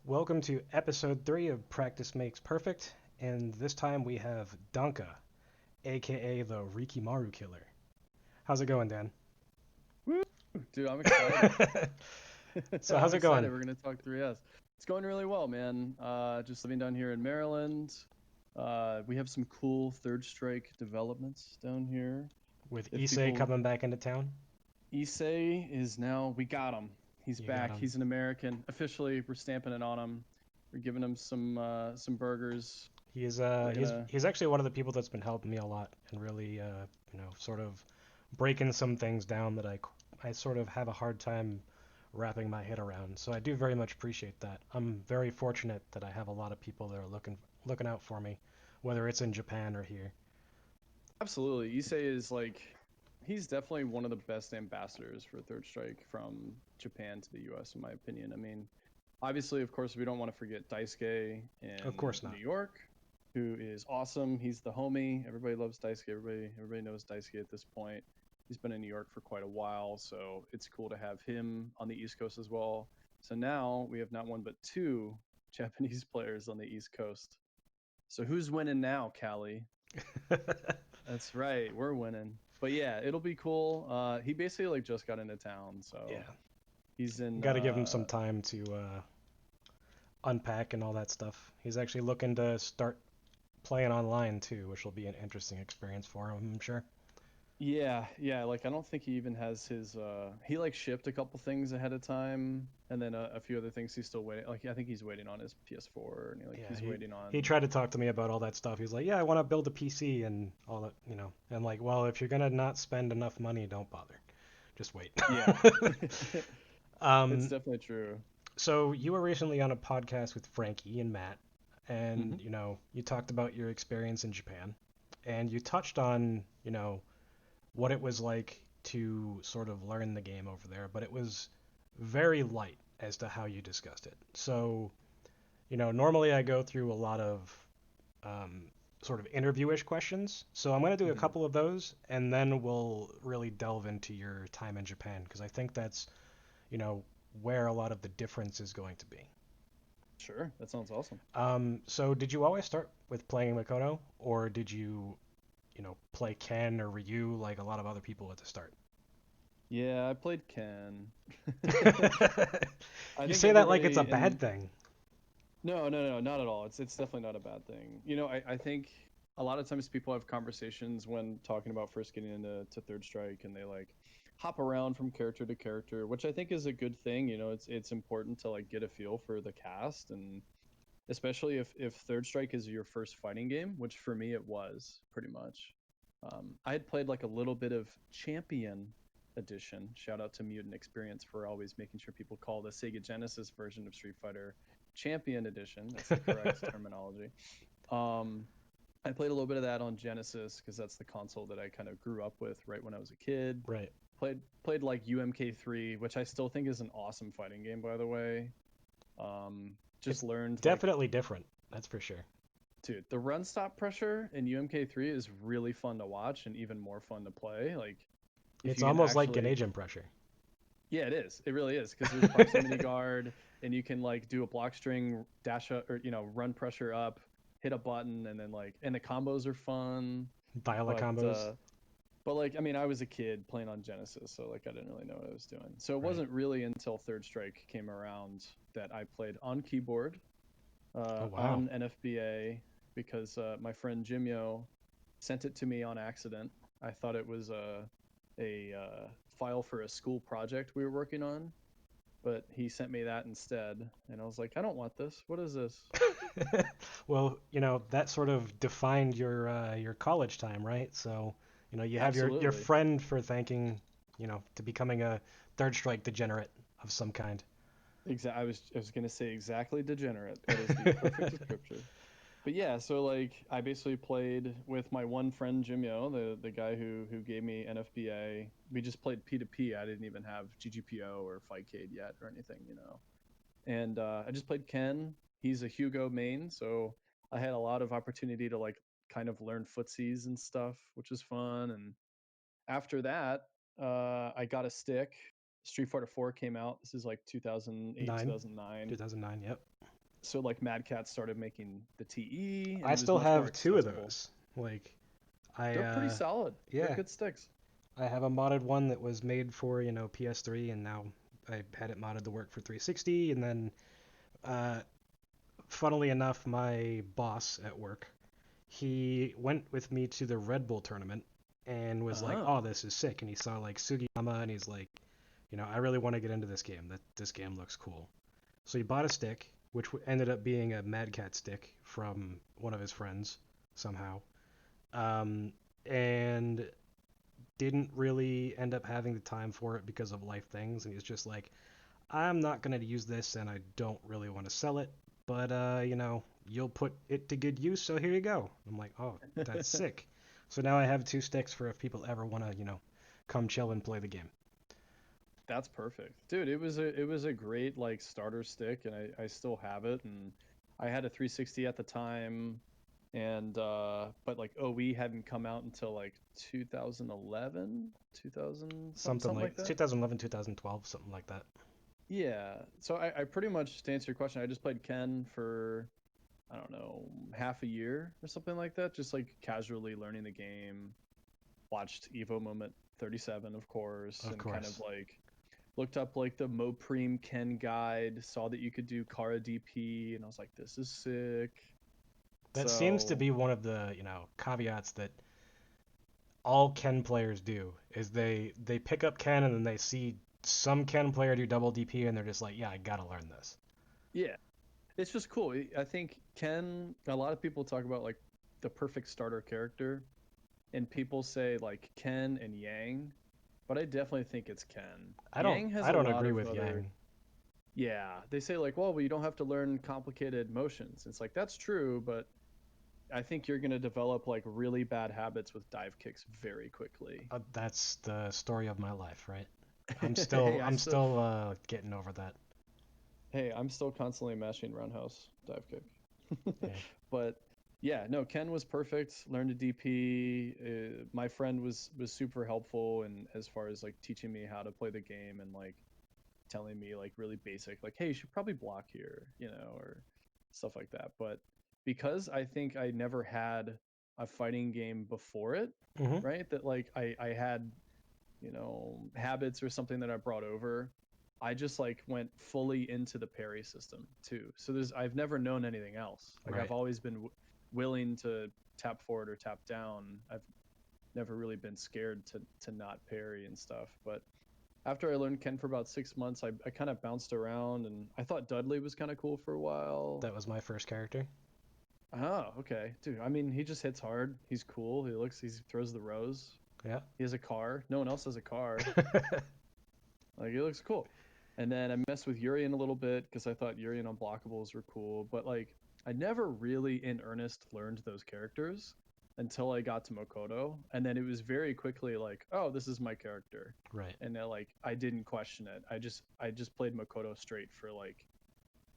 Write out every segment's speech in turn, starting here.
Welcome to episode 3 of Practice Makes Perfect, and this time we have Dankah, aka the Rikimaru Killer. How's it going, Dan? Woo! Dude, I'm excited. So, I'm how's it going? excited. We're gonna talk 3S. It's going really well, man. Just living down here in Maryland. We have some cool Third Strike developments down here. With If Issei people, coming back into town? Issei is now. We got him. He's You got back. him. He's an American. Officially, we're stamping it on him. We're giving him some burgers. He's We're he's gonna. he's actually one of the people that's been helping me a lot and really sort of breaking some things down that I sort of have a hard time wrapping my head around. So I do very much appreciate that. I'm very fortunate that I have a lot of people that are looking out for me, whether it's in Japan or here. Absolutely. Issei is like, he's definitely one of the best ambassadors for Third Strike from Japan to the US, in my opinion. I mean, obviously, of course, we don't want to forget Daisuke Of in course New not. York, who is awesome. He's the homie. Everybody loves Daisuke. Everybody knows Daisuke at this point. He's been in New York for quite a while, so it's cool to have him on the East Coast as well. So now we have not one but two Japanese players on the East Coast. So who's winning now, Callie? That's right, we're winning. But yeah, it'll be cool. He basically like just got into town, so Yeah, he's in. got to give him some time to unpack and all that stuff. He's actually looking to start playing online too, which will be an interesting experience for him, I'm sure. Yeah. Like I don't think he even has his. He like shipped a couple things ahead of time, and then a few other things he's still waiting. Like I think he's waiting on his PS4, and Yeah, he's he waiting he on. tried to talk to me about all that stuff. He's like, "Yeah, I want to build a PC and all that, And like, well, if you're gonna not spend enough money, don't bother. Just wait." Yeah, it's um, definitely true. so you were recently on a podcast with Frankie and Matt, Hmm. and you talked about your experience in Japan, and you touched on, what it was like to sort of learn the game over there, but it was very light as to how you discussed it. So, normally I go through a lot of um, sort of interviewish questions. So I'm going to do a Hmm. couple of those, and then we'll really delve into your time in Japan because I think that's, you know, where a lot of the difference is going to be. Sure, that sounds awesome. So did you always start with playing Makoto, or did you, play Ken or Ryu like a lot of other people at the start? Yeah, I played Ken. I You think say that like it's a everybody bad in thing. no, not at all. It's definitely not a bad thing. I think a lot of times people have conversations when talking about first getting into Third Strike, and they like hop around from character to character, which I think is a good thing. It's important to like get a feel for the cast, and especially if Third Strike is your first fighting game, which for me it was pretty much. I had played like a little bit of Champion Edition. Shout out to Mutant Experience for always making sure people call the Sega Genesis version of Street Fighter Champion Edition. That's the correct terminology. Um, I played a little bit of that on Genesis because that's the console that I kind of grew up with right when I was a kid. Right. Played like UMK3, which I still think is an awesome fighting game, by the way. Just It's learned like, definitely different. That's for sure. dude, the run stop pressure in UMK3 is really fun to watch and even more fun to play. Like if It's you can almost like an actually, agent pressure. yeah, it is. It really is because there's proximity guard, and you can like do a block string dash up, or run pressure up, hit a button, and then like, and the combos are fun. Dial But combos. like, I mean, I was a kid playing on Genesis, so like I didn't really know what I was doing. So it Right. wasn't really until Third Strike came around that I played on keyboard, Oh, wow. on NFBA, because my friend Jimyo sent it to me on accident. I thought it was a file for a school project we were working on, but he sent me that instead, and I was like, I don't want this. What is this? Well, that sort of defined your college time, right? So, you have your Absolutely. friend for thanking, to becoming a third strike degenerate of some kind. I was gonna say exactly degenerate. That is the perfect description. But yeah, so like I basically played with my one friend Jimyo, the guy who gave me NFBA. We just played P2P. I didn't even have GGPO or Fightcade yet or anything. And I just played Ken. He's a Hugo main, so I had a lot of opportunity to like kind of learn footsies and stuff, which was fun. And after that, I got a stick. Street Fighter 4 came out. This is like 2008, Nine, 2009. 2009. Yep. So like Mad Catz started making the TE, and I it was still much more have two of accessible. those. Like I They're pretty solid. They're yeah, good sticks. I have a modded one that was made for, PS3, and now I had it modded to work for 360. And then uh funnily enough, my boss at work, he went with me to the Red Bull tournament and was like, Oh, "Oh, this is sick." And he saw like Sugiyama, and he's like, "I really want to get into this game. That this game looks cool." So he bought a stick, which ended up being a Mad Cat stick from one of his friends somehow, um, and didn't really end up having the time for it because of life things. And he's just like, "I'm not gonna use this, and I don't really want to sell it, but you'll put it to good use, so here you go." I'm like, "Oh, that's sick." So now I have two sticks for if people ever want to, come chill and play the game. that's perfect, dude. It was a great like starter stick, and I still have it, and I had a 360 at the time, and but like OE hadn't come out until like 2011, 2000 Something something like like that. 2011, 2012, something like that. Yeah. So I pretty much, to answer your question, I just played Ken for, I don't know, half a year or something like that, just like casually learning the game. Watched Evo Moment 37, of course, Of and kind of course. like looked up like the Mopreme Ken guide, saw that you could do Kara DP, and I was like, this is sick. That seems to So, be one of the, caveats that all Ken players do is they pick up Ken and then they see some Ken player do double DP and they're just like, "Yeah, I gotta learn this." yeah, it's just cool. I think Ken, a lot of people talk about like the perfect starter character, and people say like Ken and Yang, but I definitely think it's Ken. I don't Yang has I a don't lot agree of with other, Yang. yeah, they say like, well, you don't have to learn complicated motions. It's like that's true, but I think you're going to develop like really bad habits with dive kicks very quickly. That's the story of my life, right? I'm still hey, I I'm still still getting over that. hey, I'm still constantly mashing roundhouse dive kick. Yeah. But yeah, no, Ken was perfect. Learned to DP. My friend was super helpful, and as far as like teaching me how to play the game, and like telling me like really basic, like, hey, you should probably block here, or stuff like that. But because I think I never had a fighting game before it, Mhm. right? That like I had, habits or something that I brought over. I just like went fully into the parry system too. So I've never known anything else. Like I've Right. always been willing to tap forward or tap down. I've never really been scared to not parry and stuff. But after I learned Ken for about 6 months, I kind of bounced around, and I thought Dudley was kind of cool for a while. That was my first character. Oh, okay. Dude, I mean, he just hits hard. He's cool. He throws the rose. Yeah. He has a car. No one else has a car. Like, he looks cool. And then I messed with Urian a little bit because I thought Urian unblockables were cool. But, like, I never really in earnest learned those characters until I got to Makoto. And then it was very quickly like, oh, this is my character. Right. And then, like, I didn't question it. I just played Makoto straight for like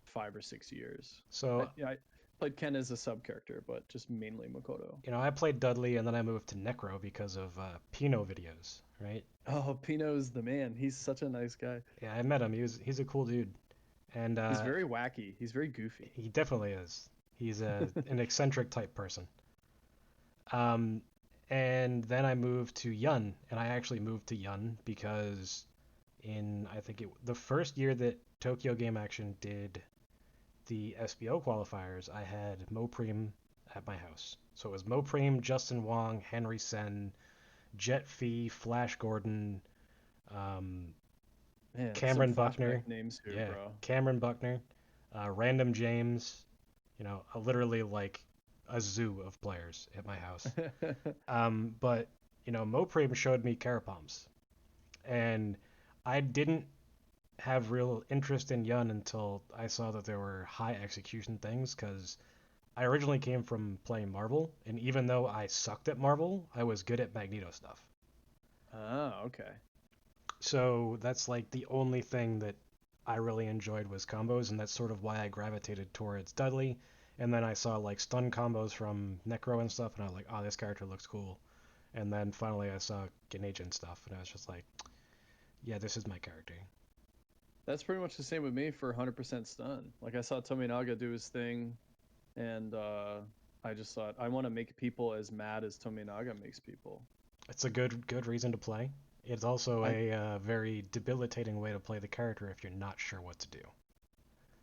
5 or 6 years. So, I played Ken as a sub character, but just mainly Makoto. I played Dudley and then I moved to Necro because of Pino videos, right? Oh, Pino's the man. He's such a nice guy. Yeah, I met him. He's a cool dude. And He's very wacky. He's very goofy. he definitely is. He's an eccentric type person. Um, and then I moved to Yun, and I actually moved to Yun because I think the first year that Tokyo Game Action did the SBO qualifiers, I had Mopreme at my house. So it was Mopreme, Justin Wong, Henry Sen, Jet Fee, Flash Gordon, um, Man, some Cameron flashback Buckner, names here, yeah, bro. Cameron Buckner, Random James, literally like a zoo of players at my house. But Mopreme showed me Carapoms, and I didn't have real interest in Yun until I saw that there were high execution things, because I originally came from playing Marvel, and even though I sucked at Marvel, I was good at Magneto stuff. Oh, okay. So that's like the only thing that I really enjoyed was combos, and that's sort of why I gravitated towards Dudley. And then I saw like stun combos from Necro and stuff, and I was like, oh, this character looks cool. And then finally I saw Genage and stuff, and I was just like, yeah, this is my character. That's pretty much the same with me for 100% stun. Like I saw Tominaga do his thing, and I just thought I want to make people as mad as Tominaga makes people. It's a good reason to play. It's also I a very debilitating way to play the character if you're not sure what to do.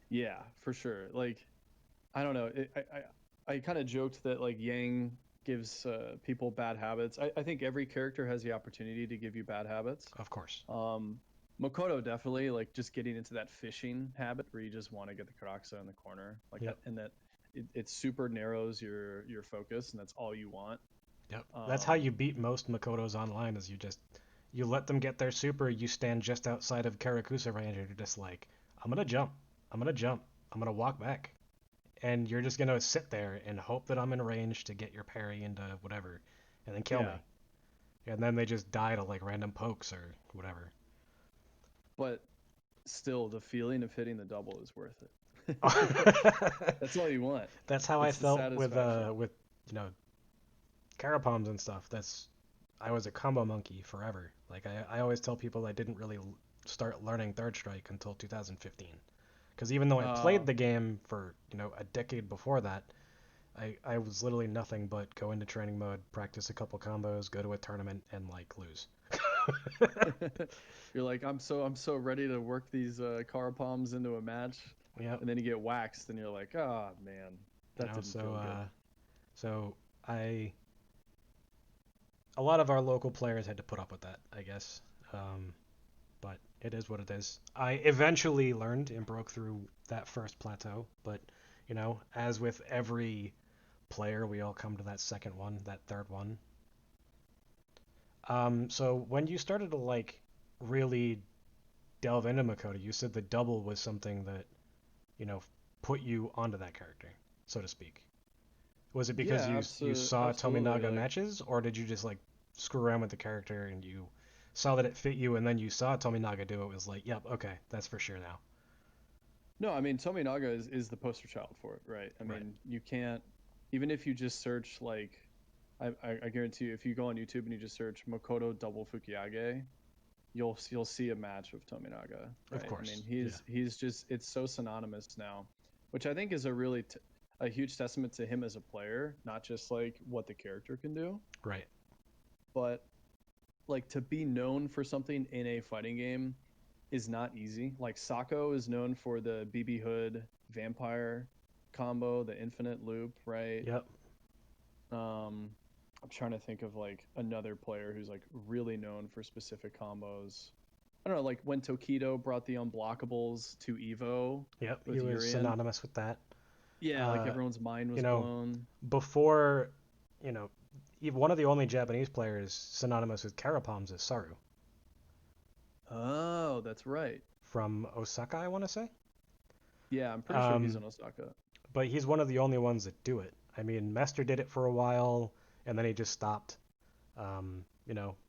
Yeah, for sure. Like I don't know. I kind of joked that like Yang gives people bad habits. I think every character has the opportunity to give you bad habits. Of course. Um, Makoto definitely like just getting into that fishing habit where you just want to get the Karaxa in the corner like that, Yep. and that it super narrows your focus, and that's all you want. Yep. That's how Um, you beat most Makotos online is you let them get their super, you stand just outside of Karakusa range, and you're just like, I'm gonna jump. I'm gonna jump. I'm gonna walk back. And you're just gonna sit there and hope that I'm in range to get your parry into whatever, and then kill yeah, me. And then they just die to like random pokes or whatever. but still, the feeling of hitting the double is worth it. That's all you want. That's how I It's the felt satisfaction. with you know Carapoms and stuff. That's I was a combo monkey forever. Like I always tell people I didn't really start learning Third Strike until 2015. Because even though I Uh, played the game for a decade before that, I was literally nothing but go into training mode, practice a couple combos, go to a tournament, and like lose. you're like, I'm so ready to work these car palms into a match, Yep. and then you get waxed, and you're like, oh man, You that know, didn't feel good. so I a lot of our local players had to put up with that, I guess. Um, but it is what it is. I eventually learned and broke through that first plateau, but as with every player, we all come to that second one, that third one. So when you started to like really delve into Makoto, you said the double was something that, you know, put you onto that character, so to speak. Was it because Yeah, you saw absolutely. Tominaga Like, matches, or did you just like screw around with the character and you saw that it fit you, and then you saw Tominaga do it? Was like, yep, okay, that's for sure now. no, I mean, Tominaga is the poster child for it, right? I Right. mean, you can't, even if you just search like, I guarantee you, if you go on YouTube and you just search Makoto double Fukiage, you'll see a match with Tominaga, Of right? I mean, course. Yeah. he's just it's so synonymous now, which I think is a huge testament to him as a player, not just like what the character can do, Right. but like to be known for something in a fighting game is not easy. Like Sako is known for the BB Hood vampire combo, the infinite loop, right? Yep. Um, I'm trying to think of like another player who's like really known for specific combos. I don't know, like when Tokido brought the unblockables to Evo Yep. He with was Urian. synonymous with that. Yeah, like Uh, everyone's mind you was know, blown. before, you know, one of the only Japanese players synonymous with Carapoms is Saru Oh, that's right. from Osaka, I want to say. Yeah, I'm pretty sure he's Um, in Osaka. but he's one of the only ones that do it. I mean, Mester did it for a while, and then he just stopped.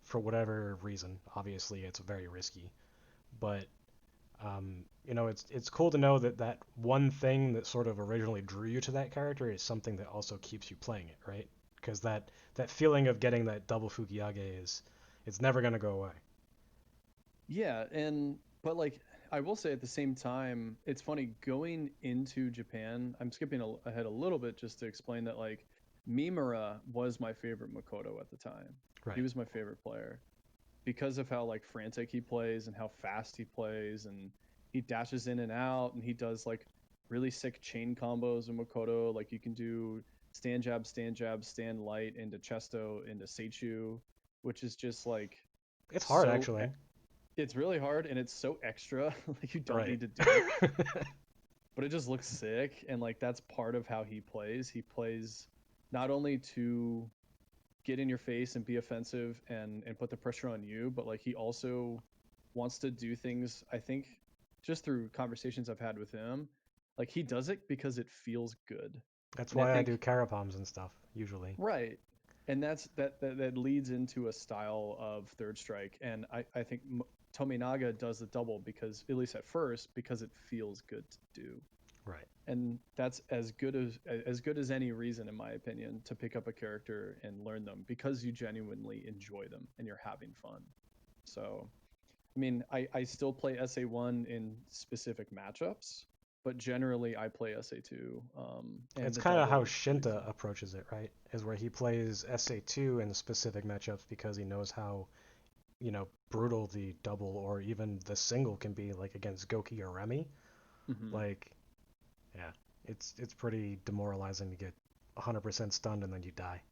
For whatever reason. Obviously, it's very risky, but it's cool to know that that one thing that sort of originally drew you to that character is something that also keeps you playing it, right? Because that feeling of getting that double Fukiage is it's never gonna go away. Yeah, and but like I will say at the same time, it's funny going into Japan. I'm skipping ahead a little bit just to explain that like Mimura was my favorite Makoto at the time. He Right. was my favorite player because of how like frantic he plays and how fast he plays, and he dashes in and out, and he does like really sick chain combos in Makoto. Like you can do stand jab, stand light into Chesto into Seichu, which is just like It's hard so actually. it's really hard, and it's so extra. Like you don't Right. need to do it, but it just looks sick, and like that's part of how he plays. He plays not only to get in your face and be offensive and put the pressure on you, but like he also wants to do things. I think just through conversations I've had with him, like he does it because it feels good, That's and I why I do think Carapoms and stuff usually. right. And that leads into a style of third strike, and I think Tominaga does the double because at least at first because it feels good to do, Right. and that's as good as any reason in my opinion to pick up a character and learn them because you genuinely enjoy them and you're having fun. So I mean, I still play SA1 in specific matchups, but generally I play SA2, and It's the kind of how double is pretty Shinta fun. approaches it, right? Is where he plays SA2 in specific matchups because he knows how, brutal the double or even the single can be, like against Goki or Remy. Hmm. Like, yeah, it's pretty demoralizing to get 100% stunned and then you die.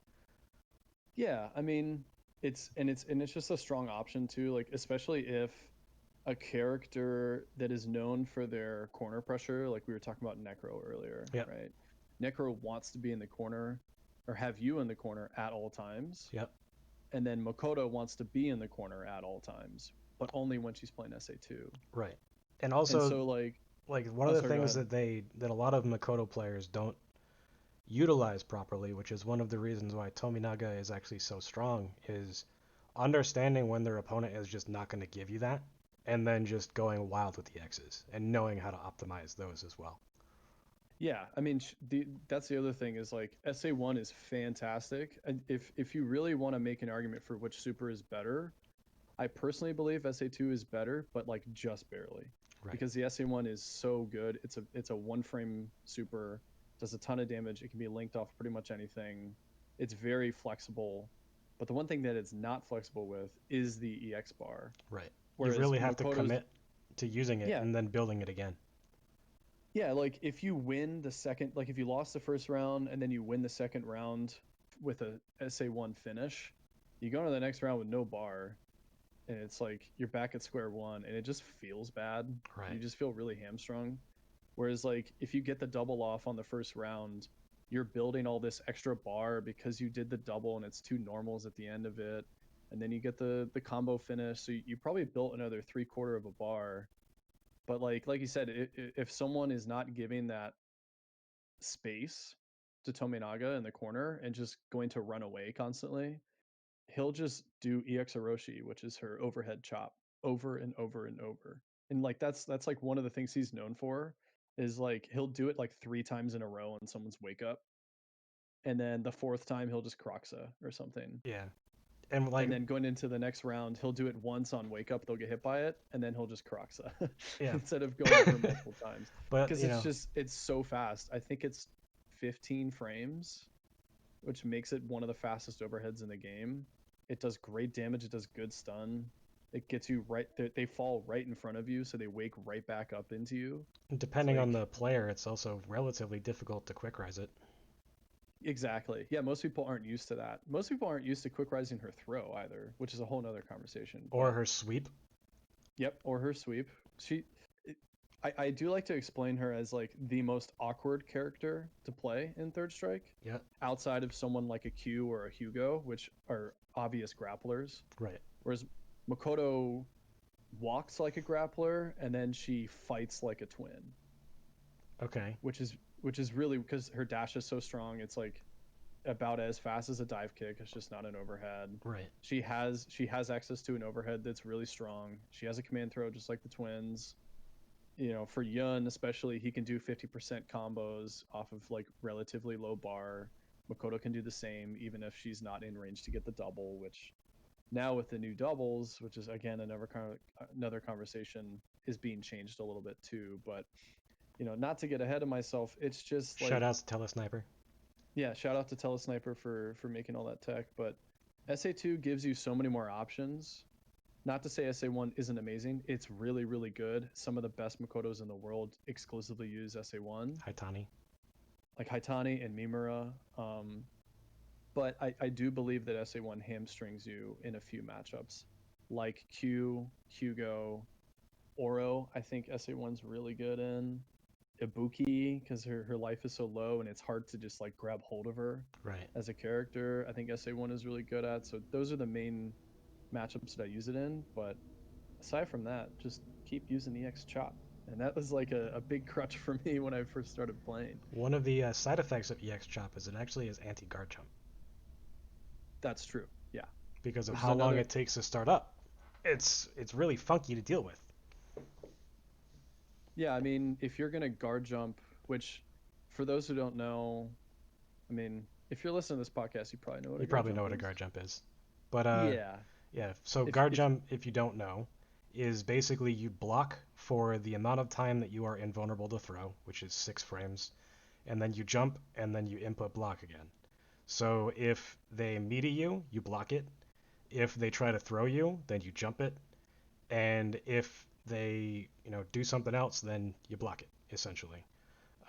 Yeah, I mean, it's just a strong option too, like especially if a character that is known for their corner pressure, like we were talking about Necro earlier, Yep, right? Necro wants to be in the corner or have you in the corner at all times, yep, and then Makoto wants to be in the corner at all times, but only when she's playing SA2. right. And And also, so like, like one oh of the sorry, go things ahead. that a lot of Makoto players don't utilize properly, which is one of the reasons why Tominaga is actually so strong, is understanding when their opponent is just not going to give you that, and then just going wild with the X's and knowing how to optimize those as well. Yeah, I mean, that's the other thing is like SA1 is fantastic. And if you really want to make an argument for which super is better, I personally believe SA2 is better, but like just barely. Right, Because the SA1 is so good. It's a one frame super, does a ton of damage. It can be linked off pretty much anything. It's very flexible. But the one thing that it's not flexible with is the EX bar. right. You Whereas really have to Makoto's, commit to using it yeah, and then building it again. yeah, like if you win the second, like if you lost the first round and then you win the second round with a SA1 finish, you go into the next round with no bar, and it's like you're back at square one, and it just feels bad. Right. You just feel really hamstrung. Whereas like if you get the double off on the first round, you're building all this extra bar because you did the double and it's two normals at the end of it, and then you get the combo finish. So you probably built another three-quarter of a bar. But like you said, if someone is not giving that space to Tominaga in the corner and just going to run away constantly, he'll just do EX Orochi, which is her overhead chop, over and over and over. And like that's like one of the things he's known for is like he'll do it like three times in a row on someone's wake up, and then the fourth time he'll just Croxa or something. Yeah. And like, And then going into the next round, he'll do it once on wake up, they'll get hit by it, and then he'll just Croxa yeah. instead of going for multiple times. But, Because it's so fast. I think it's 15 frames, which makes it one of the fastest overheads in the game. It does great damage. It does good stun. It gets you right. They fall right in front of you, so they wake right back up into you. It's depending on like the player, it's also relatively difficult to quick rise it. exactly. Yeah, most people aren't used to that. Most people aren't used to quick rising her throw either, which is a whole nother conversation. Or But her sweep. yep, or her sweep. She, I do like to explain her as like the most awkward character to play in Third Strike, Yeah. outside of someone like a Q or a Hugo, which are obvious grapplers. Right. Whereas Makoto walks like a grappler and then she fights like a twin, Okay. which is really because her dash is so strong. It's like about as fast as a dive kick. It's just not an overhead. Right. She has access to an overhead that's really strong. She has a command throw just like the twins. For Yun especially, he can do 50% combos off of like relatively low bar. Makoto can do the same even if she's not in range to get the double, which now with the new doubles, which is again another conversation, is being changed a little bit too. But not to get ahead of myself, it's just Shout like, outs to Telesniper. yeah, shout out to Telesniper for making all that tech. But SA2 gives you so many more options. Not to say SA1 isn't amazing, it's really really good. Some of the best Makotos in the world exclusively use SA1, Haitani. like Haitani and Mimura. But I do believe that SA1 hamstrings you in a few matchups, like Q, Hugo, Oro. I think SA1's really good in Ibuki because her life is so low and it's hard to just like grab hold of her Right. as a character. I think SA1 is really good at. So those are the main matchups that I use it in. But aside from that, just keep using EX Chop. And that was like a big crutch for me when I first started playing. One of the side effects of EX Chop is it actually is anti guard jump That's true. Yeah. because of Which is how long another. it takes to start up. It's really funky to deal with. Yeah, I mean, if you're gonna guard jump, which for those who don't know, I mean, if you're listening to this podcast, you probably know what a You guard probably know jump what a is. guard jump is. But Yeah. yeah, so If guard if jump, if you don't know, is basically you block for the amount of time that you are invulnerable to throw, which is 6 frames, and then you jump, and then you input block again. So if they melee you, you block it. If they try to throw you, then you jump it. And if they, do something else, then you block it, essentially.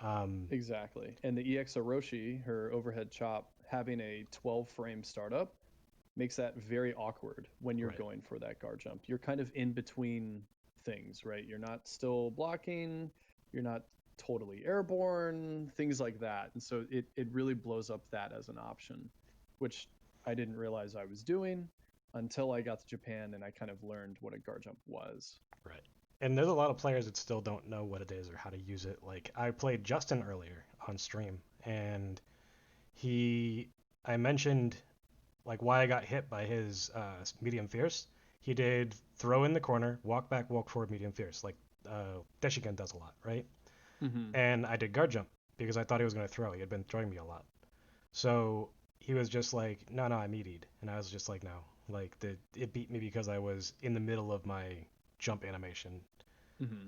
Um, Exactly. And the EX Orochi, her overhead chop, having a 12 frame startup makes that very awkward when you're right, going for that guard jump. You're kind of in between things, right? You're not still blocking, you're not totally airborne, things like that. And so it really blows up that as an option, which I didn't realize I was doing until I got to Japan and I kind of learned what a guard jump was. right. And there's a lot of players that still don't know what it is or how to use it. Like I played Justin earlier on stream, and he, I mentioned like why I got hit by his medium fierce. He did throw in the corner, walk back, walk forward, medium fierce, like Deshiken does a lot, right? Mm-hmm. And I did guard jump because I thought he was going to throw. He had been throwing me a lot. So he was just like, no, no, I medied. And I was just like, no. Like, it beat me because I was in the middle of my jump animation. Mm-hmm.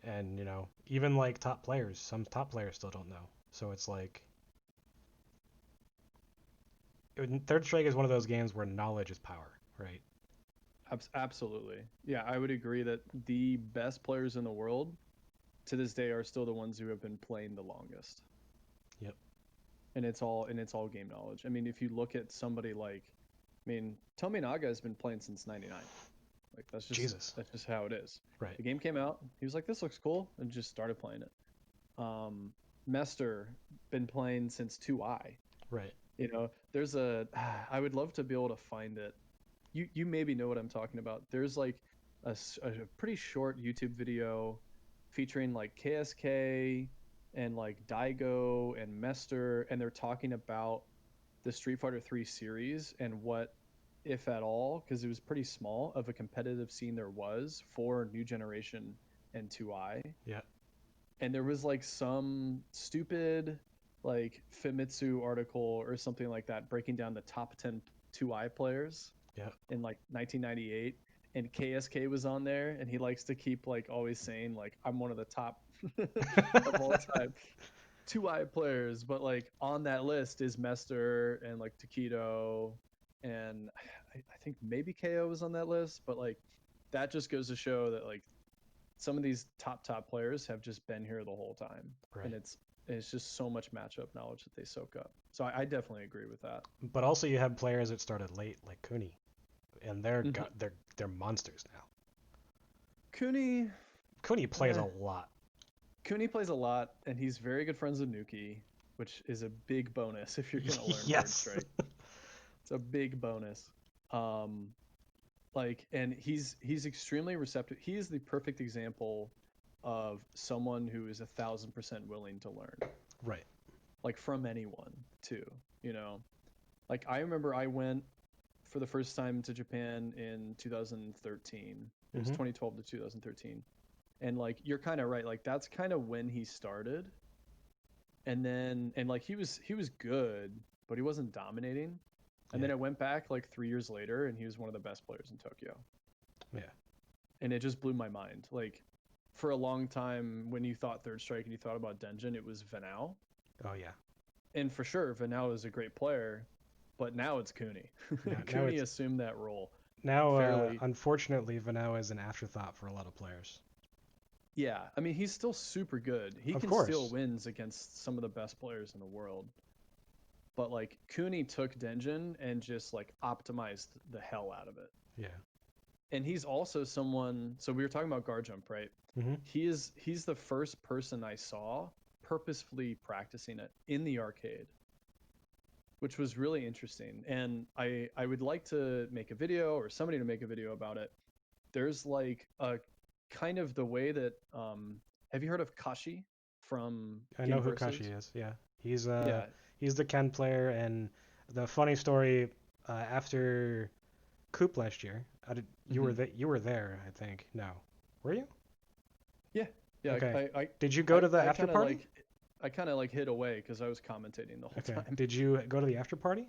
And, even like top players, some top players still don't know. So it's like, Third Strike is one of those games where knowledge is power, right? Absolutely. Yeah, I would agree that the best players in the world to this day are still the ones who have been playing the longest. Yep. And it's all game knowledge. I mean, if you look at somebody like, I mean, Tominaga has been playing since '99. Like Jesus. that's just how it is. Right. The game came out, he was like, "This looks cool," and just started playing it. Um, Mester been playing since 2i. Right. There's a I would love to be able to find it. You maybe know what I'm talking about. There's like a pretty short YouTube video featuring like KSK and like Daigo and Mester, and they're talking about the Street Fighter 3 series and what, if at all, because it was pretty small, of a competitive scene there was for New Generation and 2i. Yeah. And there was like some stupid like Famitsu article or something like that breaking down the top 10 2i players Yeah. in like 1998, and KSK was on there, and he likes to keep like always saying like I'm one of the top of all time 2i players, but like on that list is Mester and like Taquito, and I think maybe KO was on that list, but like that just goes to show that like some of these top players have just been here the whole time, and Right. it's just so much matchup knowledge that they soak up. So I definitely agree with that. But also you have players that started late, like Cooney, and Mm-hmm. they're monsters now. Cooney, Cooney plays eh, a lot. Cooney plays a lot, and he's very good friends with Nuki, which is a big bonus if you're gonna learn Third Yes. Strike. It's a big bonus. Um, and he's extremely receptive. He is the perfect example of someone who is 1,000% willing to learn, Right. like from anyone too. You know, like I remember I went for the first time to Japan in 2013. It was Hmm. 2012 to 2013. And like you're kind of right, like that's kind of when he started. And like he was good, but he wasn't dominating. And Yeah. then I went back like 3 years later and he was one of the best players in Tokyo. Yeah. And it just blew my mind. Like for a long time when you thought Third Strike and you thought about Denjin, it was Vanao. Oh yeah. And for sure Vanao is a great player, but now it's Cooney. Now Cooney it's assumed that role now fairly. unfortunately Vanao is an afterthought for a lot of players. Yeah, I mean he's still super good. He Of can steal course. wins against some of the best players in the world. But like Cooney took Denjin and just like optimized the hell out of it. Yeah. And he's also someone, so we were talking about guard jump, right? Hmm. He's the first person I saw purposefully practicing it in the arcade, which was really interesting. And I would like to make a video or somebody to make a video about it. There's like a kind of the way that have you heard of Kashi from I know Game who Kashi Versus? is. Yeah. He's Yeah. he's the Ken player, and the funny story after Coop last year, Hmm. you were there, I think. No. Were you? Yeah. Yeah. Okay. I Did you go to the I after kind of party? like I kind of like hid away because I was commentating the whole Okay. time. Did you go to the after party?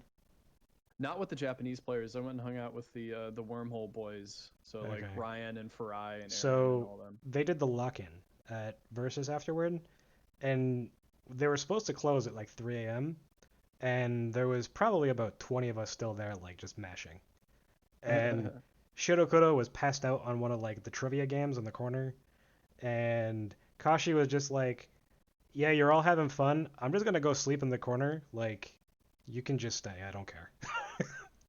Not with the Japanese players. I went and hung out with the Wormhole boys. So like Okay. Ryan and Farai and Aaron and So all them. they did the lock-in at Versus afterward, and they were supposed to close at like 3 a.m. and there was probably about 20 of us still there, like just mashing. And Shirokuro was passed out on one of like the trivia games in the corner, and Kashi was just like, "Yeah, you're all having fun. I'm just gonna go sleep in the corner. Like, you can just stay. I don't care."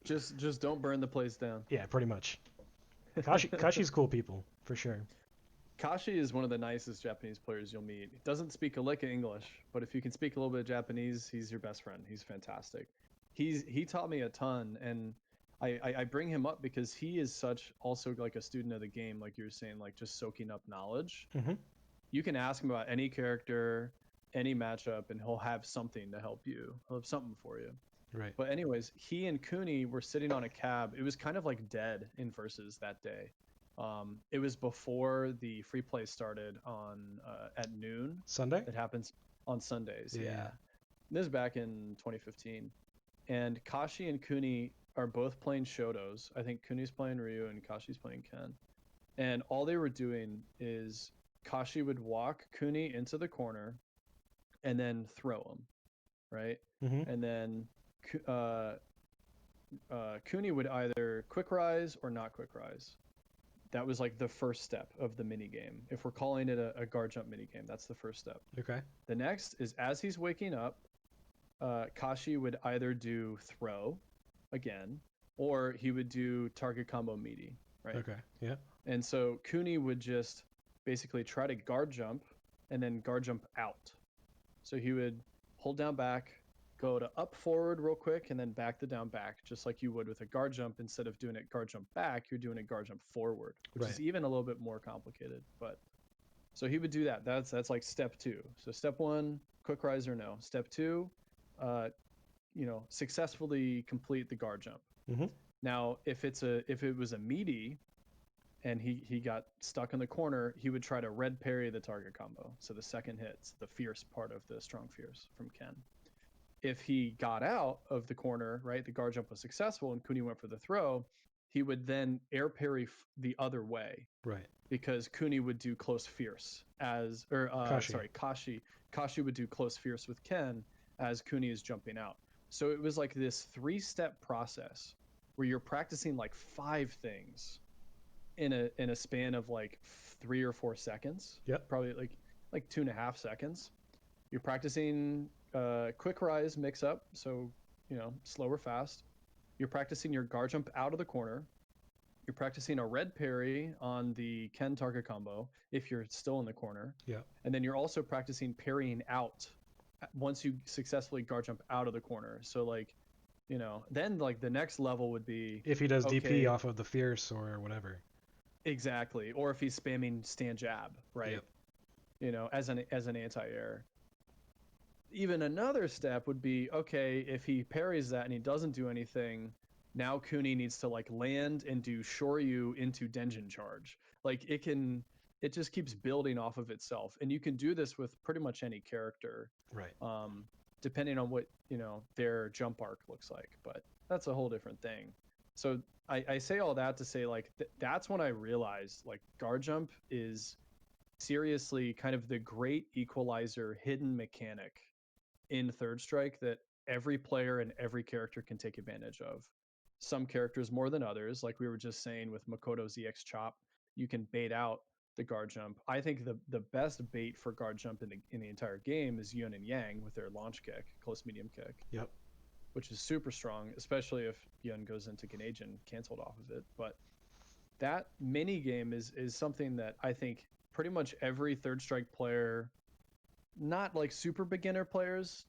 Just don't burn the place down. Yeah, pretty much. Kashi's cool people for sure. Kashi is one of the nicest Japanese players you'll meet. He doesn't speak a lick of English, but if you can speak a little bit of Japanese, he's your best friend. He's fantastic. He taught me a ton, and I bring him up because he is such also like a student of the game, like you were saying, like just soaking up knowledge. Hmm. You can ask him about any character, any matchup, and he'll have something to help you. He'll have something for you. Right. But anyways, he and Cooney were sitting on a cab. It was kind of like dead in versus that day. It was before the free play started on at noon. Sunday? It happens on Sundays. Yeah. Yeah, this is back in 2015, and Kashi and Cooney are both playing Shotos. I think Cooney's playing Ryu and Kashi's playing Ken. And all they were doing is Kashi would walk Cooney into the corner and then throw him, right? Hmm. And then uh, Cooney would either quick rise or not quick rise. That was like the first step of the mini game. If we're calling it a guard jump mini game, that's the first step. Okay. The next is as he's waking up, Kashi would either do throw again, or he would do target combo meaty, right? Okay. Yeah. And so Cooney would just basically try to guard jump and then guard jump out. So he would hold down back, go to up forward real quick, and then back the down back, just like you would with a guard jump. Instead of doing it guard jump back, you're doing a guard jump forward, which Right. is even a little bit more complicated. But so he would do that. That's like step two. So step one, quick rise or no. Step two, uh, successfully complete the guard jump. Hmm. Now, if it was a meaty and he got stuck in the corner, he would try to red parry the target combo. So the second hit's the fierce part of the strong fierce from Ken. If he got out of the corner, right, the guard jump was successful and Cooney went for the throw, he would then air parry the other way Right. because Cooney would do close fierce as, or Kashi. sorry, Kashi would do close fierce with Ken as Cooney is jumping out. So it was like this 3-step process where you're practicing like 5 things in a span of like 3 or 4 seconds, Yep. probably like 2.5 seconds. You're practicing quick rise mix up, so slow or fast. You're practicing your guard jump out of the corner. You're practicing a red parry on the Ken target combo if you're still in the corner, Yep. and then you're also practicing parrying out once you successfully guard jump out of the corner. So like, then like the next level would be If he does DP okay, off of the fierce or whatever. exactly, or if he's spamming stand jab, right? Yep. As an anti-air. Even another step would be okay, if he parries that and he doesn't do anything, now Cooney needs to like land and do Shoryu into Denjin charge. Like it just keeps building off of itself, and you can do this with pretty much any character, Right. um, depending on what their jump arc looks like. But that's a whole different thing. So I say all that to say like that's when I realized like guard jump is seriously kind of the great equalizer hidden mechanic in Third Strike that every player and every character can take advantage of. Some characters more than others, like we were just saying with Makoto's EX Chop, you can bait out the guard jump. I think the best bait for guard jump in the entire game is Yun and Yang with their launch kick, close medium kick, Yep. which is super strong, especially if Yun goes into Ganajin canceled off of it. But that mini game is something that I think pretty much every Third Strike player, not like super beginner players,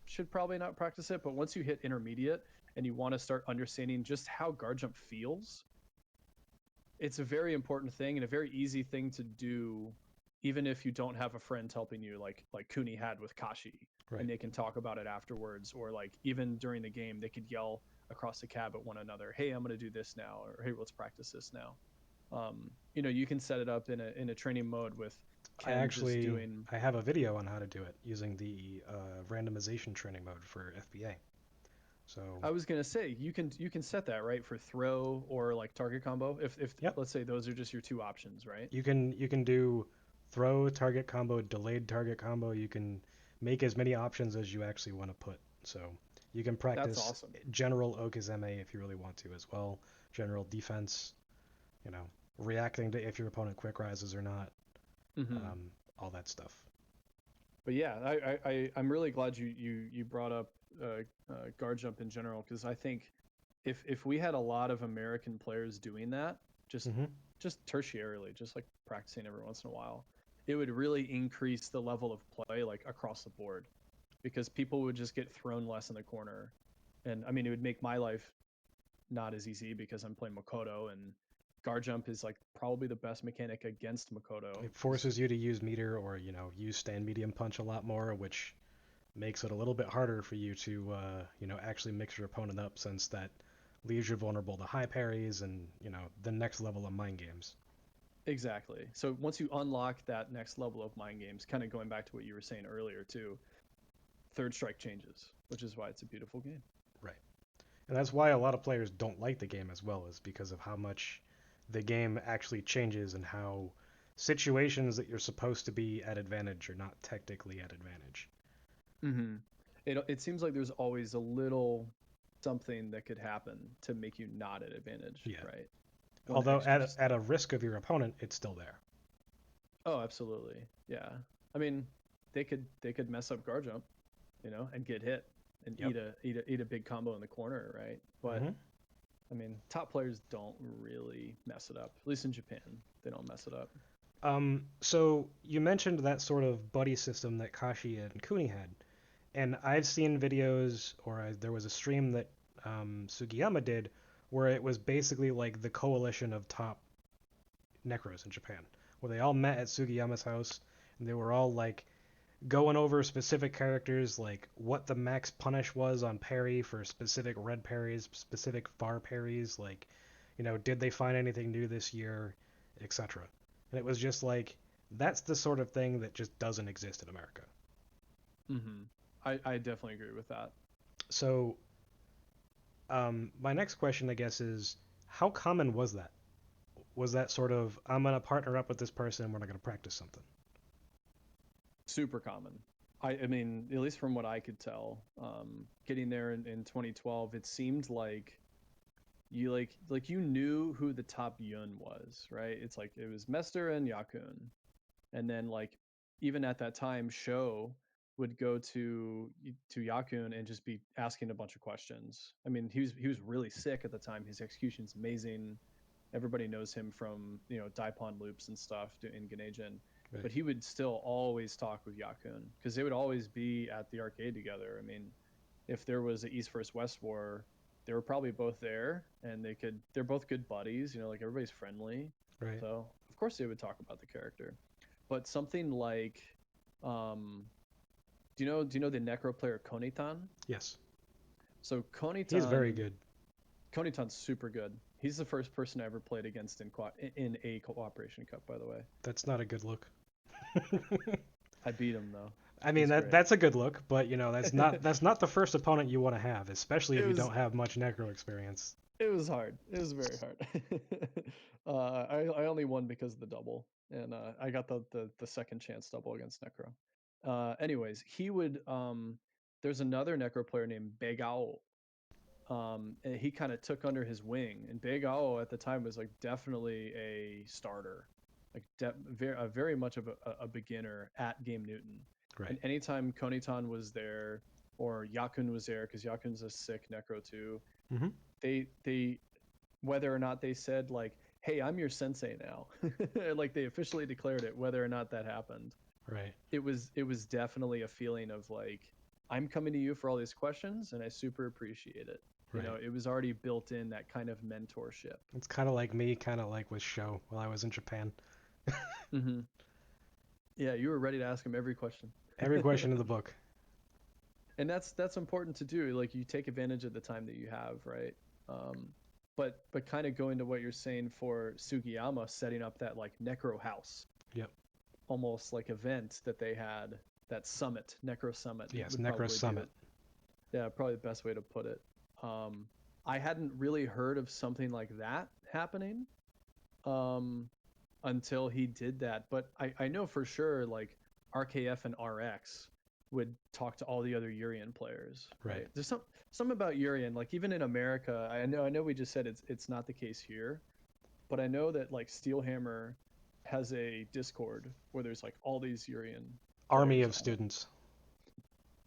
should probably not practice it, but once you hit intermediate and you want to start understanding just how guard jump feels, it's a very important thing and a very easy thing to do, even if you don't have a friend helping you, like Cooney had with Kashi, Right. and they can talk about it afterwards, or like even during the game they could yell across the cab at one another, "Hey, I'm going to do this now," or "Hey, let's practice this now." You can set it up in a training mode with Ken just doing. I have a video on how to do it using the randomization training mode for FBA. So, I was gonna say you can set that right for throw or like target combo. If yep, let's say those are just your two options, right? you can do throw target combo, delayed target combo. You can make as many options as you actually want to put. So you can That's practice awesome. general okizeme if you really want to as well. General defense, you know, reacting to if your opponent quick rises or not, Hmm. um, all that stuff. But yeah, I'm really glad you brought up guard jump in general because I think if we had a lot of American players doing that, just Hmm. just tertiarily, just like practicing every once in a while, it would really increase the level of play like across the board because people would just get thrown less in the corner. And I mean, it would make my life not as easy because I'm playing Makoto and guard jump is like probably the best mechanic against Makoto It because forces you to use meter or use stand medium punch a lot more, which makes it a little bit harder for you to actually mix your opponent up since that leaves you vulnerable to high parries and the next level of mind games. exactly. So once you unlock that next level of mind games, kind of going back to what you were saying earlier too, third strike changes, which is why it's a beautiful game. Right. And that's why a lot of players don't like the game as well, is because of how much the game actually changes and how situations that you're supposed to be at advantage are not technically at advantage. Mm-hmm. It seems like there's always a little something that could happen to make you not at advantage, Yeah. right? One Although extra at a step. risk of your opponent, it's still there. Oh, absolutely. Yeah. I mean, they could mess up guard jump, and get hit and Yep. eat a big combo in the corner, right? But Hmm. I mean, top players don't really mess it up. At least in Japan, they don't mess it up. So you mentioned that sort of buddy system that Kashi and Kuni had, and I've seen videos, or there was a stream that Sugiyama did, where it was basically like the coalition of top necros in Japan, where they all met at Sugiyama's house, and they were all like going over specific characters, like what the max punish was on parry for specific red parries, specific far parries, like did they find anything new this year, etc. And it was just like that's the sort of thing that just doesn't exist in America. Hmm. I definitely agree with that. So my next question, I guess, is how common was that? Was that sort of I'm gonna partner up with this person and we're not gonna practice something? Super common. I mean, at least from what I could tell, getting there in 2012, it seemed like you knew who the top yun was, right? It's like it was Mester and Yakun, and then like even at that time, Sho would go to Yakun and just be asking a bunch of questions. I mean, he was really sick at the time. His execution's amazing. Everybody knows him from Daipon loops and stuff in Ganejin, Right. but he would still always talk with Yakun because they would always be at the arcade together. I mean, if there was a East versus West war, they were probably both there, and they're both good buddies. Like everybody's friendly, Right. so of course they would talk about the character. But something like, um, do you know the Necro player Konitan? Yes. So He's very Konitan good. Konitan's super good. He's the first person I ever played against in a cooperation cup, by the way. That's not a good look. I beat him though. I It mean was that great. that's a good look, but that's not the first opponent you want to have, especially it if you was don't have much necro experience. it was hard. It was very hard. I only won because of the double, and I got the second chance double against Necro. Anyways, he would there's another Necro player named Begao. And he kind of took under his wing, and Begao at the time was like definitely a starter, like very much of a beginner at Game Newton. Right. And anytime Konitan was there or Yakun was there, because Yakun's a sick Necro too, Hmm. they whether or not they said like, "Hey, I'm your sensei now," like they officially declared it, whether or not that happened. Right. It was definitely a feeling of like, I'm coming to you for all these questions, and I super appreciate it. Right. It was already built in that kind of mentorship. It's kind of like me, kind of like with Show while I was in Japan. Hmm. Yeah, you were ready to ask him every question. Every question in the book. And that's important to do. Like you take advantage of the time that you have, right? Um, but kind of going to what you're saying for Sugiyama setting up that like Necro House, Yep. almost like event that they had, that summit, Necro Summit Yes. would Necro probably be Summit. the yeah, probably the best way to put it. Um, I hadn't really heard of something like that happening um, until he did that. But I know for sure, like RKF and RX would talk to all the other Urian players, Right. right? There's some about Urian, like even in America. I know we just said it's not the case here, but I know that like Steelhammer has a Discord where there's like all these Urian Army players of on it. students.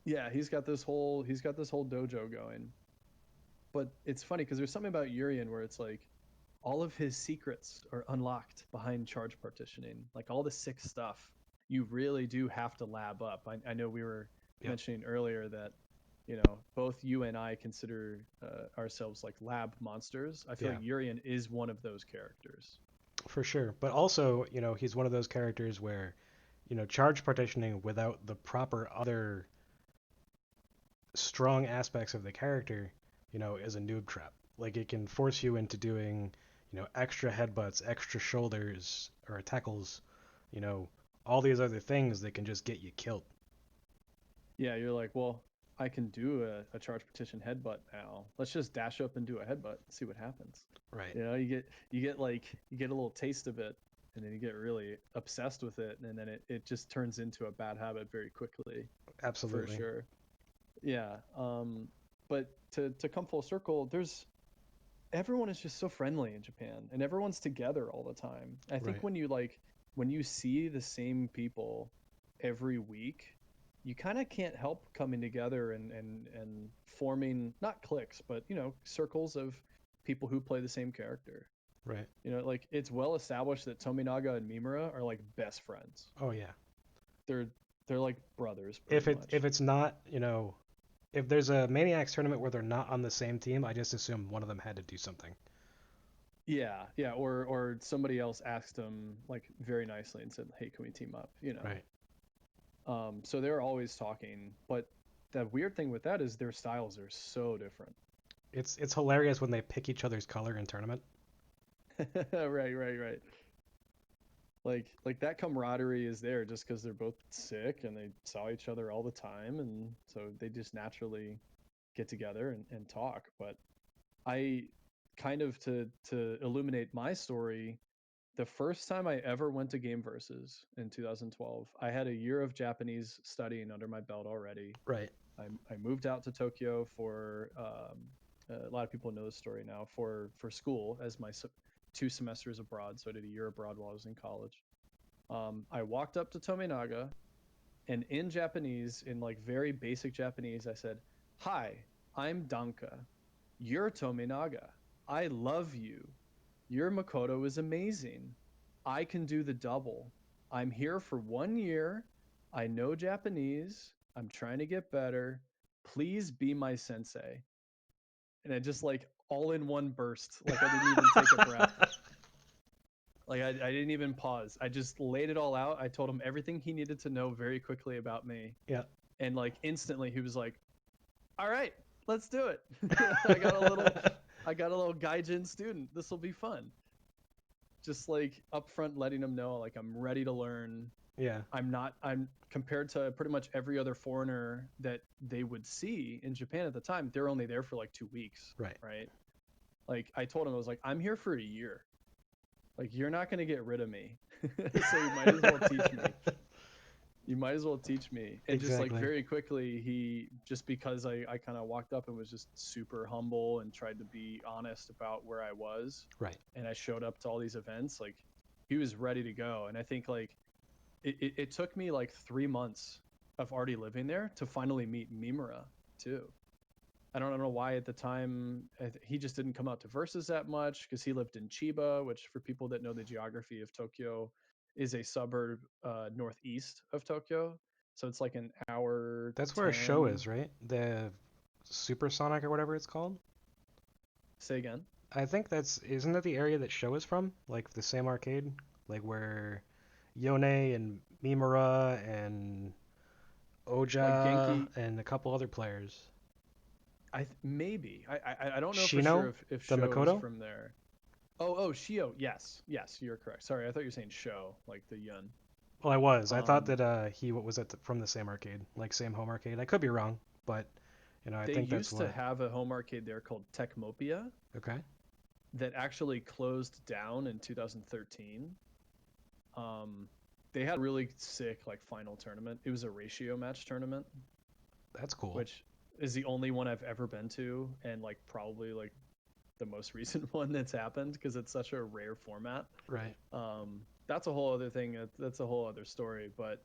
Yeah, he's got this whole dojo going. But it's funny because there's something about Urian where it's like all of his secrets are unlocked behind charge partitioning. Like all the sick stuff, you really do have to lab up. I know we were Yep. mentioning earlier that both you and I consider ourselves like lab monsters. I feel Yeah, like Urian is one of those characters. for sure. But also, he's one of those characters where, charge partitioning without the proper other strong aspects of the character, is a noob trap. Like it can force you into doing, extra headbutts, extra shoulders or tackles, you know, all these other things that can just get you killed. Yeah, you're like, well, I can do a charge partition headbutt now. Let's just dash up and do a headbutt and see what happens. Right. You get a little taste of it, and then you get really obsessed with it, and then it just turns into a bad habit very quickly, for Absolutely. sure. Yeah. But to come full circle, there's everyone is just so friendly in Japan, and everyone's together all the time. I think Right. when you see the same people every week, you kind of can't help coming together and forming not cliques, but circles of people who play the same character. Right. Like it's well established that Tominaga and Mimura are like best friends. Oh yeah. They're they're like brothers pretty If much. it's not, if there's a Maniacs tournament where they're not on the same team, I just assume one of them had to do something. Yeah, yeah, or somebody else asked them like very nicely and said, "Hey, can we team up?" Right. So they're always talking, but the weird thing with that is their styles are so different. It's hilarious when they pick each other's color in tournament. Right, right, right. Like that camaraderie is there just because they're both sick and they saw each other all the time, and so they just naturally get together and talk. But I kind of to illuminate my story, the first time I ever went to Game Versus in 2012, I had a year of Japanese studying under my belt already. Right. I moved out to Tokyo for a lot of people know this story now for school as my 2 semesters abroad. So I did a year abroad while I was in college. I walked up to Tominaga and in Japanese, in like very basic Japanese, I said, "Hi, I'm Dankah. You're Tominaga. I love you. Your Makoto is amazing. I can do the double. I'm here for 1 year. I know Japanese. I'm trying to get better. Please be my sensei." And it just like all in one burst. Like I didn't even take a breath. Like I didn't even pause. I just laid it all out. I told him everything he needed to know very quickly about me. Yeah. And like instantly he was like, "All right, let's do it." I got a little I got a little gaijin student. This will be fun. Just like upfront letting them know like I'm ready to learn. Yeah. I'm compared to pretty much every other foreigner that they would see in Japan at the time, they're only there for like 2 weeks, Right. right? Like I told him I was like, "I'm here for a year. Like you're not going to get rid of me." So you might as well teach me. You might as well teach me. And just like Exactly. very quickly, he just because I kind of walked up and was just super humble and tried to be honest about where I was. Right. And I showed up to all these events, like he was ready to go. And I think like it took me like 3 months of already living there to finally meet Mimura too. I don't know why at the time he just didn't come out to Versus that much because he lived in Chiba, which for people that know the geography of Tokyo is a suburb northeast of Tokyo. So it's like an hour That's where a show 10. is, right? The Supersonic or whatever it's called. Say again. I think isn't that the area that show is from? Like the same arcade, like where Yone and Mimura and Like Oja Genki, and a couple other players. maybe I don't know for sure Shino, if the Show is Makoto. from there. Oh, Shio. Yes, yes, you're correct. Sorry, I thought you were saying Show, like the Yun. Well, I was. I thought Um, that he was from the same arcade, like same home arcade. I could be wrong, but I They think that's used to what. have a home arcade there called Techmopia Okay. that actually closed down in 2013. Um, they had a really sick like final tournament. It was a ratio match tournament, That's cool. which is the only one I've ever been to, and like probably like the most recent one that's happened because it's such a rare format. Right. That's a whole other thing. That's a whole other story. But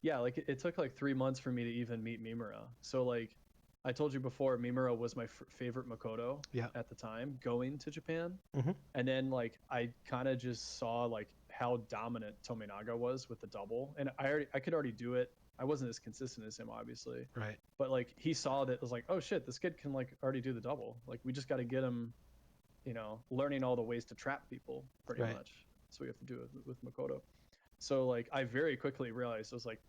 yeah, like it took like 3 months for me to even meet Mimura. So like I told you before, Mimura was my favorite Makoto Yeah. at the time going to Japan. Mhm. And then like I kind of just saw like how dominant Tominaga was with the double, and I could already do it. I wasn't as consistent as him, obviously, Right. but like he saw that, was like, oh shit, this kid can like already do the double. Like we just got to get him, learning all the ways to trap people, pretty Right. much. So we have to do it with Makoto. So like I very quickly realized, I was like,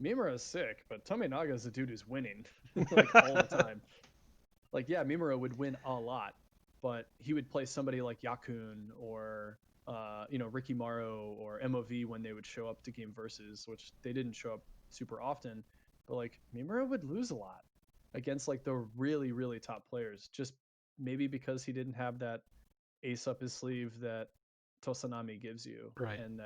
Mimura is sick, but Tominaga is a dude who's winning like all the time. Like yeah, Mimura would win a lot, but he would play somebody like Yakun or Ricky Morrow or MOV when they would show up to game versus, which they didn't show up super often. But like Mimura would lose a lot against like the really really top players, just maybe because he didn't have that ace up his sleeve that Tosanami gives you, Right. and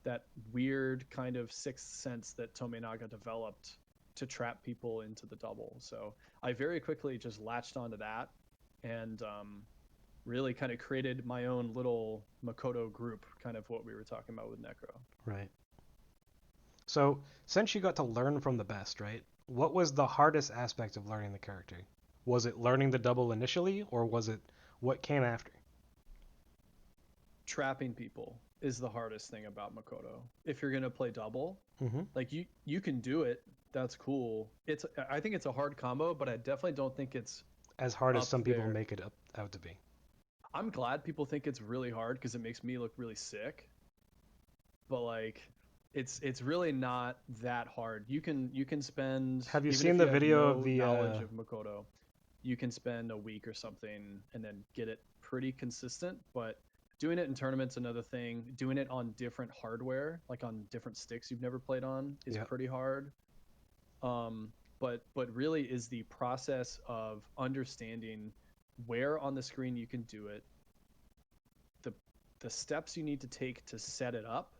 that weird kind of sixth sense that Tominaga developed to trap people into the double. So I very quickly just latched onto that and really kind of created my own little Makoto group, kind of what we were talking about with Necro. Right. So, since you got to learn from the best, right? What was the hardest aspect of learning the character? Was it learning the double initially, or was it what came after? Trapping people is the hardest thing about Makoto. If you're gonna play double, Mm-hmm. like you can do it. That's cool. I think it's a hard combo, but I definitely don't think it's As hard as up some people there. make it up, out to be. I'm glad people think it's really hard because it makes me look really sick. But like, it's really not that hard. You can spend, Have you even seen if the you have video of no the? knowledge of Makoto, you can spend a week or something and then get it pretty consistent. But doing it in tournaments, another thing. Doing it on different hardware, like on different sticks you've never played on, is Yeah. pretty hard. But really is the process of understanding where on the screen you can do it, the the steps you need to take to set it up.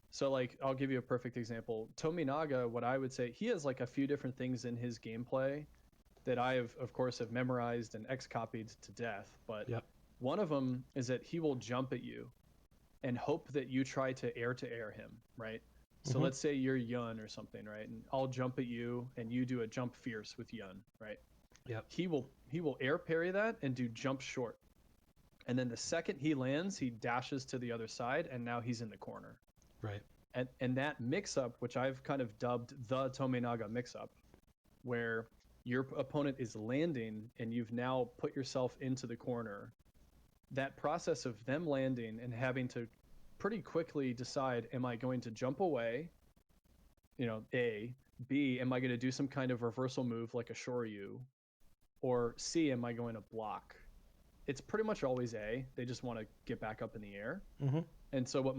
So like I'll give you a perfect example. Tominaga, what I would say, he has like a few different things in his gameplay that I have, of course, have memorized and X copied to death. But Yep. one of them is that he will jump at you and hope that you try to air him, right? So Mm-hmm. let's say you're Yun or something, right? And I'll jump at you and you do a jump fierce with Yun, right? Yep. He will air parry that and do jump short. And then the second he lands, he dashes to the other side and now he's in the corner. Right. And that mix up, which I've kind of dubbed the Tominaga mix up, where your opponent is landing and you've now put yourself into the corner, that process of them landing and having to pretty quickly decide, am I going to jump away, A, B, am I going to do some kind of reversal move like a Shoryu, or C, am I going to block? It's pretty much always A. They just want to get back up in the air. Mm-hmm. And so what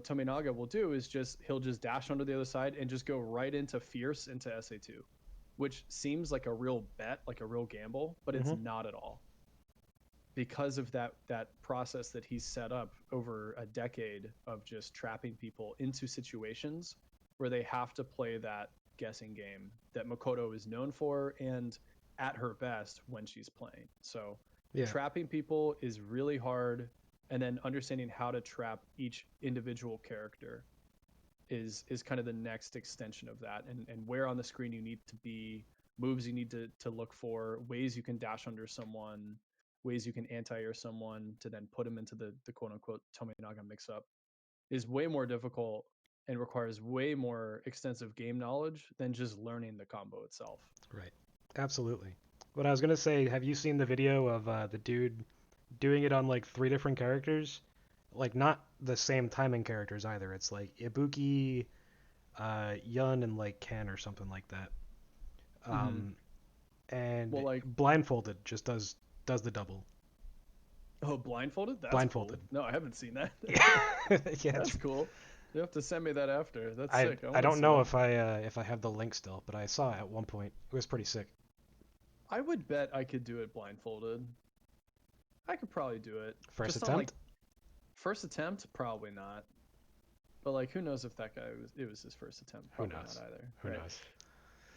Tominaga will do is he'll just dash onto the other side and just go right into fierce into SA2, which seems like a real bet, like a real gamble, but it's Mm-hmm. not at all, because of that process that he's set up over a decade of just trapping people into situations where they have to play that guessing game that Makoto is known for and at her best when she's playing. So Yeah. trapping people is really hard, and then understanding how to trap each individual character is kind of the next extension of that, and where on the screen you need to be, moves you need to look for, ways you can dash under someone, ways you can anti-air someone to then put them into the quote unquote Tominaga mix up, is way more difficult and requires way more extensive game knowledge than just learning the combo itself. Right. Absolutely. What I was gonna say, have you seen the video of the dude doing it on like three different characters? Like not the same timing characters either. It's like Ibuki, Yun, and like Ken or something like that. Mm-hmm. Um, and Well, like, blindfolded just does the double. oh, blindfolded? That's Blindfolded. cool. No, I haven't seen that. Yeah, That's cool. You have to send me that after. That's I sick. I I want to don't see know that. if I have the link still, but I saw it at one point. It was pretty sick. I would bet I could do it blindfolded. I could probably do it. First Just on like attempt? first attempt, probably not. But like, who knows if that guy was it was his first attempt? Who Probably not knows? either, Who right? knows?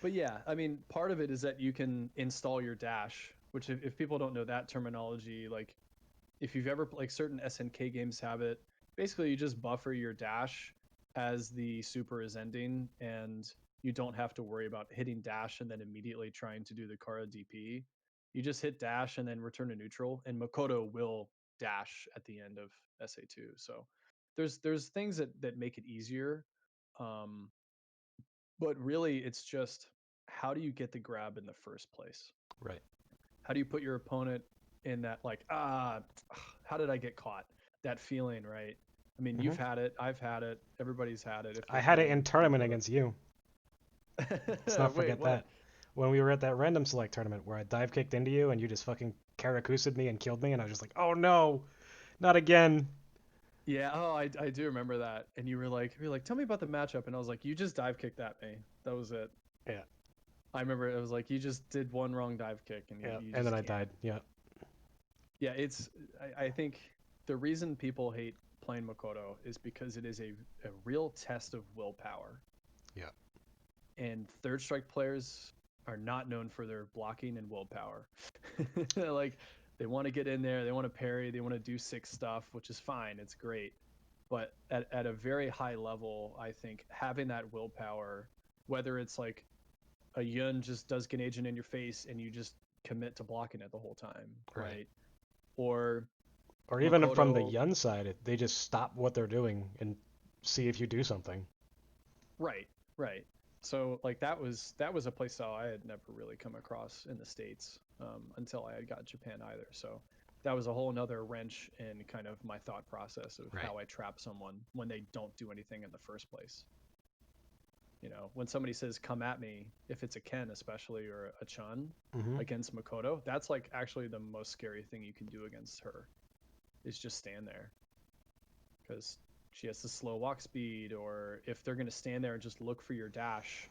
But yeah, I mean, part of it is that you can install your dash, which if people don't know that terminology, like if you've ever like certain SNK games have it, basically you just buffer your dash as the super is ending, and you don't have to worry about hitting dash and then immediately trying to do the Kara DP. You just hit dash and then return to neutral, and Makoto will dash at the end of SA2. So there's things that make it easier. Um, but really it's just how do you get the grab in the first place? Right. How do you put your opponent in that like how did I get caught? That feeling, right? I mean, Hmm. you've had it, I've had it, everybody's had it if I they're had it in playing tournament Makoto. against you. Let's not Wait, forget when? that. When we were at that random select tournament where I dive kicked into you and you just fucking Karakusa'd me and killed me, and I was just like, oh no, not again. Yeah, oh, I do remember that. And you were like, tell me about the matchup, and I was like, you just dive kicked at me. That was it. Yeah, I remember it was like you just did one wrong dive kick, and you, yeah. you And then just I can't. died. Yeah, Yeah, I think the reason people hate playing Makoto is because it is a real test of willpower. yeah. And third strike players are not known for their blocking and willpower. Like they want to get in there, they want to parry, they want to do sick stuff, which is fine, it's great. But at a very high level, I think having that willpower, whether it's like a Yun just does Ganagin in your face and you just commit to blocking it the whole time, Right. right? Or Or even from the Makoto, Yun side, they just stop what they're doing and see if you do something. right, right. So like that was a play style I had never really come across in the States until I had got Japan either. So that was a whole another wrench in kind of my thought process of Right. how I trap someone when they don't do anything in the first place. When somebody says "come at me," if it's a Ken especially or a Chun Hmm. against Makoto, that's like actually the most scary thing you can do against her is just stand there because she has the slow walk speed, or if they're going to stand there and just look for your dash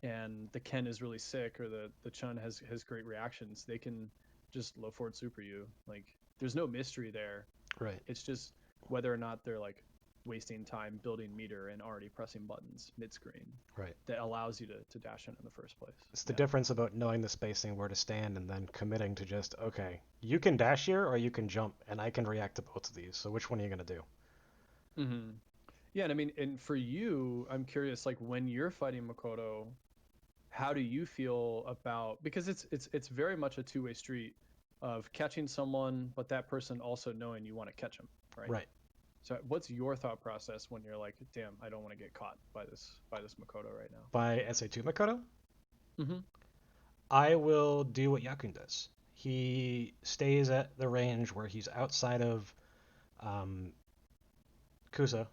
and the Ken is really sick or the Chun has great reactions, they can just low forward super you. Like there's no mystery there. Right. It's just whether or not they're like wasting time building meter and already pressing buttons mid screen Right. that allows you to dash in the first place. It's the Yeah. difference about knowing the spacing where to stand and then committing to just, okay, you can dash here or you can jump, and I can react to both of these. So which one are you gonna do? Mm-hmm. Yeah, and I mean, and for you, I'm curious, like when you're fighting Makoto, how do you feel about because it's very much a two-way street of catching someone, but that person also knowing you want to catch them, right? Right. So what's your thought process when you're like, damn, I don't want to get caught by this Makoto right now? By SA2 Makoto, Mm-hmm. I will do what Yakun does. He stays at the range where he's outside of um, Kusa,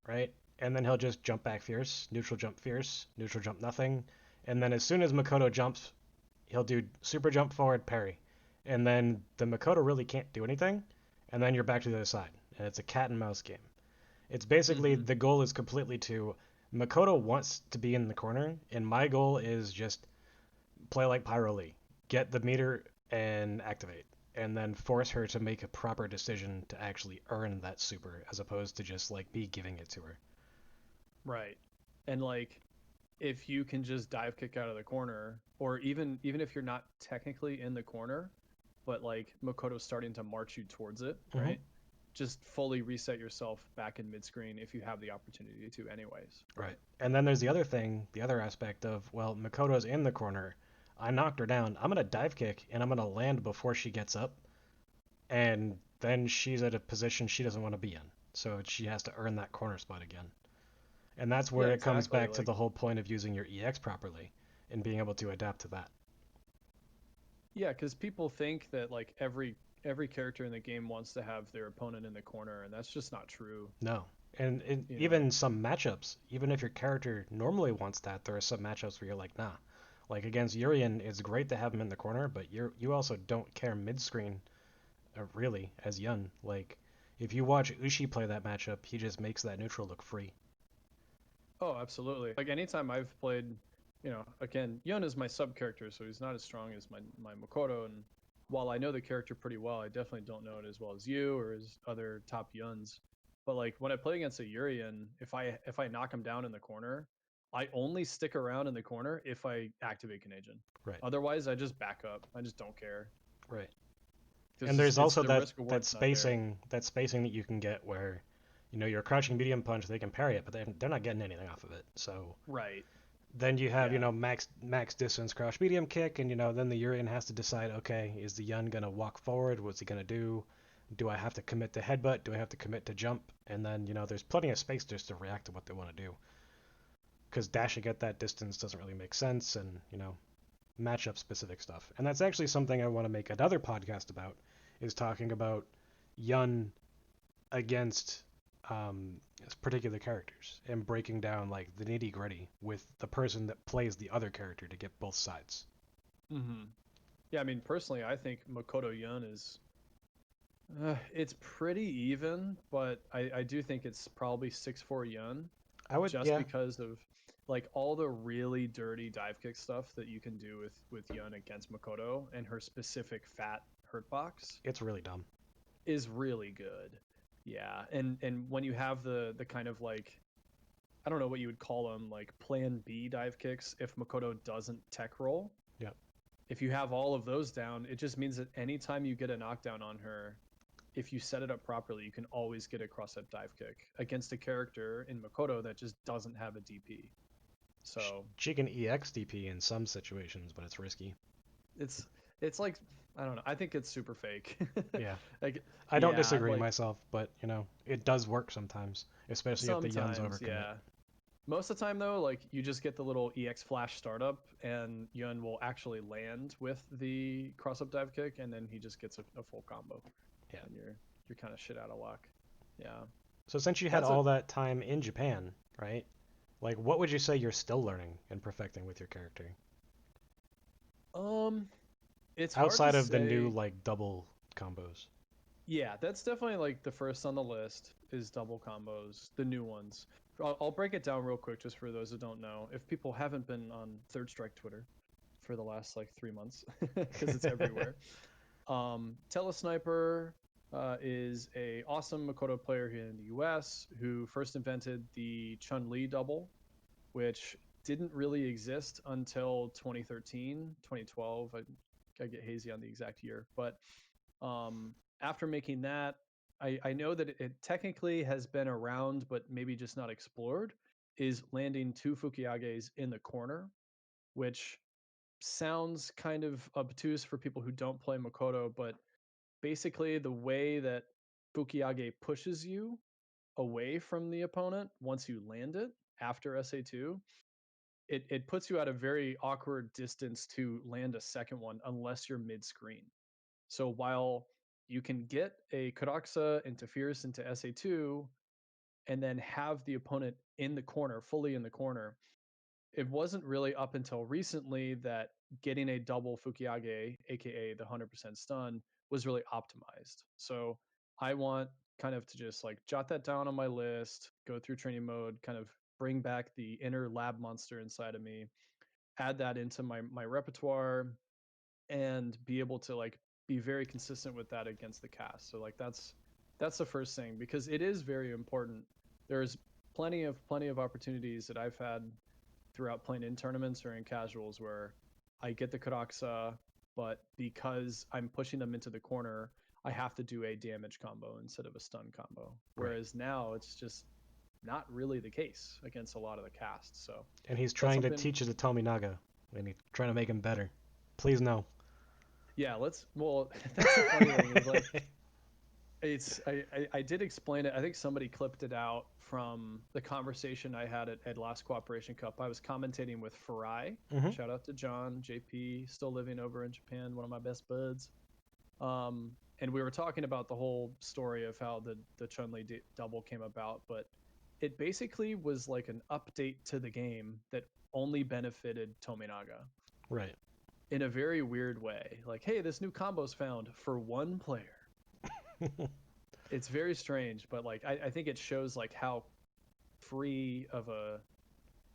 right? And then he'll just jump back fierce, neutral jump nothing. And then as soon as Makoto jumps, he'll do super jump forward parry. And then the Makoto really can't do anything. And then you're back to the other side. And it's a cat and mouse game. It's basically Mm-hmm. the goal is completely to Makoto wants to be in the corner, and my goal is just play like Pyro Lee, get the meter and activate, and then force her to make a proper decision to actually earn that super, as opposed to just like be giving it to her. Right. And like if you can just dive kick out of the corner, or even if you're not technically in the corner, but like Makoto's starting to march you towards it, Mm-hmm. right? Just fully reset yourself back in mid screen if you have the opportunity to, anyways, Right. right? And then there's the other thing, the other aspect of, well, Makoto's in the corner. I knocked her down. I'm going to dive kick and I'm going to land before she gets up. And then she's at a position she doesn't want to be in. So she has to earn that corner spot again. And that's Yeah, where it comes exactly. back to Like, the whole point of using your EX properly and being able to adapt to that. yeah, because people think that like every character in the game wants to have their opponent in the corner, and that's just not true. No. And You know, even some matchups, even if your character normally wants that, there are some matchups where you're like, nah. Like against Urian, it's great to have him in the corner, but you also don't care mid screen really as Yun. Like if you watch Ushi play that matchup, he just makes that neutral look free. oh, absolutely. Like anytime I've played again, Yun is my sub character, so he's not as strong as my Makoto. And while I know the character pretty well, I definitely don't know it as well as you or as other top Yuns. But like when I play against a Urian, if I knock him down in the corner, I only stick around in the corner if I activate Contagion. Right. Otherwise, I just back up. I just don't care. Right. And Because there's it's also the that risk reward's not there. that spacing that you can get where, you're crouching medium punch, they can parry it, but they're not getting anything off of it. So Right. then you have, Yeah. max distance crouch medium kick, and then the Urian has to decide, okay, is the Yun gonna walk forward? What's he gonna do? Do I have to commit to headbutt? Do I have to commit to jump? And then, there's plenty of space just to react to what they want to do. Because dashing at that distance doesn't really make sense, and, matchup specific stuff. And that's actually something I want to make another podcast about, is talking about Yun against particular characters and breaking down like the nitty gritty with the person that plays the other character to get both sides. Hmm. Yeah, I mean, personally, I think Makoto Yun is it's pretty even, but I do think it's probably 6-4 Yun I would, just yeah, because of like all the really dirty dive kick stuff that you can do with Yun against Makoto, and her specific fat hurt box it's really dumb. is really good. Yeah, and when you have the kind of like, I don't know what you would call them, like plan B dive kicks if Makoto doesn't tech roll. Yeah, If you have all of those down, it just means that anytime you get a knockdown on her, if you set it up properly, you can always get across that dive kick against a character in Makoto that just doesn't have a DP. So she can EX DP in some situations, but it's risky. it's it's like, I don't know. I think it's super fake. Yeah, Like, I don't yeah, disagree like myself, but it does work sometimes, especially if the Yuns sometimes, overcommit. yeah. Most of the time though, like you just get the little EX flash startup and Yun will actually land with the cross up dive kick, and then he just gets a full combo, Yeah. and you're kind of shit out of luck. Yeah. So since you had That's a all that time in Japan, right? Like, what would you say you're still learning and perfecting with your character um it's hard to outside of the new say. like double combos? Yeah, that's definitely like the first on the list is double combos, the new ones. I'll break it down real quick just for those that don't know. If people haven't been on Third Strike Twitter for the last like 3 months, because it's everywhere. Telesniper is a awesome Makoto player here in the U.S. who first invented the Chun Li double, which didn't really exist until 2013, 2012. I get hazy on the exact year, but after making that, I know that it technically has been around, but maybe just not explored, is landing two Fukiages in the corner, which sounds kind of obtuse for people who don't play Makoto, but basically the way that Fukiage pushes you away from the opponent once you land it after SA2, it puts you at a very awkward distance to land a second one unless you're mid screen. So while you can get a Karaxa into Fierce into SA2 and then have the opponent in the corner, fully in the corner, it wasn't really up until recently that getting a double Fukiage, aka the 100% stun, was really optimized. So I want kind of to just like jot that down on my list, go through training mode, kind of bring back the inner lab monster inside of me, add that into my repertoire, and be able to like be very consistent with that against the cast. So like that's the first thing, because it is very important. There's plenty of opportunities that I've had throughout playing in tournaments or in casuals where I get the Karaxa, but because I'm pushing them into the corner, I have to do a damage combo instead of a stun combo. Right. Whereas now it's just not really the case against a lot of the cast. So And he's that's trying to something. teach it to Tominaga, and he's trying to make him better. Please no. Yeah, let's. Well, that's the funny thing is like I did explain it. I think somebody clipped it out from the conversation I had at last Cooperation Cup. I was commentating with Farai. Hmm. Shout out to John, JP, still living over in Japan, one of my best buds. And we were talking about the whole story of how the Chun Li double came about, but it basically was like an update to the game that only benefited Tominaga Right. in a very weird way. Like, hey, this new combo's found for one player. It's very strange, but like I think it shows like how free of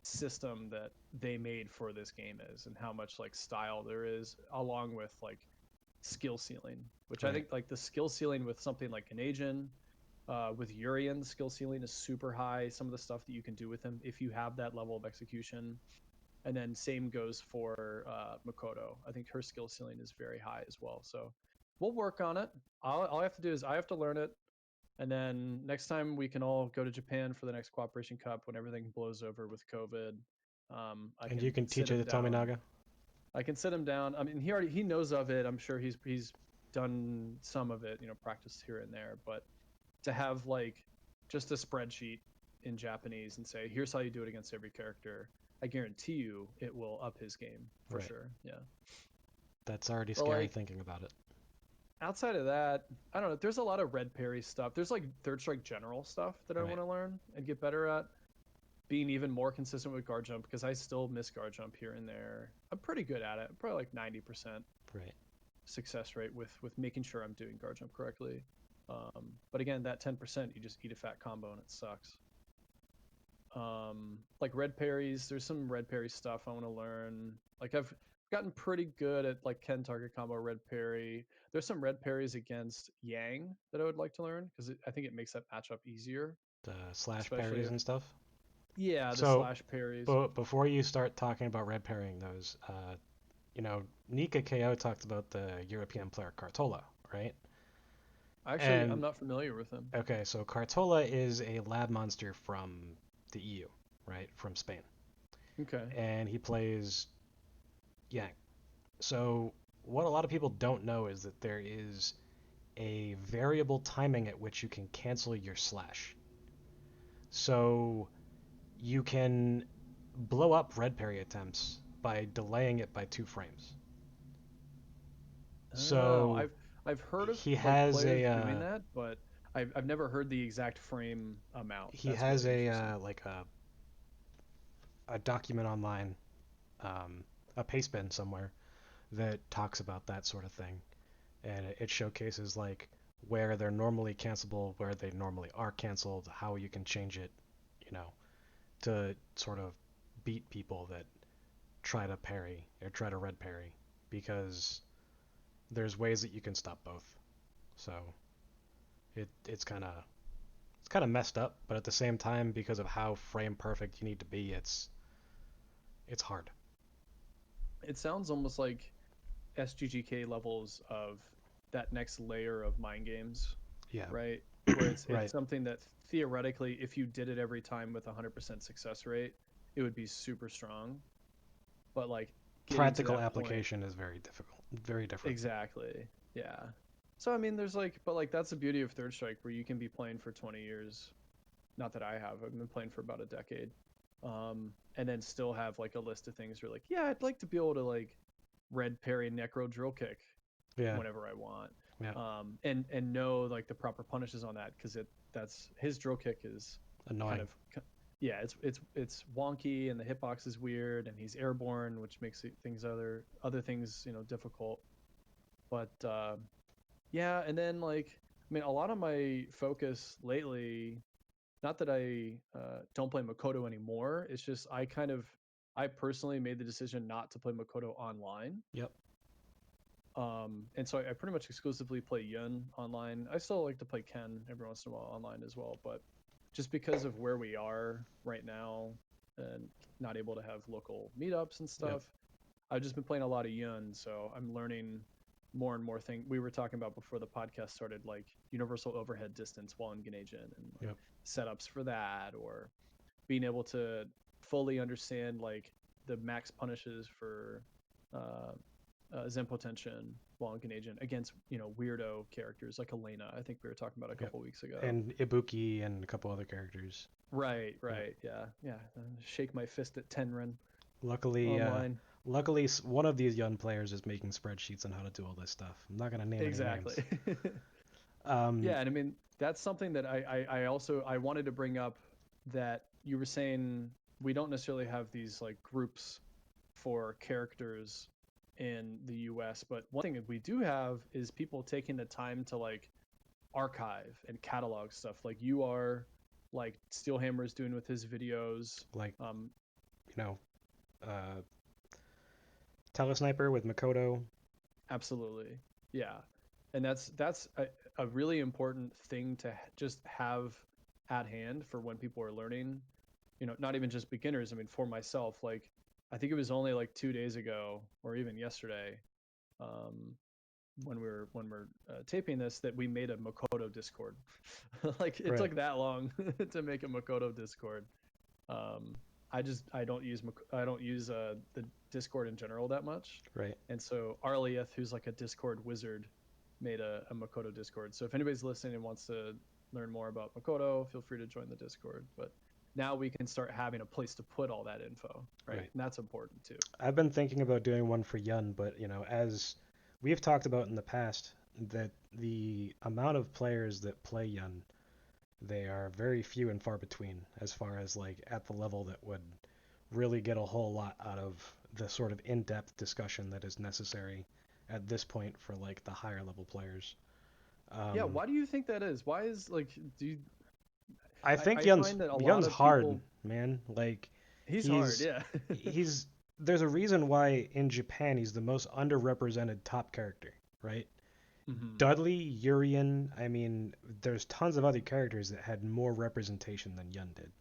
system that they made for this game is, and how much like style there is, along with like skill ceiling, which I Right. think like the skill ceiling with something like an agent, with Urian, the skill ceiling is super high. Some of the stuff that you can do with him if you have that level of execution. And then same goes for Makoto. I think her skill ceiling is very high as well. So we'll work on it. All I have to do is I have to learn it. And then next time we can all go to Japan for the next Cooperation Cup when everything blows over with COVID. I And you can can sit teach it him to down. Tominaga. I can sit him down. I mean, he knows of it. I'm sure he's done some of it, practice here and there. But to have like just a spreadsheet in Japanese and say, here's how you do it against every character, I guarantee you it will up his game for Right. sure. Yeah. That's already But scary like thinking about it. outside of that, I don't know. There's a lot of red parry stuff. There's like third strike general stuff that I Right. want to learn and get better at. Being even more consistent with guard jump because I still miss guard jump here and there. I'm pretty good at it. Probably like 90% Right. success rate with making sure I'm doing guard jump correctly. But again, that 10%, you just eat a fat combo and it sucks. Like red parries, there's some red parry stuff I want to learn. Like I've gotten pretty good at like Ken target combo red parry. There's some red parries against Yang that I would like to learn because I think it makes that matchup easier, The slash especially parries if and stuff. yeah, the So, slash parries. but before you start talking about red pairing those, you know, Nika KO talked about the European player Cartola, right? Actually, I'm And not familiar with him. okay, so Cartola is a lab monster from the EU, right? From Spain. Okay. And he plays Yang. So, what a lot of people don't know is that there is a variable timing at which you can cancel your slash. So, you can blow up red parry attempts by delaying it by 2 frames. Oh, So, I've heard of he like has players a doing that, but I've never heard the exact frame amount. he That's has really interesting. like a document online, um, a pastebin somewhere that talks about that sort of thing, and it showcases like where they're normally cancelable, where they normally are canceled, how you can change it, you know, to sort of beat people that try to parry or try to red parry, because there's ways that you can stop both. So it's kind of messed up, but at the same time, because of how frame perfect you need to be, it's hard. It sounds almost like SGGK levels of that next layer of mind games, Yeah, right? Where it's right. something that theoretically, if you did it every time with 100% success rate, it would be super strong. But like getting to Practical that point, application is very difficult, very different. exactly. Yeah. So I mean, there's like, but like that's the beauty of Third Strike, where you can be playing for 20 years. Not that I have. I've been playing for about a decade. And then still have like a list of things where like, yeah, I'd like to be able to like red parry necro drill kick Yeah, whenever I want. yeah. And know like the proper punishes on that because that's his drill kick is kind Annoying. of yeah, it's wonky and the hitbox is weird and he's airborne, which makes things other things difficult. But yeah, and then like I mean, a lot of my focus lately, not that I don't play Makoto anymore. It's just I personally made the decision not to play Makoto online. Yep. And so I pretty much exclusively play Yun online. I still like to play Ken every once in a while online as well, but just because of where we are right now and not able to have local meetups and Yep. stuff, I've just been playing a lot of Yun. So I'm learning more and more things. We were talking about before the podcast started, like universal overhead distance while in Ganejin and like Yep. setups for that, or being able to fully understand like the max punishes for uh, Zenpo tension while in agent against weirdo characters like Elena. I think we were talking about a Yep. couple weeks ago. And Ibuki and a couple other characters. Right, Yep. right, yeah, yeah. Shake my fist at Tenrin Luckily, online. luckily, one of these young players is making spreadsheets on how to do all this stuff. I'm not gonna name any Exactly. names. Um, Yeah, and I mean that's something that I also I wanted to bring up, that you were saying we don't necessarily have these like groups for characters in the US, but one thing that we do have is people taking the time to like archive and catalog stuff like you are, like Steelhammer is doing with his videos. like Um, you know, uh, telesniper with Makoto. Absolutely. Yeah. And that's a really important thing to just have at hand for when people are learning, not even just beginners. I mean, for myself, like I think it was only like 2 days ago or even yesterday, um, when we're taping this, that we made a Makoto Discord. Like it Right, took that long to make a Makoto Discord. Um, I don't use the Discord in general that much, right. and so Arlieth, who's like a Discord wizard, made a Makoto Discord. So if anybody's listening and wants to learn more about Makoto, feel free to join the Discord. But now we can start having a place to put all that info, right? Right. And that's important too. I've been thinking about doing one for Yun, but as we've talked about in the past, that the amount of players that play Yun, they are very few and far between as far as like at the level that would really get a whole lot out of the sort of in-depth discussion that is necessary at this point for like the higher level players. Yeah, Um, why do you think that is? Why is like do you, I think I find that a lot Yun's of hard, people man. Like he's hard, he's yeah. he's there's a reason why in Japan he's the most underrepresented top character, right? Hmm. Dudley, Urian, I mean, there's tons of other characters that had more representation than Yun did.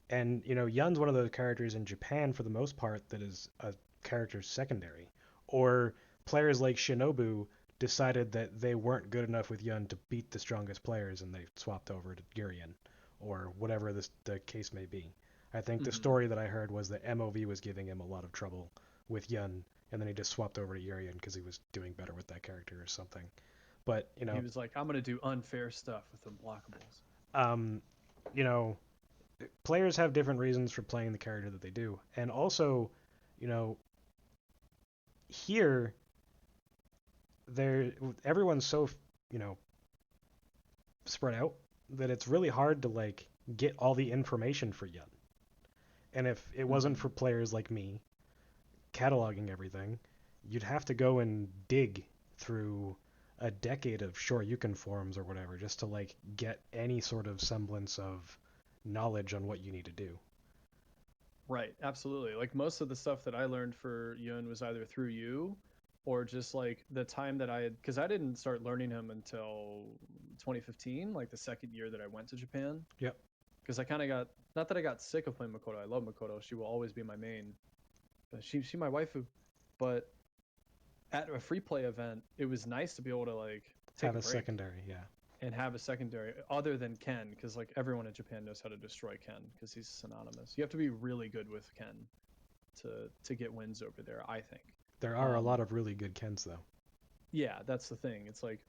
And, Yun's one of those characters in Japan for the most part that is a character secondary. Or players like Shinobu decided that they weren't good enough with Yun to beat the strongest players and they swapped over to Urian, or whatever the case may be. I think the Hmm. story that I heard was that MOV was giving him a lot of trouble with Yun, and then he just swapped over to Urian because he was doing better with that character or something. But, He was like, I'm gonna do unfair stuff with unblockables. um, you know, players have different reasons for playing the character that they do. And also, you know, here there everyone's so, you know, spread out that it's really hard to like get all the information for Yun. And if it wasn't for Hmm. players like me cataloging everything, you'd have to go and dig through a decade of Shoryuken forums or whatever just to like get any sort of semblance of knowledge on what you need to do. Right, absolutely. Like most of the stuff that I learned for Yun was either through you or just like the time that I had, because I didn't start learning him until 2015, like the second year that I went to Japan. Yep. Because I kind of got, not that I got sick of playing Makoto. I love Makoto. She will always be my main. But she my waifu. But at a free play event, it was nice to be able to like take Have a a break secondary, yeah. and have a secondary other than Ken, because like everyone in Japan knows how to destroy Ken because he's synonymous. You have to be really good with Ken to get wins over there, I think. There are a Um, lot of really good Kens though. yeah, that's the thing. It's like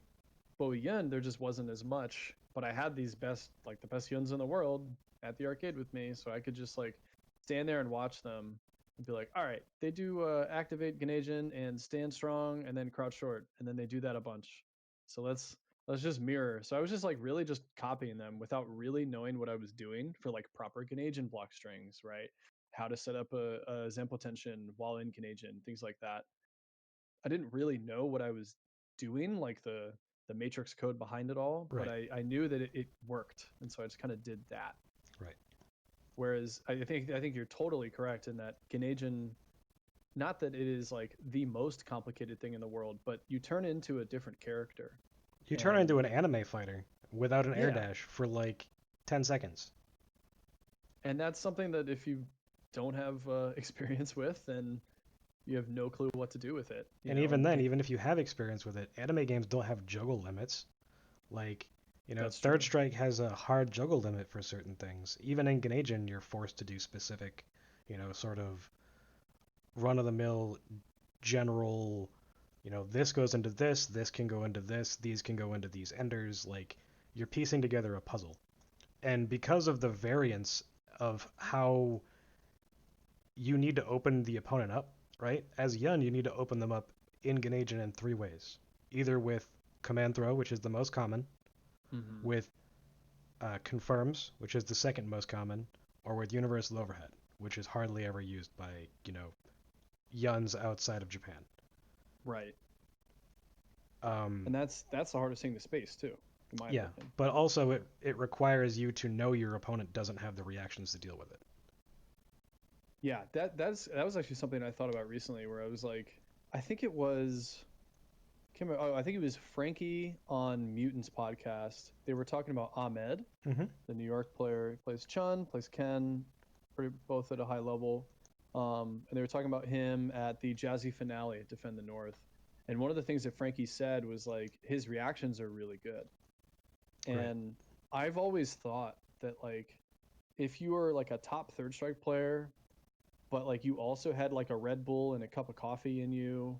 Bowie Yen, there just wasn't as much, but I had these the best Yuns in the world at the arcade with me, so I could just like stand there and watch them and be like, all right, they do activate Ganesian and stand strong and then crouch short, and then they do that a bunch. So let's just mirror. So I was just like really just copying them without really knowing what I was doing for like proper Ganesian block strings, right? How to set up a Zempo tension while in Canadian, things like that. I didn't really know what I was doing, like the matrix code behind it all, but Right, I knew that it worked, and so I just kind of did that. right. Whereas I think you're totally correct in that Canadian, not that it is like the most complicated thing in the world, but you turn into a different character, You turn into and an anime fighter without an air yeah, dash for like 10 seconds. and that's something that if you don't have experience with, then you have no clue what to do with it, And even then, and even if you have experience with it, anime games don't have juggle limits. Like, that's Third true. Strike has a hard juggle limit for certain things. Even in Ganajin, you're forced to do specific, sort of run of the mill general, this goes into this can go into this, these can go into these enders. Like, you're piecing together a puzzle. And because of the variance of how you need to open the opponent up, right? As Yun, you need to open them up in Ganajin in three ways. Either with command throw, which is the most common, Hmm. with confirms, which is the second most common, or with universal overhead, which is hardly ever used by, Yuns outside of Japan. Right, Um, and that's the hardest thing to space too, in my yeah, opinion. but also it requires you to know your opponent doesn't have the reactions to deal with it. Yeah, that was actually something I thought about recently, where I was like, I think it was, can't remember, oh, I think it was Frankie on Mutants podcast. They were talking about Ahmed, Hmm. the New York player. He plays Chun, plays Ken, both at a high level. And they were talking about him at the Jazzy finale at Defend the North. And one of the things that Frankie said was like his reactions are really good. Right. And I've always thought that like if you were like a top third strike player, but like you also had like a Red Bull and a cup of coffee in you,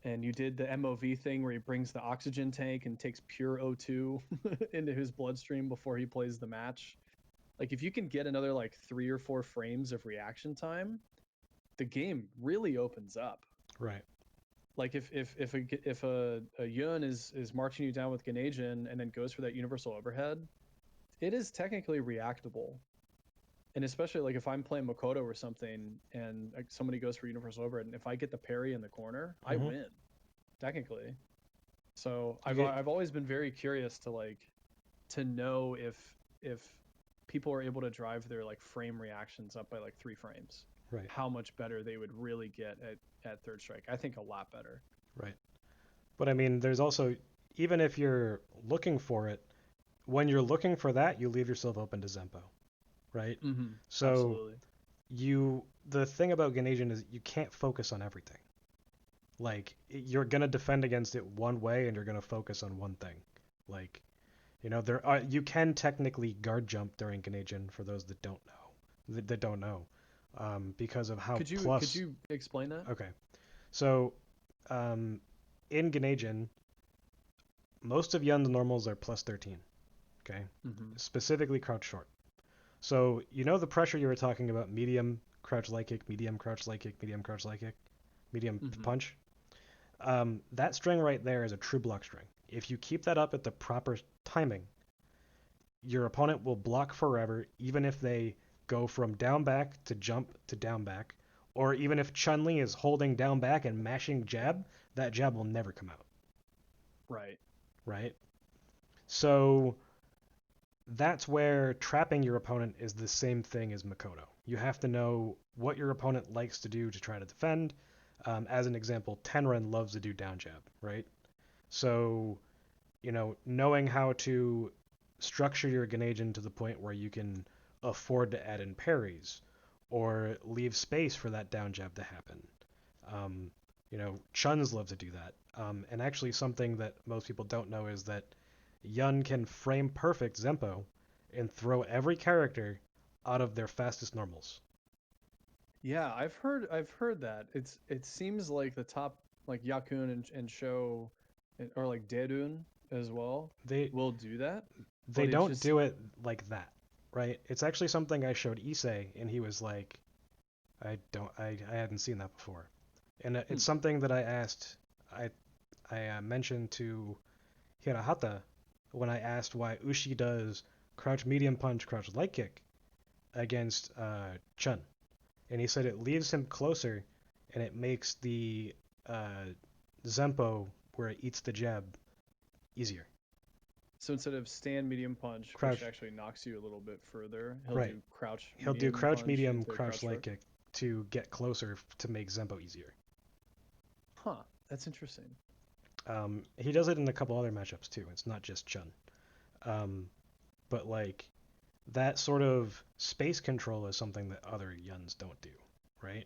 and you did the MOV thing where he brings the oxygen tank and takes pure O2 into his bloodstream before he plays the match. Like if you can get another like 3 or 4 frames of reaction time, the game really opens up. Right. Like if a Yun is marching you down with Ganajin and then goes for that universal overhead, it is technically reactable. And especially like if I'm playing Makoto or something and like somebody goes for universal overhead, and if I get the parry in the corner, I Hmm. win technically. So You I've get I've always been very curious to like to know if people are able to drive their like frame reactions up by like 3 frames, right. how much better they would really get at third strike. I think a lot better. Right. But I mean, there's also, even if you're looking for it, when you're looking for that, you leave yourself open to Zempo, right? Mm-hmm. So Absolutely. the thing about Ganasian is you can't focus on everything. Like you're gonna defend against it one way, and you're gonna focus on one thing. Like there are you can technically guard jump during Ganasian for those that don't know, that don't know, because of how Could plus. you explain that? Okay, so um, in Ganasian, most of Yun's normals are plus 13. Okay, Mm-hmm. specifically crouch short. So the pressure you were talking about, medium crouch light kick, medium crouch light kick, medium crouch light kick, medium Mm-hmm. punch. That string right there is a true block string. If you keep that up at the proper timing, your opponent will block forever, even if they go from down back to jump to down back, or even if Chun Li is holding down back and mashing jab, that jab will never come out, Right. right? So that's where trapping your opponent is the same thing as Makoto. You have to know what your opponent likes to do to try to defend. As an example, Tenren loves to do down jab, right? So, knowing how to structure your Ganajin to the point where you can afford to add in parries or leave space for that down jab to happen. Chuns love to do that. And actually, something that most people don't know is that Yun can frame perfect Zempo and throw every character out of their fastest normals. Yeah, I've heard that. It seems like the top like Yakun and Sho or like Derun as well They will do that, they but it don't just do it like that, right? It's actually something I showed Issei, and he was like, I hadn't seen that before, and hmm. it's something that I mentioned to Hirahata when I asked why Ushi does crouch medium punch, crouch light kick against Chun, and he said it leaves him closer, and it makes the uh, Zempo where it eats the jab easier. So instead of stand medium punch, which Crouch, actually knocks you a little bit further, he'll right? do crouch He'll do medium crouch punch medium, into crouch crouch light short. kick to get closer to make Zempo easier. Huh, that's interesting. He does it in a couple other matchups too. It's not just Chun. Um, but like that sort of space control is something that other Yuns don't do, right?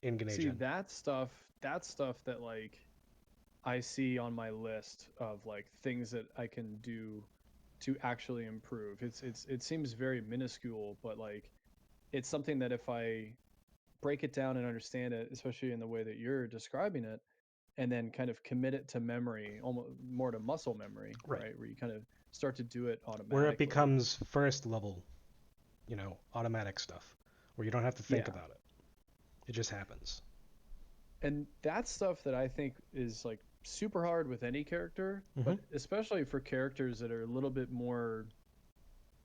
In See, Ganajin. that stuff that like I see on my list of like things that I can do to actually improve. It seems very minuscule, but like it's something that if I break it down and understand it, especially in the way that you're describing it, and then kind of commit it to memory, almost more to muscle memory, Right. right? Where you kind of start to do it Where it automatically. becomes first level, automatic stuff, where you don't have to think Yeah. about it. It just happens. And that's stuff that I think is like super hard with any character, Hmm. but especially for characters that are a little bit more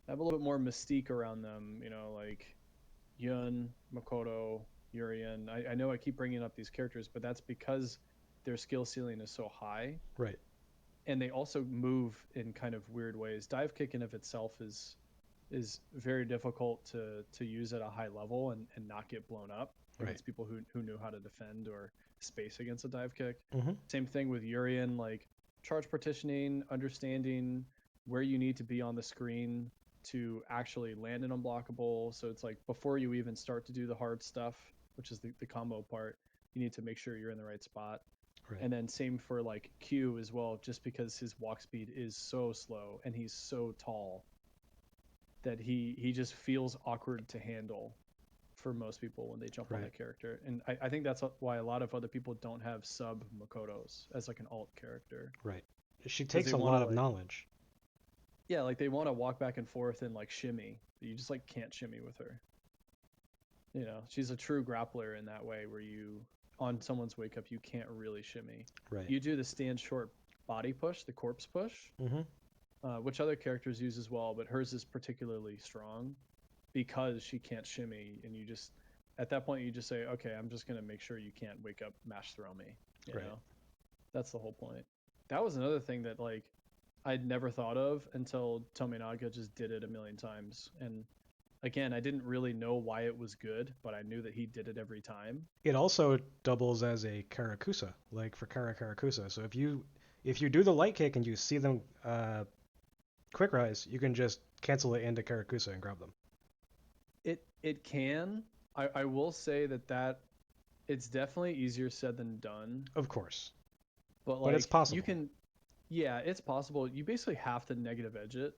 have a little bit more mystique around them, like Yun, Makoto, Urian. I know I keep bringing up these characters, but that's because their skill ceiling is so high, Right. and they also move in kind of weird ways. Dive kick in of itself is is very difficult to use at a high level and not get blown up Right. against people who knew how to defend or space against a dive kick. Mm-hmm. Same thing with Urian, like charge partitioning, understanding where you need to be on the screen to actually land an unblockable. So it's like before you even start to do the hard stuff, which is the combo part, you need to make sure you're in the right spot. Right. And then same for like Q as well, just because his walk speed is so slow and he's so tall that he just feels awkward to handle for most people when they jump on Right. that character. And I think that's why a lot of other people don't have sub Makotos as like an alt character Right. She because takes they a want to lot of like knowledge. yeah like they want to walk back and forth and like shimmy. You just like can't shimmy with her. You know, she's a true grappler in that way where you on someone's wake up you can't really shimmy. Right. You do the stand short body push, the corpse push, Mm-hmm. which other characters use as well, but hers is particularly strong because she can't shimmy, and you just at that point you just say, okay, I'm just gonna make sure you can't wake up, mash throw me. You Right. know, that's the whole point. That was another thing that like I'd never thought of until Tominaga just did it a million times, and again, I didn't really know why it was good, but I knew that he did it every time. It also doubles as a Karakusa, like for Karakusa. So if you do the light kick and you see them quick rise, you can just cancel it into Karakusa and grab them. It can. I will say that it's definitely easier said than done, Of course, but but it's like you possible. can, yeah, it's possible. You basically have to negative edge it,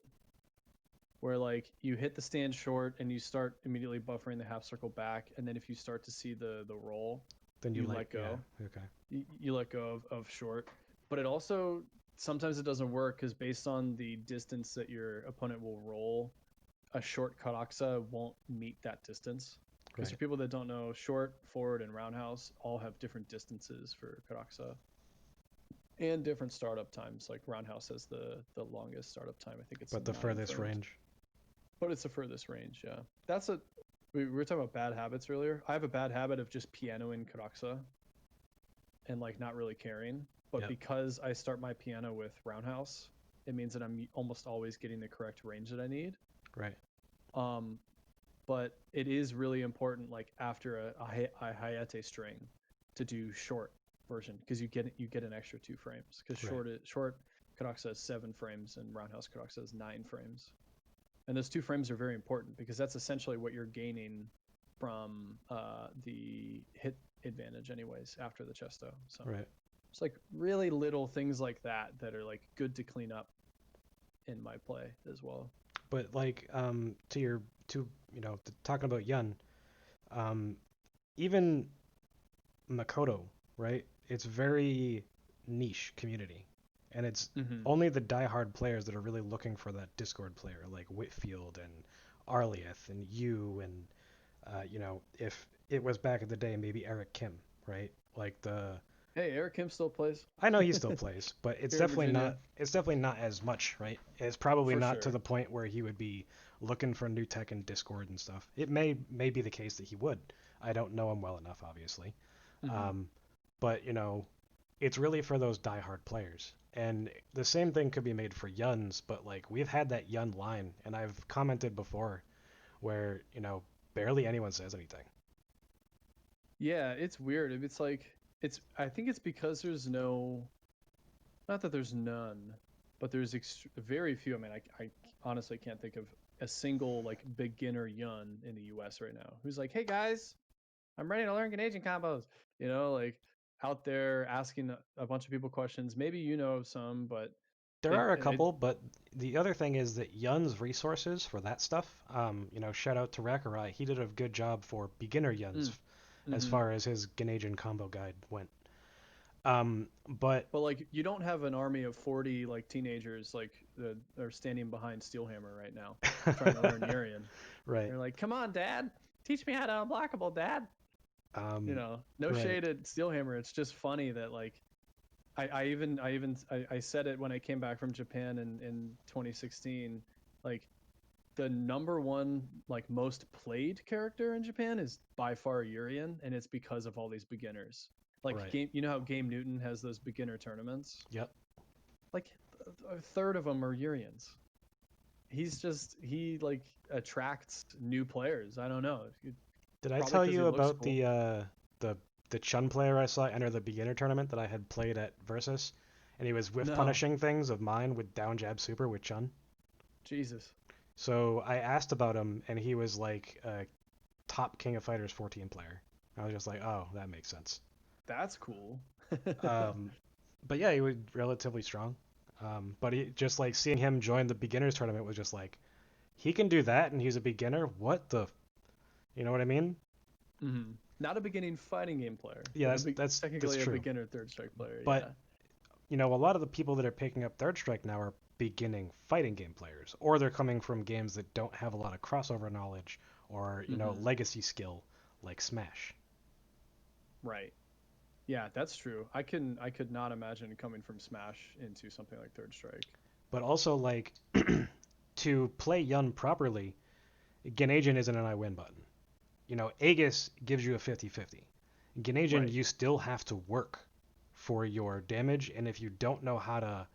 where like you hit the stand short and you start immediately buffering the half circle back, and then if you start to see the roll, Then you you like, let yeah, go. okay, You let go of short, but it also sometimes it doesn't work because based on the distance that your opponent will roll, a short Karaksa won't meet that distance. Because for right, people that don't know, short, forward, and roundhouse all have different distances for Karaksa and different startup times. Like roundhouse has the longest startup time. I think it's but the 9 furthest frames, range. but it's the furthest range. Yeah, that's a. We were talking about bad habits earlier. I have a bad habit of just pianoing Karaksa and like not really caring. But Yep, because I start my piano with roundhouse, it means that I'm almost always getting the correct range that I need. right, Um, but it is really important, like after a Hayate string, to do short version because you get an extra 2 frames because right, short Kadoxa has 7 frames and roundhouse Kadoxa has 9 frames, and those 2 frames are very important because that's essentially what you're gaining from the hit advantage anyways after the chesto. So right. it's like really little things like that that are like good to clean up in my play as well. But like, to your to talking about Yun, um, even Makoto, right? It's very niche community, and it's Mm-hmm. only the diehard players that are really looking for that Discord player, like Whitfield and Arlieth and you and if it was back in the day, maybe Eric Kim, right? Like the Hey, Eric Kim still plays I know he still plays, but it's here in definitely Virginia. not it's definitely not as much, right? It's probably For not to sure. the point where he would be looking for new tech in Discord and stuff. It may be the case that he would. I don't know him well enough, obviously. Hmm. Um, but it's really for those diehard players. And the same thing could be made for Yuns, but like we've had that Yun line, and I've commented before where, barely anyone says anything. Yeah, it's weird. It's like it's. I think it's because there's no. Not that there's none, but there's very few. I mean, I honestly can't think of a single like beginner Yun in the U.S. right now who's like, "Hey guys, I'm ready to learn Canadian combos." You know, like out there asking a bunch of people questions. Maybe you know of some, but There it are a it. couple, but the other thing is that Yun's resources for that stuff, shout out to Rakurai, he did a good job for beginner Yuns Mm, as mm-hmm. far as his Ganajin combo guide went. But But like you don't have an army of 40 like teenagers like that are standing behind Steelhammer right now trying to learn Urian. right, They're like, "Come on, dad. Teach me how to unblockable, dad." You um, know, no right, shade at Steelhammer. It's just funny that like I said it when I came back from Japan in 2016, like the number one like most played character in Japan is by far Urian, and it's because of all these beginners. Like right, game, you know how Game Newton has those beginner tournaments? yep, Like a third of them are Urians. he like attracts new players. I don't know. Did I Probably tell because he you looks about cool. the the Chun player I saw enter the beginner tournament that I had played at Versus, and he was whiff No, punishing things of mine with down jab super with Chun. Jesus, So I asked about him, and he was like a top King of Fighters 14 player. I was just like, oh, that makes sense. that's cool. Um, but yeah, he was relatively strong. But he just like seeing him join the beginners tournament was just like he can do that, and he's a beginner. What the, you know what I mean? Not a beginning fighting game player, Yeah, but that's technically a true. beginner third strike player. But Yeah. you know, a lot of the people that are picking up Third Strike now are beginning fighting game players, or they're coming from games that don't have a lot of crossover knowledge or, you know, hmm legacy skill like Smash. Right. Yeah, that's true. I could not imagine coming from Smash into something like Third Strike. But also, like, to play Yun properly, Genagin isn't an I win button. You know, Aegis gives you a 50-50. Genagin, Right. you still have to work for your damage, and if you don't know how to,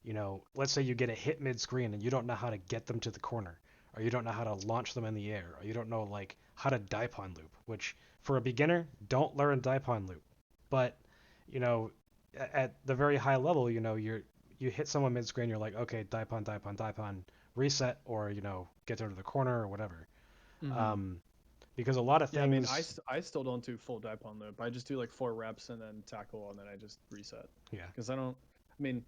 you know, let's say you get a hit mid screen and you don't know how to get them to the corner, or you don't know how to launch them in the air, or you don't know like how to Daipon loop, which for a beginner, don't learn Daipon loop. But, you know, at the very high level, you know, you hit someone mid screen, you're like, okay, Daipon, Daipon, Daipon, reset, or you know, get them to the corner or whatever. hmm Um, because a lot of Yeah, I mean, things, I still don't do full Daipon loop. I just do like 4 reps and then tackle and then I just reset. yeah. Because I don't. I mean,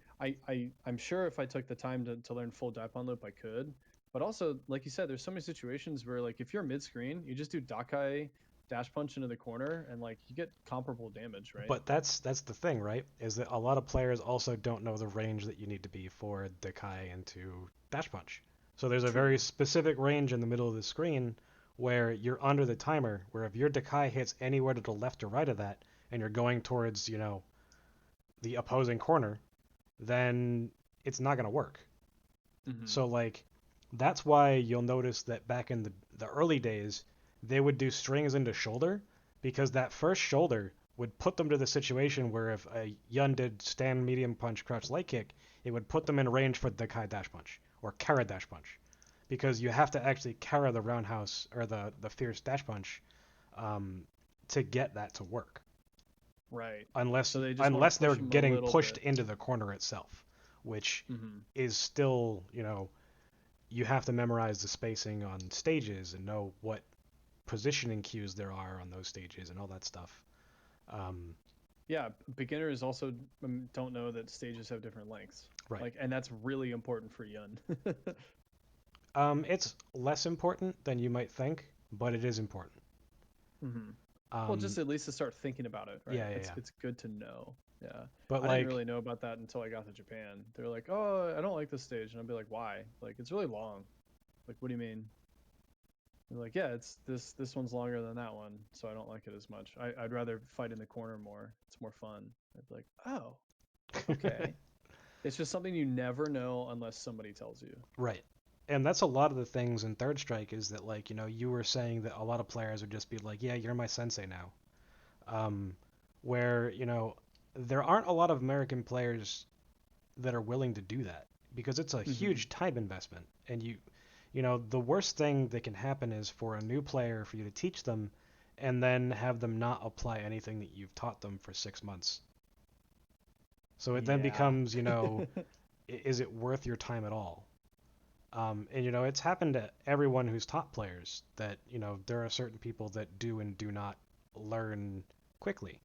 I'm sure if I took the time to learn full Daipon loop, I could. But also, like you said, there's so many situations where like if you're mid screen, you just do Dakai dash punch into the corner and like you get comparable damage, right? But that's the thing, right? Is that a lot of players also don't know the range that you need to be for Dakai into Dash Punch. So there's a very True. specific range in the middle of the screen where you're under the timer, where if your Dakai hits anywhere to the left or right of that, and you're going towards, you know, the opposing corner, then it's not going to work. hmm So like that's why you'll notice that back in the early days, they would do strings into shoulder because that first shoulder would put them to the situation where if a Yun did stand medium punch crouch light kick, it would put them in range for the Kai dash punch or Kara dash punch because you have to actually Kara the roundhouse or the fierce dash punch um, to get that to work Right. unless So they just want to unless they're push them a getting little pushed bit. into the corner itself, which hmm is still, you know, you have to memorize the spacing on stages and know what positioning cues there are on those stages and all that stuff. Um, Yeah, beginners also don't know that stages have different lengths. right. Like, and that's really important for Yun. It's less important than you might think, but it is important. hmm Well, just Um, at least to start thinking about it, right? yeah, yeah, yeah. It's good to know. Yeah, But I didn't like, really know about that until I got to Japan. They're like, "Oh, I don't like this stage," and I'd be like, "Why?" Like, it's really long. Like, what do you mean? They're like, "Yeah, it's this one's longer than that one, so I don't like it as much. I'd rather fight in the corner more. It's more fun." I'd be like, "Oh, okay." It's just something you never know unless somebody tells you. right. And that's a lot of the things in Third Strike is that like, you know, you were saying that a lot of players would just be like, yeah, you're my sensei now. Um, where, you know, there aren't a lot of American players that are willing to do that because it's a hmm huge time investment and you know the worst thing that can happen is for a new player for you to teach them and then have them not apply anything that you've taught them for 6 months. So it then Yeah. becomes, you know, is it worth your time at all? And you know, it's happened to everyone who's taught players that, you know, there are certain people that do and do not learn quickly.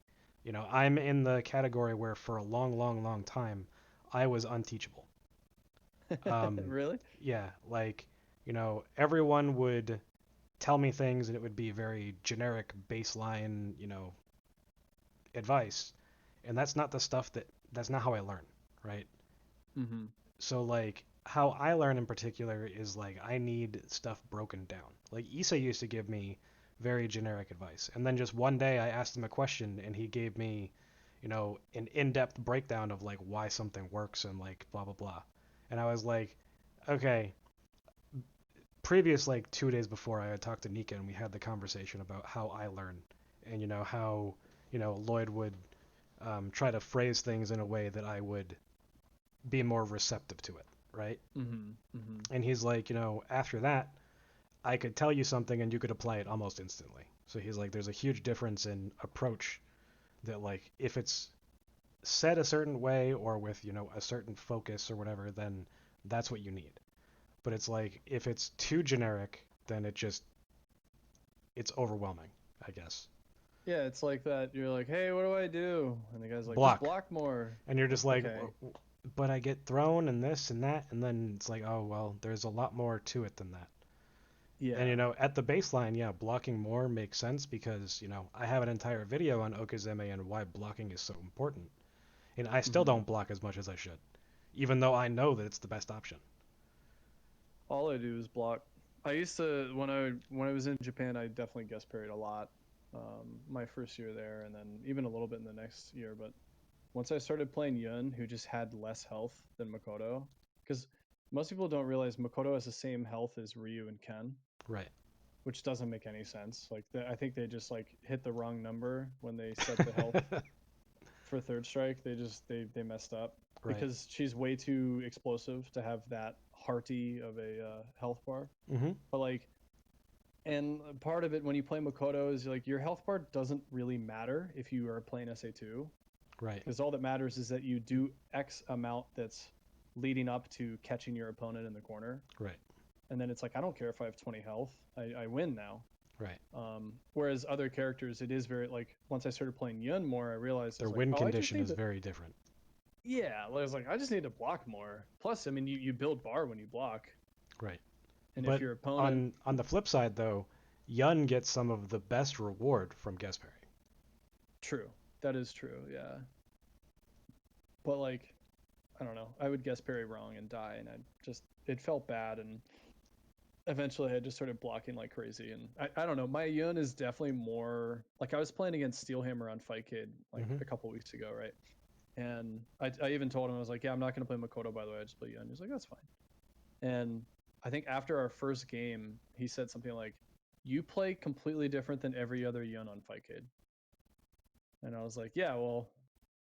You know, I'm in the category where for a long, long, long time I was unteachable. Um, Really? yeah, like, you know, everyone would tell me things and it would be very generic baseline, you know, advice. And that's not the stuff that's not how I learn, right? hmm So like how I learn in particular is like I need stuff broken down. Like Issa used to give me very generic advice. And then just one day I asked him a question and he gave me, you know, an in-depth breakdown of like why something works and like blah blah blah. And I was like, okay, previous like 2 days before I had talked to Nika and we had the conversation about how I learn and you know how you know Lloyd would try to phrase things in a way that I would be more receptive to it, right? Mhm. Mhm. And he's like, after that, I could tell you something and you could apply it almost instantly. So he's like, there's a huge difference in approach that, like, if it's said a certain way or with, a certain focus or whatever, then that's what you need. But it's like, if it's too generic, then it's overwhelming, I guess. Yeah, it's like that. You're like, "Hey, what do I do?" And the guy's like, "Just Block. block more." And you're just like, Okay. but I get thrown and this and that. And then it's like, oh, well, there's a lot more to it than that. And, Yeah. at the baseline, yeah, blocking more makes sense because, I have an entire video on Okazeme and why blocking is so important. And I still Mhm. don't block as much as I should, even though I know that it's the best option. All I do is block. I used to when I was in Japan, I definitely guest parried a lot. My first year there, and then even a little bit in the next year. But once I started playing Yun, who just had less health than Makoto, because most people don't realize Makoto has the same health as Ryu and Ken, Right. which doesn't make any sense. Like I think they just like hit the wrong number when they set the health for third strike. They messed up Right. because she's way too explosive to have that hearty of a health bar. Mm-hmm. But like, and part of it when you play Makoto is like your health bar doesn't really matter if you are playing SA2 Right. because all that matters is that you do X amount that's leading up to catching your opponent in the corner. Right. And then it's like, I don't care if I have 20 health, I win now. Right. Whereas other characters, it is very like once I started playing Yun more, I realized I Their was like, win oh, I just condition need is to, very different. yeah, I was like, I just need to block more. Plus, I mean, you build bar when you block, Right. and if But your opponent, on the flip side, though, Yun gets some of the best reward from guest parry. true, that is true, yeah. But like, I don't know, I would guess parry wrong and die, and I just it felt bad, and eventually I just started blocking like crazy, and I don't know, my Yun is definitely more like I was playing against Steelhammer on Fightcade like Mm-hmm. a couple weeks ago, right? And I even told him I was like, yeah, I'm not gonna play Makoto by the way, I just play Yun. He's like, that's fine. And I think after our first game, he said something like, "You play completely different than every other Yun on Fightcade." And I was like, "Yeah, well,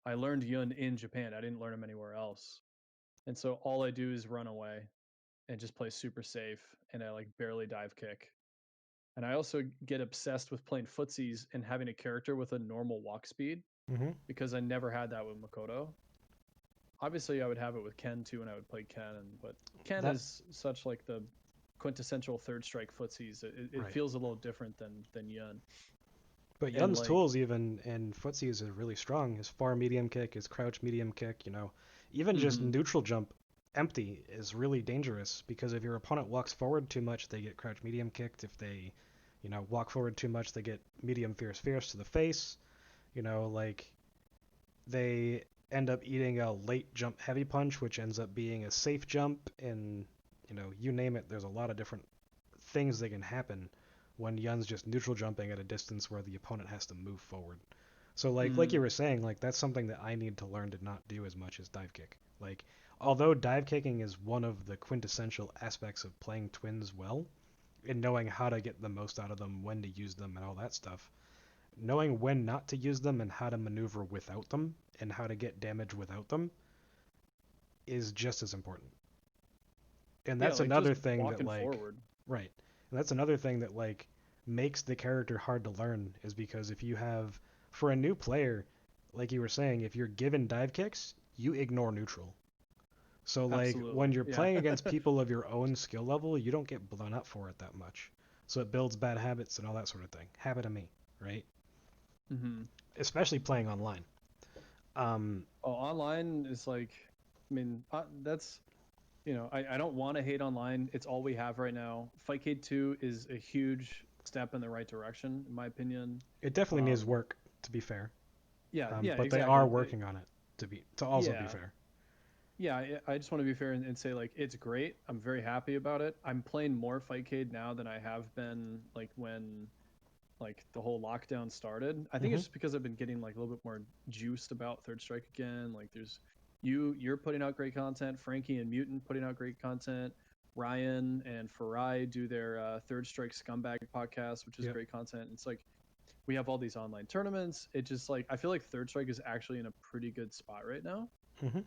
I learned Yun in Japan. I didn't learn him anywhere else. And so all I do is run away and just play super safe, and I like barely dive kick. And I also get obsessed with playing footsies and having a character with a normal walk speed Mm-hmm. because I never had that with Makoto. Obviously, I would have it with Ken too, and I would play Ken. But Ken That is such like the quintessential third strike footsies. It right. feels a little different than Yun. But And Yun's like, tools even in footsies is really strong. His far medium kick, his crouch medium kick, even just mm-hmm, neutral jump empty is really dangerous because if your opponent walks forward too much, they get crouch medium kicked. If they, walk forward too much, they get medium fierce to the face. Like they end up eating a late jump heavy punch, which ends up being a safe jump, and you name it. There's a lot of different things that can happen when Yun's just neutral jumping at a distance where the opponent has to move forward. So like mm, you were saying, like that's something that I need to learn to not do as much as dive kick. Like although dive kicking is one of the quintessential aspects of playing twins well, and knowing how to get the most out of them, when to use them, and all that stuff, knowing when not to use them and how to maneuver without them and how to get damage without them is just as important. And yeah, that's like another just thing that walking like forward. right. And that's another thing that like makes the character hard to learn is because if you have for a new player, like you were saying, if you're given dive kicks, you ignore neutral. So like when Absolutely, you're yeah. playing against people of your own skill level, you don't get blown up for it that much. So it builds bad habits and all that sort of thing. Habit of me, right? mm-hmm. Especially playing online. Um, Oh, online is like, I mean, that's I don't want to hate online. It's all we have right now. Fightcade 2 is a huge step in the right direction, in my opinion. it definitely needs Um, work, to be fair. yeah, yeah, But they are exactly. working on it to also be Yeah, fair. yeah. I just want to be fair and say like it's great. I'm very happy about it. I'm playing more Fightcade now than I have been like when like the whole lockdown started. I think Hmm. it's just because I've been getting like a little bit more juiced about Third Strike again. Like there's you're putting out great content. Frankie and Mutant putting out great content. Ryan and Farai do their Third Strike Scumbag podcast, which is Yep. great content. It's like we have all these online tournaments. It just like I feel like Third Strike is actually in a pretty good spot right now, Hmm.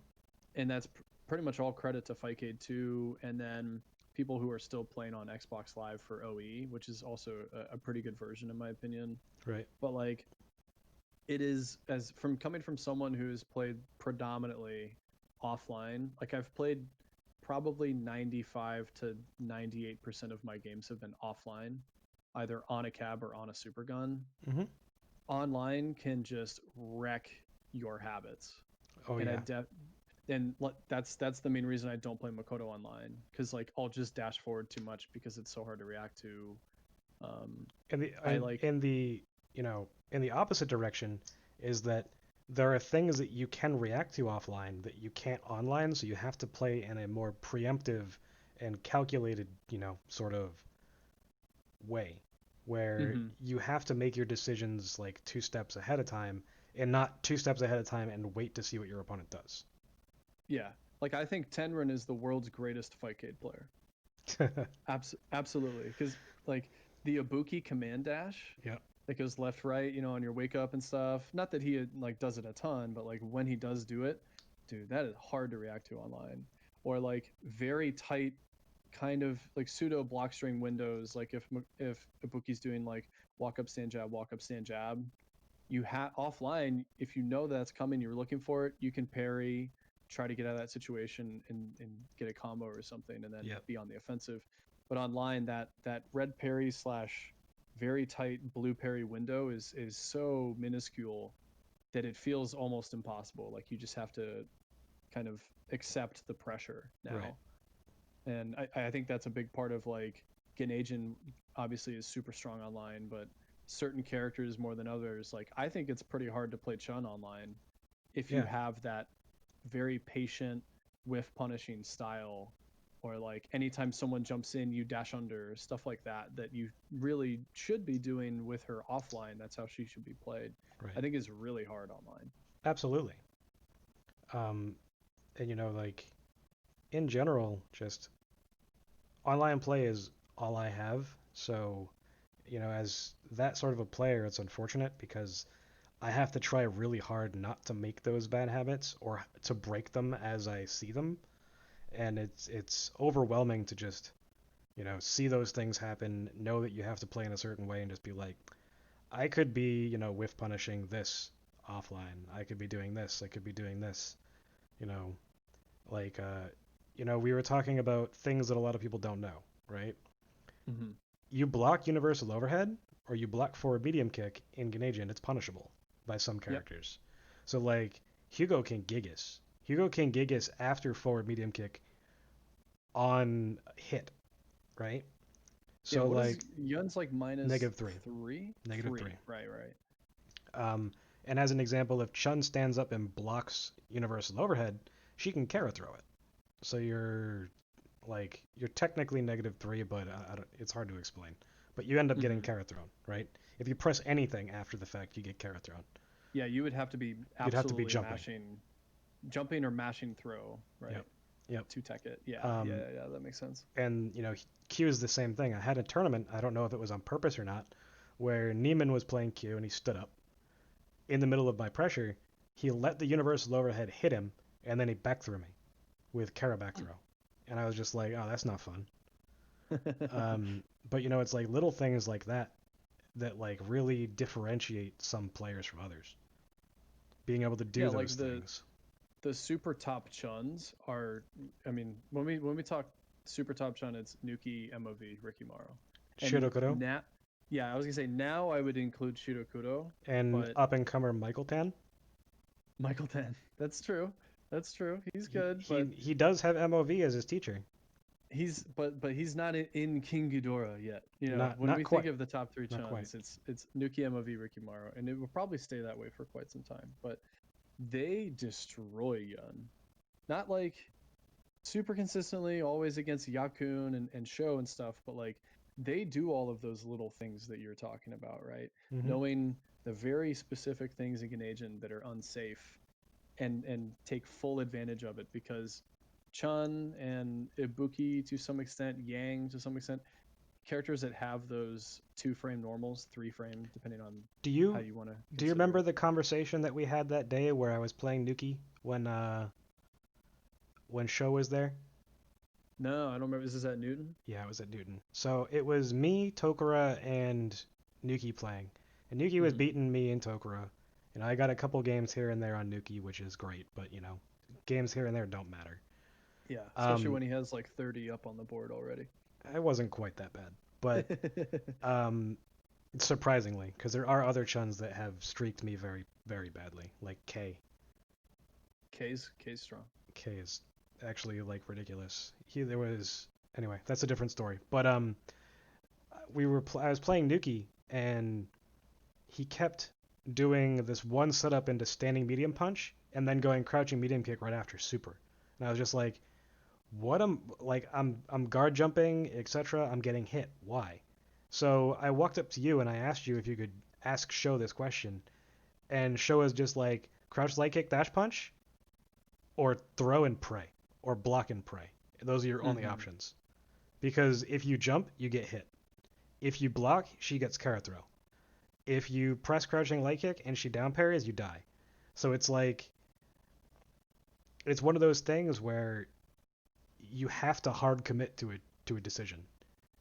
and that's pretty much all credit to Fightcade 2, and then people who are still playing on Xbox Live for OE, which is also a pretty good version in my opinion. Right. But like, it is, as from coming from someone who's played predominantly offline, like I've played probably 95 to 98% of my games have been offline, either on a cab or on a super gun. Mm-hmm. Online can just wreck your habits. Oh And yeah. that's the main reason I don't play Makoto online, because like I'll just dash forward too much because it's so hard to react to. Um, In the I like in the in the opposite direction is that there are things that you can react to offline that you can't online, so you have to play in a more preemptive and calculated, sort of way where mhm, you have to make your decisions like two steps ahead of time and not two steps ahead of time and wait to see what your opponent does. yeah, like I think Tenrin is the world's greatest Fightcade player. Absolutely, because like the Ibuki command dash Yeah. that goes left right, on your wake up and stuff. Not that he like does it a ton, but like when he does do it, dude, that is hard to react to online. Or like very tight, kind of like pseudo block string windows. Like if Ibuki's doing like walk up stand jab, you have offline, if you know that's coming, you're looking for it, you can parry, try to get out of that situation and get a combo or something, and then Yep. be on the offensive. But online, that red parry slash very tight blue parry window is so minuscule that it feels almost impossible. Like you just have to kind of accept the pressure Right. now. And I think that's a big part of like Ganajin obviously is super strong online, but certain characters more than others. Like I think it's pretty hard to play Chun online if you Yeah. have that very patient whiff punishing style, or like anytime someone jumps in you dash under, stuff like that, that you really should be doing with her offline. That's how she should be played. I Right. think is really hard online. Absolutely. And like in general, just online play is all I have. So, as that sort of a player, it's unfortunate because I have to try really hard not to make those bad habits or to break them as I see them. And it's overwhelming to just, see those things happen, know that you have to play in a certain way and just be like, I could be, whiff punishing this offline. I could be doing this. I could be doing this. You know, like we were talking about things that a lot of people don't know, right? Mm-hmm. You block universal overhead or you block forward medium kick in Ganage, it's punishable by some Yep. characters. So like Hugo can Gigas. Hugo can Gigas after forward medium kick on hit, right? Yeah, So what is like Yun's like minus -3, three? -3. Three. Right, right. Um, and as an example, if Chun stands up and blocks universal overhead, she can Kara throw it. So you're technically -3, but it's hard to explain. But you end up getting Mm-hmm. Kara thrown, right? If you press anything after the fact, you get Kara thrown. Yeah, you would have to be You'd have to be absolutely jumping. jumping or mashing throw, right? Yep. Yep. To tech it. Yeah, yeah, Um, yeah. That makes sense. and Q is the same thing. I had a tournament. I don't know if it was on purpose or not, where Neiman was playing Q and he stood up in the middle of my pressure. He let the universal overhead hit him, and then he back threw me with Kara back throw, and I was just like, oh, that's not fun. But it's like little things like that that like really differentiate some players from others. Being able to Yeah, do like those things. the super top chuns are. I mean, when we talk super top chun, it's Nuki, MOV, Ricky Morrow, and Shirokuro now, yeah, I was gonna say now I would include Shirokuro, and but up and comer Michael Tan. Michael Ten. That's true. That's true. He's He, good, he but he does have MOV as his teacher. he's not in King Ghidorah yet. Not When not we think quite. of the top three Not quite. chuns, it's Nuki, MOV, Ricky Morrow, and it will probably stay that way for quite some time. But they destroy Yun. Not like super consistently, always against Yakun and Sho and stuff, but like they do all of those little things that you're talking about, right? Hmm. Knowing the very specific things in Ganajin that are unsafe, and take full advantage of it, because Chun and Ibuki to some extent, Yang to some extent, characters that have those 2 frame normals, 3 frame, depending on Do how you you want to do you consider remember it. the conversation that we had that day where I was playing Nuki when when Show was there? No, I don't remember. Is this at Newton? Yeah, it was at Newton. So it was me, Tokura, and Nuki playing. And Nuki was Hmm. beating me in Tokura. And I got a couple games here and there on Nuki, which is great, but games here and there don't matter. Yeah, especially Um, when he has like 30 up on the board already. it wasn't quite that bad, but um, surprisingly, because there are other Chuns that have streaked me very, very badly, like K. K's strong. K is actually like ridiculous. There was anyway. That's a different story. But I was playing Nuki, and he kept doing this one setup into standing medium punch, and then going crouching medium kick right after super. And I was just like, what am like I'm guard jumping, etc. I'm getting hit. Why? So I walked up to you and I asked you if you could ask Show this question, and Show was just like crouch light kick dash punch, or throw and pray, or block and pray. Those are your only Hmm. options. Because if you jump, you get hit. If you block, she gets carrot throw. If you press crouching light kick and she down parries, you die. So it's like it's one of those things where you have to hard commit to a decision.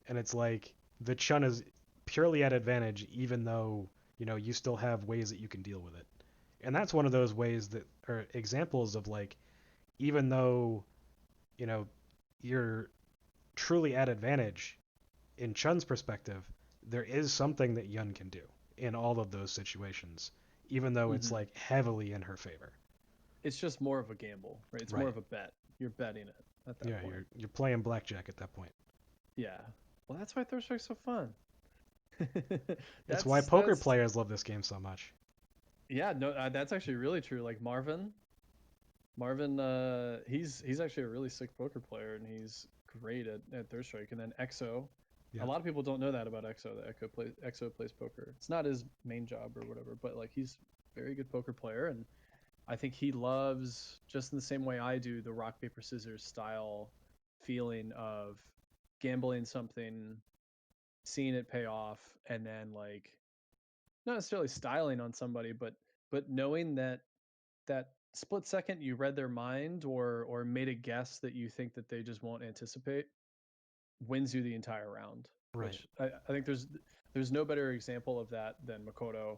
And it's like the Chun is purely at advantage even though, you still have ways that you can deal with it. And that's one of those ways that are examples of like even though, you know, you're truly at advantage in Chun's perspective, there is something that Yun can do in all of those situations, even though it's Hmm. like heavily in her favor. It's just more of a gamble, right? It's more Right. of a bet. You're betting it at that Yeah, point. you're playing blackjack at that point. Yeah. Well, that's why Third Strike's so fun. It's why poker That's players love this game so much. yeah, no, that's actually really true. Like Marvin, he's actually a really sick poker player, and he's great at Third Strike. And then EXO, a Yeah. lot of people don't know that about EXO. That EXO plays poker. It's not his main job or whatever, but like he's a very good poker player, and I think he loves just in the same way I do the rock paper scissors style feeling of gambling something, seeing it pay off, and then like not necessarily styling on somebody, but knowing that that split second you read their mind or made a guess that you think that they just won't anticipate wins you the entire round. Right. Which I think there's no better example of that than Makoto.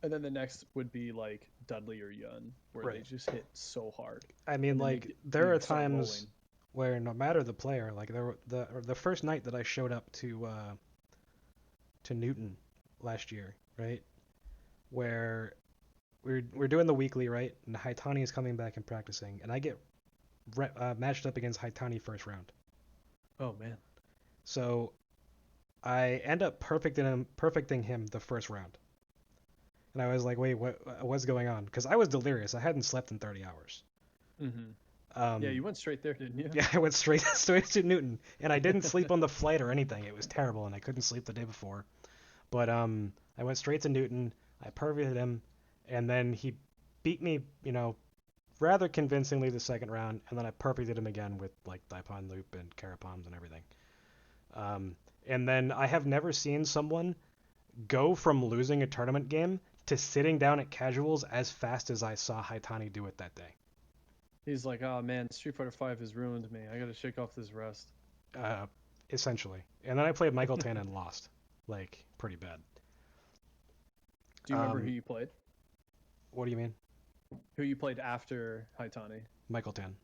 And then the next would be like Dudley or Yun, where they Right. just hit so hard, I mean, and then like they there are start rolling. times where no matter the player, like the first night that I showed up to Newton last year, right, where we're doing the weekly, right, and Haitani is coming back and practicing, and I get matched up against Haitani first round. Oh man. So I end up perfecting him the first round. And I was like, wait, what's going on? Because I was delirious. I hadn't slept in 30 hours. Hmm. Yeah, Um, you went straight there, didn't you? yeah, I went straight to Newton, and I didn't sleep on the flight or anything. It was terrible, and I couldn't sleep the day before. But I went straight to Newton. I perfected him, and then he beat me, rather convincingly the second round, and then I perfected him again with like Daipon Loop and Carapoms and everything. Um, and then I have never seen someone go from losing a tournament game to sitting down at casuals as fast as I saw Haitani do it that day. He's like, oh man, Street Fighter Five has ruined me. I got to shake off this rust. Uh, Essentially. And then I played Michael Tan and lost, like pretty bad. Do you remember who Um, you played? what do you mean? Who you played after Haitani? Michael Tan.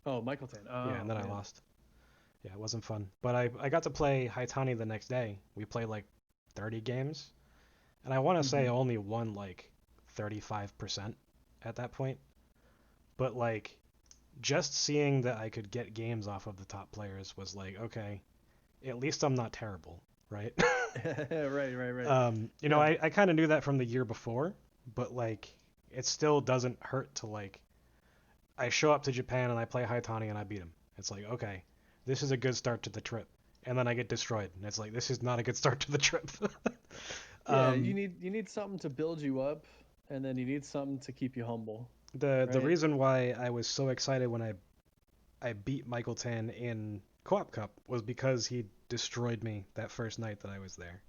Oh, Michael Tan. Yeah, and Oh then I man. lost. Yeah, it wasn't fun. But I got to play Haitani the next day. We played like 30 games, and I want to say Hmm. only won like 35% at that point. But like just seeing that I could get games off of the top players was like, okay, at least I'm not terrible, right? Right. Yeah. I kind of knew that from the year before, but like it still doesn't hurt to like I show up to Japan and I play Haitani and I beat him. It's like, okay, this is a good start to the trip. And then I get destroyed, and it's like this is not a good start to the trip. Yeah, um, you need something to build you up, and then you need something to keep you humble, the right? reason why I was so excited when I beat Michael Tan in Co-op Cup was because he destroyed me that first night that I was there,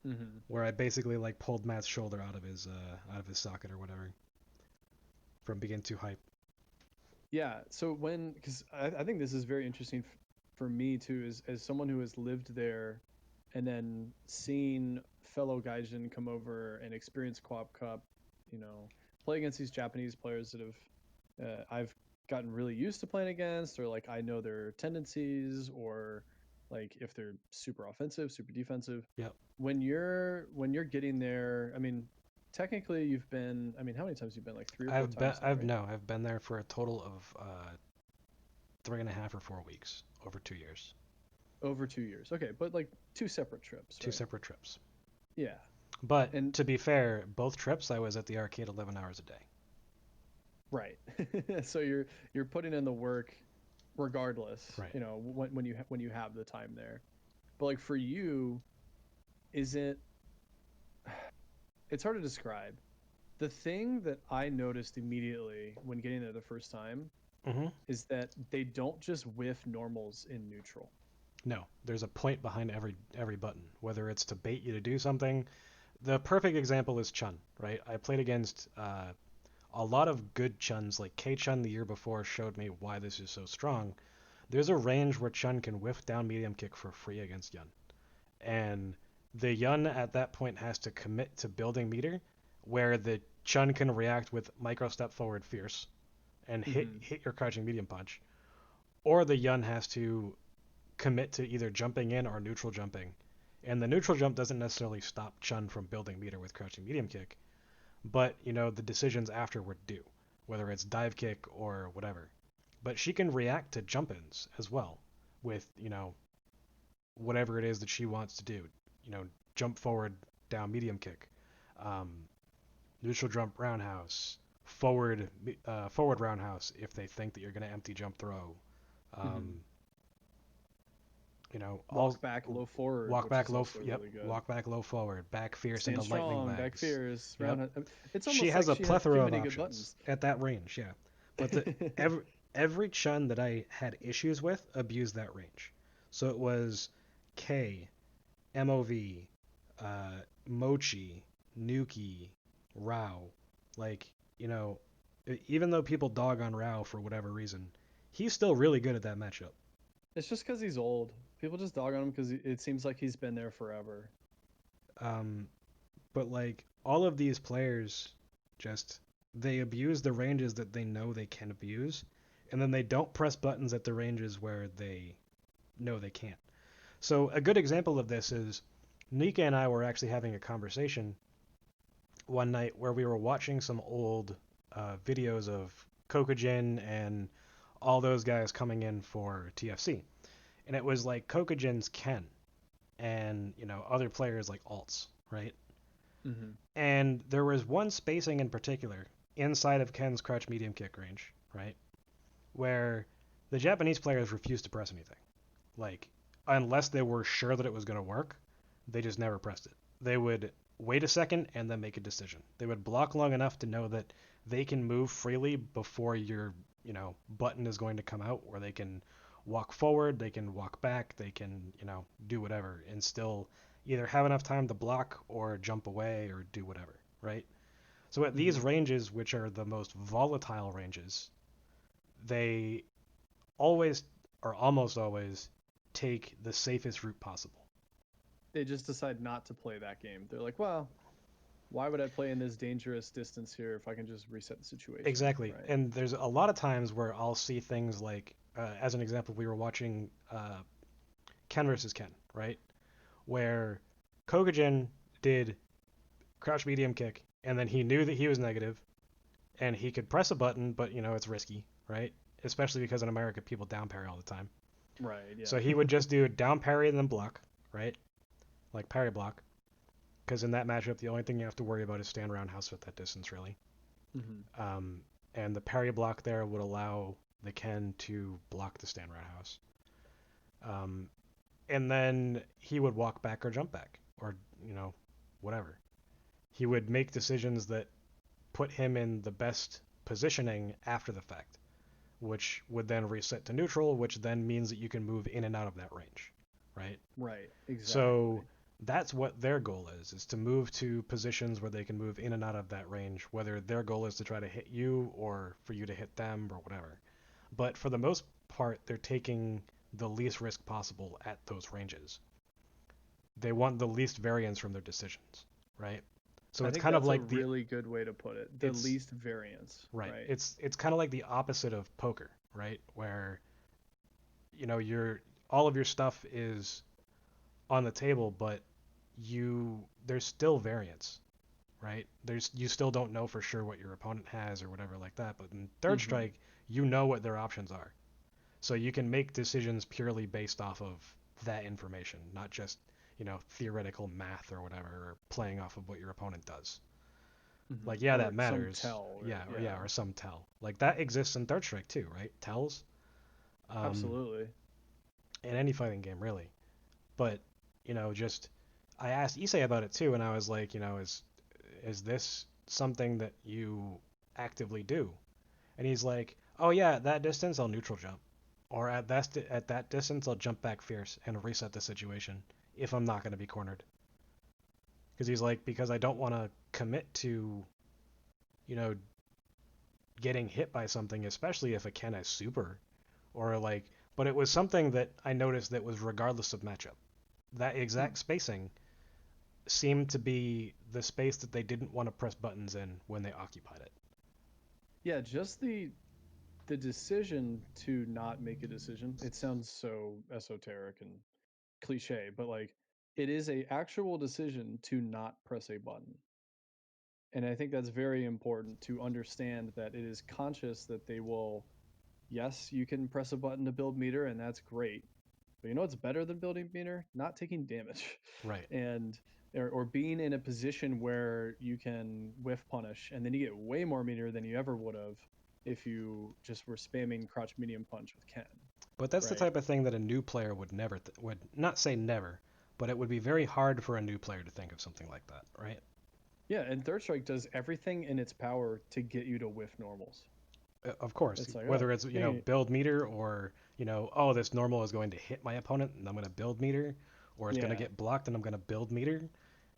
Hmm. where I basically like pulled Matt's shoulder out of his socket or whatever from being too hype. Yeah. So when, because I think this is very interesting for me too, as someone who has lived there and then seen fellow Gaijin come over and experience Co-op Cup, you know, play against these Japanese players that have I've gotten really used to playing against, or like I know their tendencies, or like if they're super offensive, super defensive. Yep. When you're getting there, I mean, technically you've been, I mean, how many times you've been? Like three or four I've been times now, right? I've been there for a total of 3.5 or 4 weeks over 2 years. Over 2 years. Okay, but like two separate trips, Two right? separate trips. Yeah. But And to be fair, both trips I was at the arcade 11 hours a day. right. So you're putting in the work regardless, Right. when you have the time there. But like for you, is it it's hard to describe. The thing that I noticed immediately when getting there the first time Hmm. is that they don't just whiff normals in neutral. No, there's a point behind every button, whether it's to bait you to do something. The perfect example is Chun, right? I played against a lot of good Chuns, like K Chun the year before showed me why this is so strong. There's a range where Chun can whiff down medium kick for free against Yun. And the Yun at that point has to commit to building meter, where the Chun can react with micro step forward fierce and hit Hmm. hit your crouching medium punch, or the Yun has to commit to either jumping in or neutral jumping. And the neutral jump doesn't necessarily stop Chun from building meter with crouching medium kick, but the decisions afterward do, whether it's dive kick or whatever. But she can react to jump ins as well with whatever it is that she wants to do. You know, jump forward, down medium kick, um, neutral jump roundhouse, forward roundhouse if they think that you're going to empty jump throw. Hmm. Um, all Walk back, low forward, walk which back is low. also Yep, really good. walk back low forward, back fierce into Stand lightning strong, back legs. fierce, Yep, round. It's she almost has like a she has too plethora of many good options buttons. at that range. Yeah, but the every Chun that I had issues with abused that range. So it was K, MOV, Mochi, Nuki, Rao. Like, you know, even though people dog on Rao for whatever reason, he's still really good at that matchup. It's just because he's old. People just dog on him because it seems like he's been there forever. Um, but like all of these players just they abuse the ranges that they know they can abuse, and then they don't press buttons at the ranges where they know they can't. So a good example of this is Nika and I were actually having a conversation one night where we were watching some old videos of Kokujin and all those guys coming in for TFC. And it was like Kokujin's Ken and, other players like Alts, right? Hmm. And there was one spacing in particular inside of Ken's crouch medium kick range, right? Where the Japanese players refused to press anything. Like, unless they were sure that it was going to work, they just never pressed it. They would wait a second and then make a decision. They would block long enough to know that they can move freely before your, button is going to come out, where they can walk forward, they can walk back, they can, do whatever and still either have enough time to block or jump away or do whatever, right? So at these Hmm. ranges, which are the most volatile ranges, they always or almost always take the safest route possible. They just decide not to play that game. They're like, well, why would I play in this dangerous distance here if I can just reset the situation, Exactly. right? And there's a lot of times where I'll see things like, as an example, we were watching Ken versus Ken, right? Where Kokujin did crouch medium kick, and then he knew that he was negative, and he could press a button, but it's risky, right? Especially because in America people down parry all the time. Right. So Yeah. he would just do down parry and then block, right? Like parry block. Because in that matchup, the only thing you have to worry about is stand roundhouse at that distance, really. Hmm. Um, and the parry block there would allow the Ken to block the stand roundhouse. Um, and then he would walk back or jump back, or whatever. He would make decisions that put him in the best positioning after the fact, which would then reset to neutral, which then means that you can move in and out of that range, right? Right. So Exactly. that's what their goal is to move to positions where they can move in and out of that range, whether their goal is to try to hit you or for you to hit them or whatever. but for the most part, they're taking the least risk possible at those ranges. They want the least variance from their decisions, right? So I it's think kind of that's a like really good way to put it. The it's least variance, right. right? It's kind of like the opposite of poker, right? Where your all of your stuff is on the table, but there's still variance, right? You still don't know for sure what your opponent has or whatever like that. But in third Mm-hmm. strike, you know what their options are, so you can make decisions purely based off of that information, not just theoretical math or whatever, or playing off of what your opponent does. Mm-hmm. Like, yeah, that Or some matters. tell, right? Yeah, Yeah, or some tell. Like that exists in third strike too, right? Tells, um, absolutely. in any fighting game really. But just I asked Issei about it too, and I was like, is this something that you actively do? And he's like, oh yeah, at that distance I'll neutral jump, or at that distance I'll jump back fierce and reset the situation if I'm not going to be cornered. Because he's like, because I don't want to commit to you know getting hit by something, especially if a Ken is super or like. But it was something that I noticed that was regardless of matchup. That Hmm. exact spacing seemed to be the space that they didn't want to press buttons in when they occupied it. Yeah, just the decision to not make a decision. It sounds so esoteric and cliche, but like it is a actual decision to not press a button. And I think that's very important to understand that it is conscious that they will, yes, you can press a button to build meter, and that's great. But you know what's better than building meter? Not taking damage. Right. And or being in a position where you can whiff punish and then you get way more meter than you ever would have if you just were spamming crouch medium punch with Ken, But that's the right? type of thing that a new player would never would not say never, but it would be very hard for a new player to think of something like that, right? Yeah, and Third Strike does everything in its power to get you to whiff normals. Of course, It's like, oh, whether it's hey, build meter or oh, this normal is going to hit my opponent and I'm going to build meter, or it's going to yeah. get blocked and I'm going to build meter.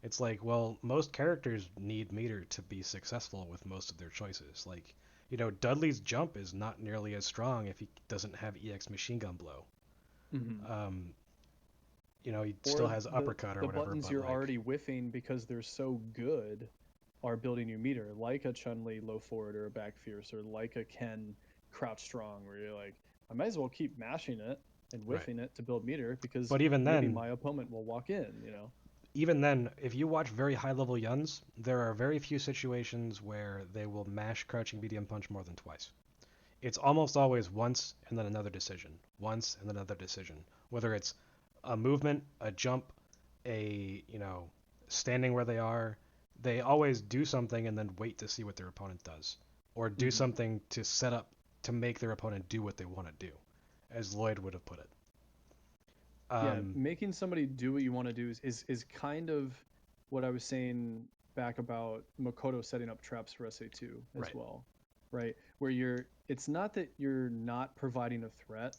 It's like, well, most characters need meter to be successful with most of their choices. Like, Dudley's jump is not nearly as strong if he doesn't have EX machine gun blow. Hmm. Um, he still Or has uppercut or the whatever, buttons but you're like, already whiffing because they're so good are building you meter, like a Chun Li low forward or a back fierce, or like a Ken crouch strong, where you're like, I might as well keep mashing it and right. whiffing it to build meter because But maybe my opponent will walk in. even then, if you watch very high level Yuns, there are very few situations where they will mash crouching medium punch more than twice. It's almost always once and then another decision, once and then another decision. Whether it's a movement, a jump, a standing where they always do something and then wait to see what their opponent does, or do Hmm. something to set up to make their opponent do what they want to do, as Lloyd would have put it. Yeah, Um, making somebody do what you want to do is kind of what I was saying back about Makoto setting up traps for SA2 as right, well, right? Where it's not that you're not providing a threat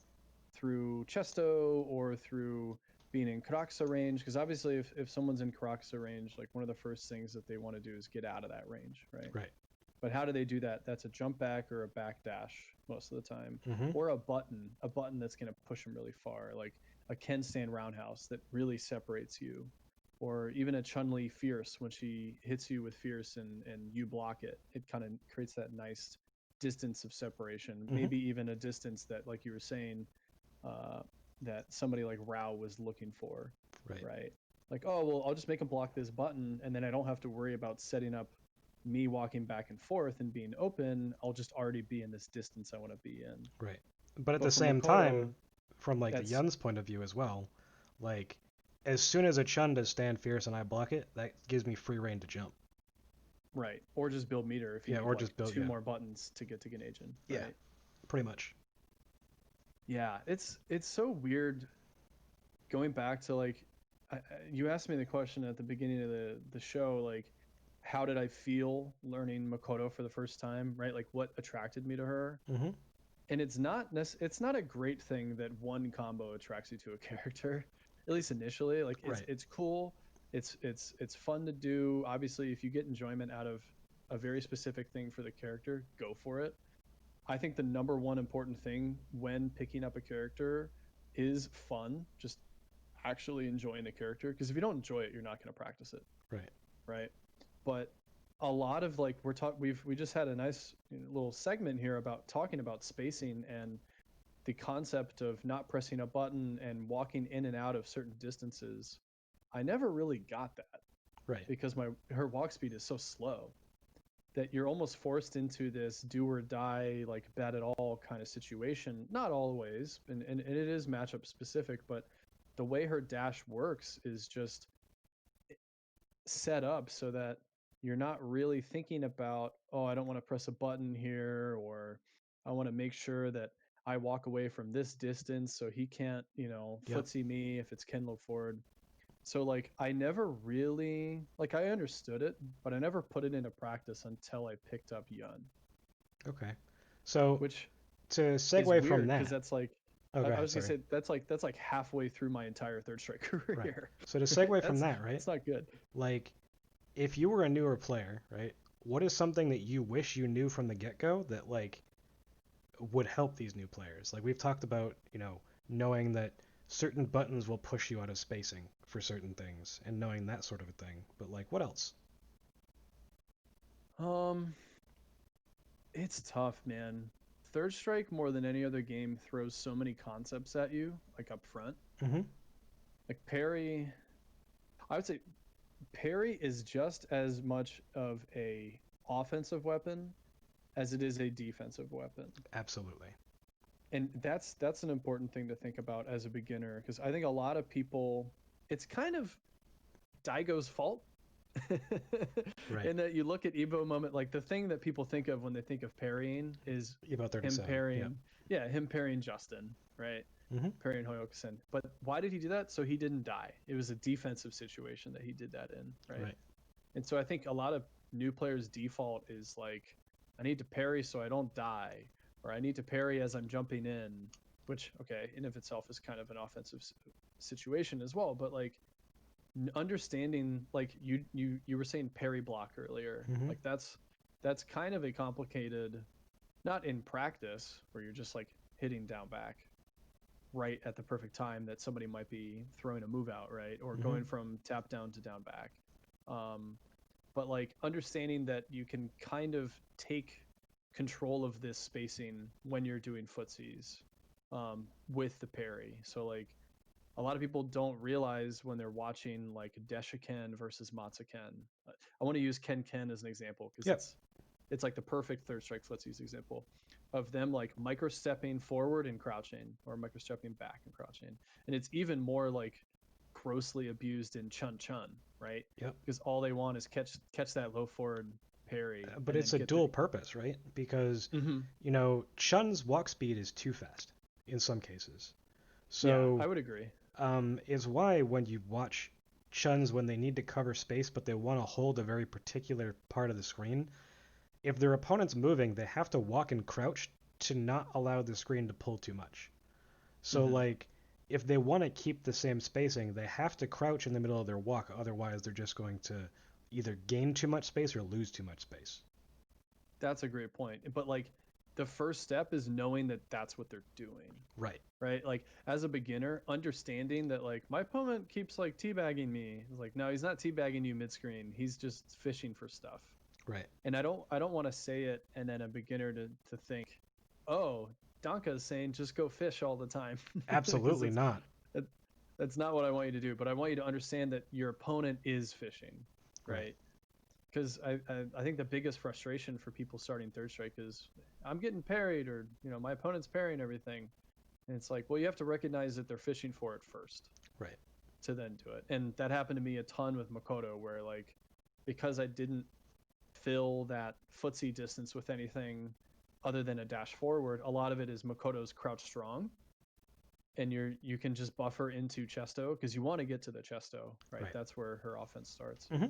through Chesto or through being in Karakusa range, because obviously if someone's in Karakusa range, like one of the first things that they want to do is get out of that range, right? right. But how do they do that? That's a jump back or a back dash most of the time, Mm-hmm. or a button that's going to push them really far, like a Ken stand roundhouse that really separates you, or even a Chun Li fierce when she hits you with fierce and you block it. It kind of creates that nice distance of separation, Mm-hmm. maybe even a distance that, like you were saying, uh, that somebody like Rao was looking for, Right. right? Like, oh well, I'll just make him block this button, and then I don't have to worry about setting up me walking back and forth and being open. I'll just already be in this distance I want to be in. Right. But at the But for same Makoto, time, from like the that's Yun's point of view as well, like as soon as a Chun does stand fierce and I block it, that gives me free reign to jump. right. Or just build meter if you Yeah, need or like just build. two Yeah, more buttons to get to Ganajin, yeah, right? pretty much. Yeah, it's so weird going back to like you asked me the question at the beginning of the show, like how did I feel learning Makoto for the first time, right? Like what attracted me to her? Mm-hmm. And it's not a great thing that one combo attracts you to a character, at least initially. Like Right. it's cool, it's fun to do. Obviously, if you get enjoyment out of a very specific thing for the character, go for it. I think the number one important thing when picking up a character is fun, just actually enjoying the character. Because if you don't enjoy it, you're not going to practice it, Right. right? But a lot of like we just had a nice little segment here about talking about spacing and the concept of not pressing a button and walking in and out of certain distances. I never really got that Right. because my her walk speed is so slow that you're almost forced into this do or die, like bet it all kind of situation. Not always, and it is matchup specific, but the way her dash works is just set up so that you're not really thinking about, oh, I don't want to press a button here, or I want to make sure that I walk away from this distance so he can't, Yep. footsie me if it's Ken look forward. So like I never really like I understood it, but I never put it into practice until I picked up Yun, Okay. So which to is segue from weird because that, that's like oh, go I ahead. was gonna Sorry. say that's like halfway through my entire third strike Right. career. So to Right? segue from that, right? That's not good. Like, if you were a newer player, right? What is something that you wish you knew from the get-go that like would help these new players? Like we've talked about, knowing that certain buttons will push you out of spacing for certain things and knowing that sort of a thing. But like what else? Um, it's tough, man. Third Strike more than any other game throws so many concepts at you, like up front. Mm-hmm. Like parry, I would say parry is just as much of a offensive weapon as it is a defensive weapon. Absolutely. And that's an important thing to think about as a beginner because I think a lot of people it's kind of Daigo's fault Right. in that you look at Evo moment, like the thing that people think of when they think of parrying is About him 37. Yep. parrying, yeah, him parrying Justin, right? Mm-hmm. Parrying Hoyokusen. But why did he do that? So he didn't die. It was a defensive situation that he did that in, right? Right. And so I think a lot of new players' default is like, I need to parry so I don't die, or I need to parry as I'm jumping in, which, okay, in of itself is kind of an offensive situation as well. But like, understanding like you were saying parry block earlier, Mm-hmm. like that's kind of a complicated, not in practice where you're just like hitting down back right at the perfect time that somebody might be throwing a move out, right, or Mm-hmm. going from tap down to down back. um but like understanding that you can kind of take control of this spacing when you're doing footsies with the parry. So like a lot of people don't realize when they're watching like Deshiken versus Matsuken. I want to use Ken Ken as an example because Yep. it's like the perfect third strike footsies example of them like micro stepping forward and crouching or micro stepping back and crouching. And it's even more like grossly abused in Chun Chun, right? Yep. Because all they want is catch that low forward parry But and then it's a get the dual purpose, right? Because, mm-hmm. Chun's walk speed is too fast in some cases. Yeah, So, I would agree. is why when you watch Chuns when they need to cover space but they want to hold a very particular part of the screen, if their opponent's moving, they have to walk and crouch to not allow the screen to pull too much. So, Mm-hmm. like, if they want to keep the same spacing, they have to crouch in the middle of their walk, otherwise, they're just going to either gain too much space or lose too much space. That's a great point. But like the first step is knowing that that's what they're doing, Right, right? Like as a beginner, understanding that like my opponent keeps like teabagging me. It's like no, he's not teabagging you mid screen. He's just fishing for stuff. right. And I don't want to say it and then a beginner to think, oh, Dankah is saying just go fish all the time because Absolutely not. that, that's not what I want you to do. But I want you to understand that your opponent is fishing, Right. right? Because I think the biggest frustration for people starting third strike is I'm getting parried or my opponent's parrying everything, and it's like, well, you have to recognize that they're fishing for it first Right. to then do it. And that happened to me a ton with Makoto, where like because I didn't fill that footsie distance with anything other than a dash forward, a lot of it is Makoto's crouch strong, and you can just buffer into chesto because you want to get to the chesto, right? Right. That's where her offense starts. Mm-hmm.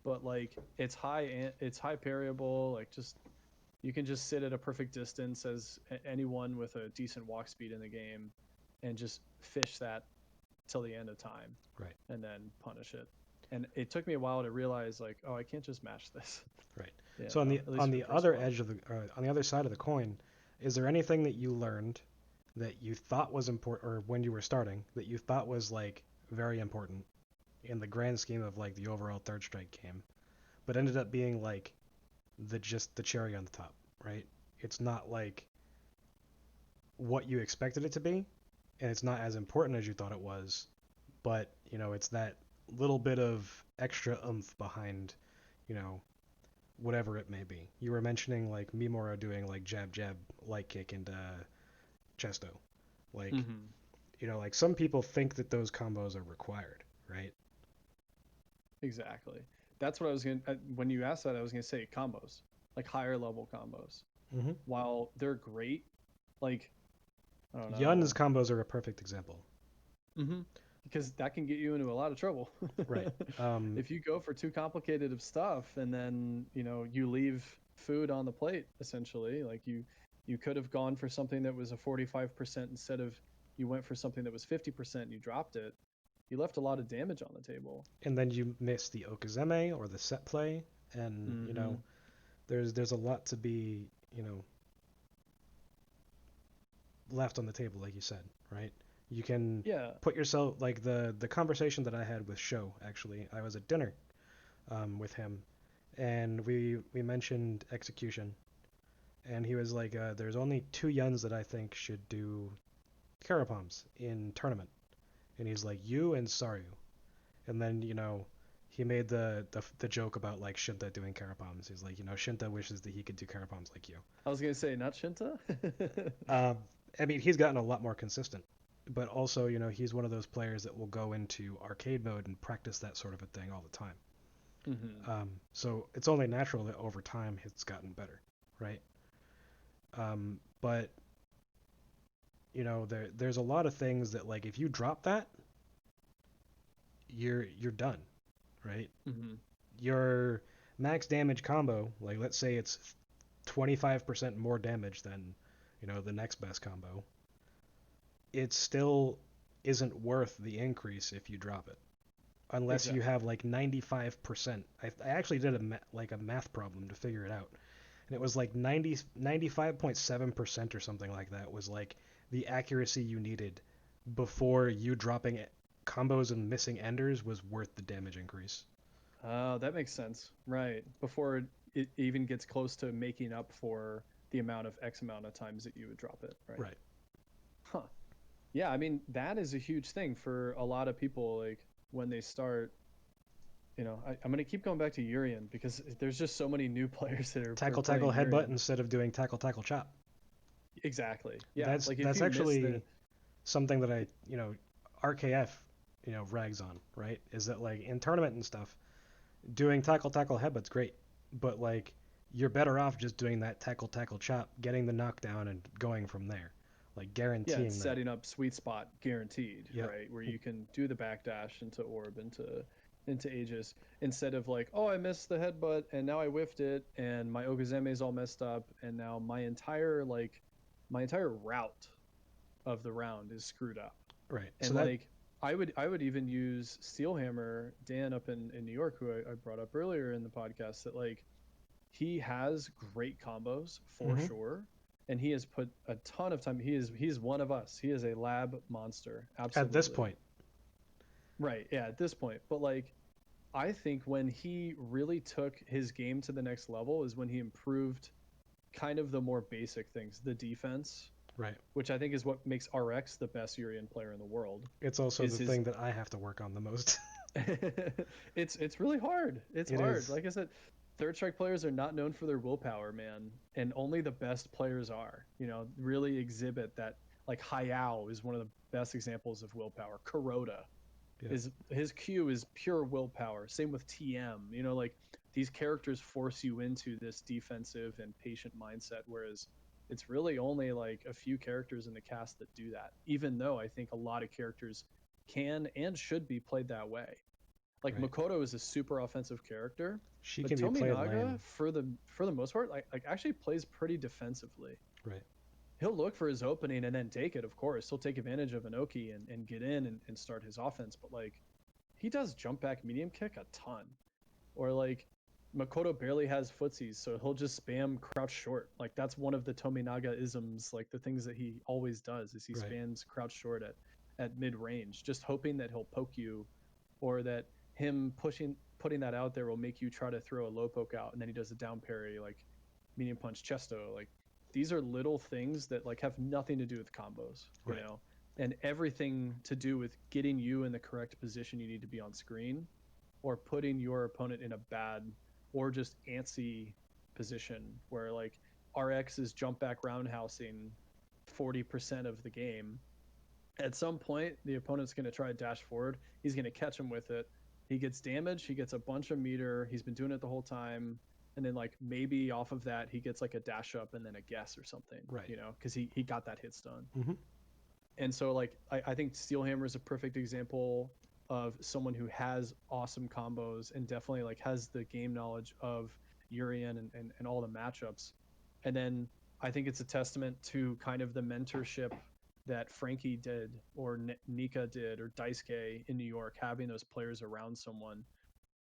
But like it's high parryable, like just you can just sit at a perfect distance as anyone with a decent walk speed in the game and just fish that till the end of time Right. and then punish it. And it took me a while to realize like, oh, I can't just match this. Right. Yeah, So on the at least on for the the first other while. edge of the on the other side of the coin, is there anything that you learned that you thought was important, or when you were starting, that you thought was like very important in the grand scheme of like the overall Third Strike game, but ended up being like just the cherry on the top, right? It's not like what you expected it to be, and it's not as important as you thought it was, but it's that little bit of extra oomph behind, you know, whatever it may be. You were mentioning like Mimura doing like jab jab light kick into Chesto. Like, Mm-hmm. like some people think that those combos are required, right? Exactly. That's what I was going to, when you asked that, I was going to say combos, like higher level combos. Mm-hmm. While they're great, like, I don't Yun's know. combos are a perfect example. Mm-hmm. Because that can get you into a lot of trouble. Right. If you go for too complicated of stuff and then, you leave food on the plate, essentially, like you could have gone for something that was a 45% instead of you went for something that was 50% and you dropped it. You left a lot of damage on the table. and then you miss the okazeme or the set play, and Mm-hmm. there's a lot to be left on the table, like you said, right? You can Yeah. put yourself like the conversation that I had with Show. Actually, I was at dinner with him, and we mentioned execution, and he was like, "There's only two Yuns that I think should do Carapoms in tournament," and he's like, "You and Saru," and then he made the joke about like Shinta doing Carapoms. He's like, Shinta wishes that he could do Carapoms like you. I was gonna say not Shinta. Um, I mean, he's gotten a lot more consistent, but also, he's one of those players that will go into arcade mode and practice that sort of a thing all the time. Mm-hmm. So it's only natural that over time it's gotten better, right? But there's a lot of things that like if you drop that, you're done, right? Mm-hmm. Your max damage combo, like let's say it's 25% more damage than the next best combo, it still isn't worth the increase if you drop it unless you Exactly. have like 95%. I actually did like a math problem to figure it out, and it was like 95.7% or something like that was like the accuracy you needed before you dropping it. Combos and missing enders was worth the damage increase. Oh, that makes sense. Right. Before it even gets close to making up for the amount of X amount of times that you would drop it. Right. Right. Huh. Yeah. I mean, that is a huge thing for a lot of people. Like when they start, I'm going to keep going back to Urian because there's just so many new players that are Tackle tackle playing headbutt Urian. instead of doing tackle tackle chop. Exactly. Yeah. That's Like if that's you miss the, actually something that I RKF rags on, right? Is that like in tournament and stuff, doing tackle tackle headbutt's great, but like you're better off just doing that tackle tackle chop, getting the knockdown and going from there, like yeah, and guaranteeing that. setting up sweet spot guaranteed, Yep. right? Where you can do the backdash into orb into Aegis instead of like, oh, I missed the headbutt and now I whiffed it and my Ogazeme is all messed up and now my entire route of the round is screwed up. Right. So And that. like I would even use Steelhammer, Dan up in New York, who I brought up earlier in the podcast, that like he has great combos for Hmm. sure, and he has put a ton of time. He's one of us. He is a lab monster, At this absolutely. point, Right, yeah, at this point. But like I think when he really took his game to the next level is when he improved kind of the more basic things, the defense, right. which I think is what makes RX the best Urian player in the world. It's also Is the his thing that I have to work on the most. it's really hard. It's It hard. is. Like I said, third strike players are not known for their willpower, man, and only the best players are. Really exhibit that. Like Hayao is one of the best examples of willpower. Kuroda Yeah. is his Q is pure willpower. Same with TM. Like these characters force you into this defensive and patient mindset, whereas it's really only like a few characters in the cast that do that. Even though I think a lot of characters can and should be played that way. Like Right. Makoto is a super offensive character, She but can be played lame. Tominaga for the most part like actually plays pretty defensively. Right. He'll look for his opening and then take it, of course. He'll take advantage of Inoki and get in and start his offense, but like he does jump back medium kick a ton. Or like Makoto barely has footsies, so he'll just spam crouch short. Like that's one of the Tominaga isms, like the things that he always does is he Right. spams crouch short at mid range, just hoping that he'll poke you, or that him putting that out there will make you try to throw a low poke out, and then he does a down parry like medium punch chesto. Like these are little things that like have nothing to do with combos, you Right. know, and everything to do with getting you in the correct position you need to be on screen, or putting your opponent in a bad or just antsy position where like RX is jump back roundhousing 40% of the game. At some point, the opponent's going to try to dash forward. He's going to catch him with it. He gets damage. He gets a bunch of meter. He's been doing it the whole time. And then like maybe off of that, he gets like a dash up and then a guess or something, Right. you know, because he got that hit stun. Mm-hmm. And so like I think Steelhammer is a perfect example of someone who has awesome combos and definitely like has the game knowledge of Urian and all the matchups. And then I think it's a testament to kind of the mentorship that Frankie did or Nika did or Daisuke in New York, having those players around someone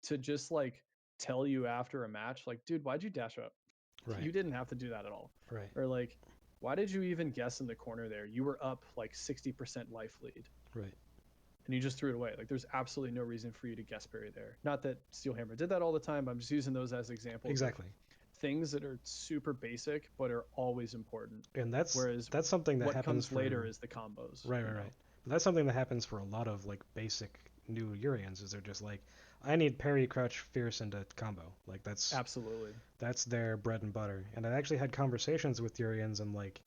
to just like tell you after a match, like, dude, why'd you dash up? Right. You didn't have to do that at all. Right. Or like, why did you even guess in the corner there? You were up like 60% life lead Right. and you just threw it away. Like there's absolutely no reason for you to guess parry there. Not that Steelhammer did that all the time, but I'm just using those as examples of Exactly. things that are super basic but are always important. And that's Whereas that's something that what happens comes later for is the combos, right, you right, know. right. But that's something that happens for a lot of like basic new Urians is they're just like, I need parry, crouch, fierce into combo. Like Absolutely. that's their bread and butter. And I actually had conversations with Urians and like,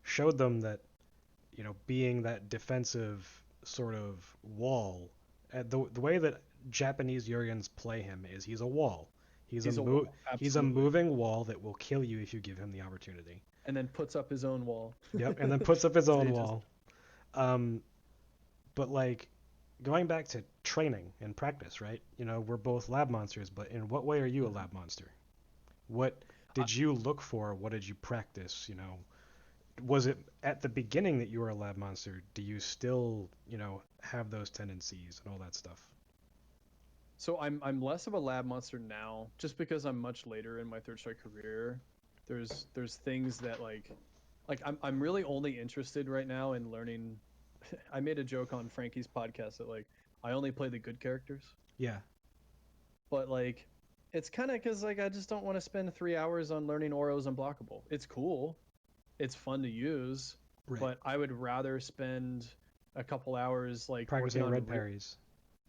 showed them that, being that defensive sort of wall, the way that Japanese Urians play him is he's a wall. He's a wall. He's a Absolutely. moving wall that will kill you if you give him the opportunity. And then puts up his own wall. Yep, and then puts up his own Stages. wall. Um, but like going back to training and practice, right? We're both lab monsters, but in what way are you a Mhm. lab monster? What did you look for? What did you practice? Was it at the beginning that you were a lab monster? Do you still, have those tendencies and all that stuff? So I'm less of a lab monster now, just because I'm much later in my third strike career. There's things that like I'm really only interested right now in learning. I made a joke on Frankie's podcast that like I only play the good characters, Yeah, but like it's kind of because like I just don't want to spend 3 hours on learning Oro's unblockable. It's cool, it's fun to use, right. but I would rather spend a couple hours like working Practicing on red parries.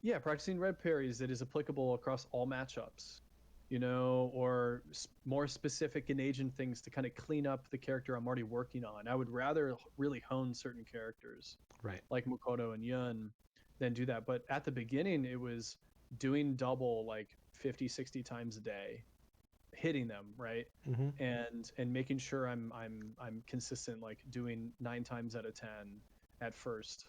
yeah, practicing red parries that is applicable across all matchups, you know, or more specific and agent things to kind of clean up the character I'm already working on. I would rather really hone certain characters Right. like Makoto and Yun than do that. But at the beginning, it was doing double like 50, 60 times a day, hitting them, right? Mm-hmm. And making sure I'm consistent, like doing 9 times out of 10 at first.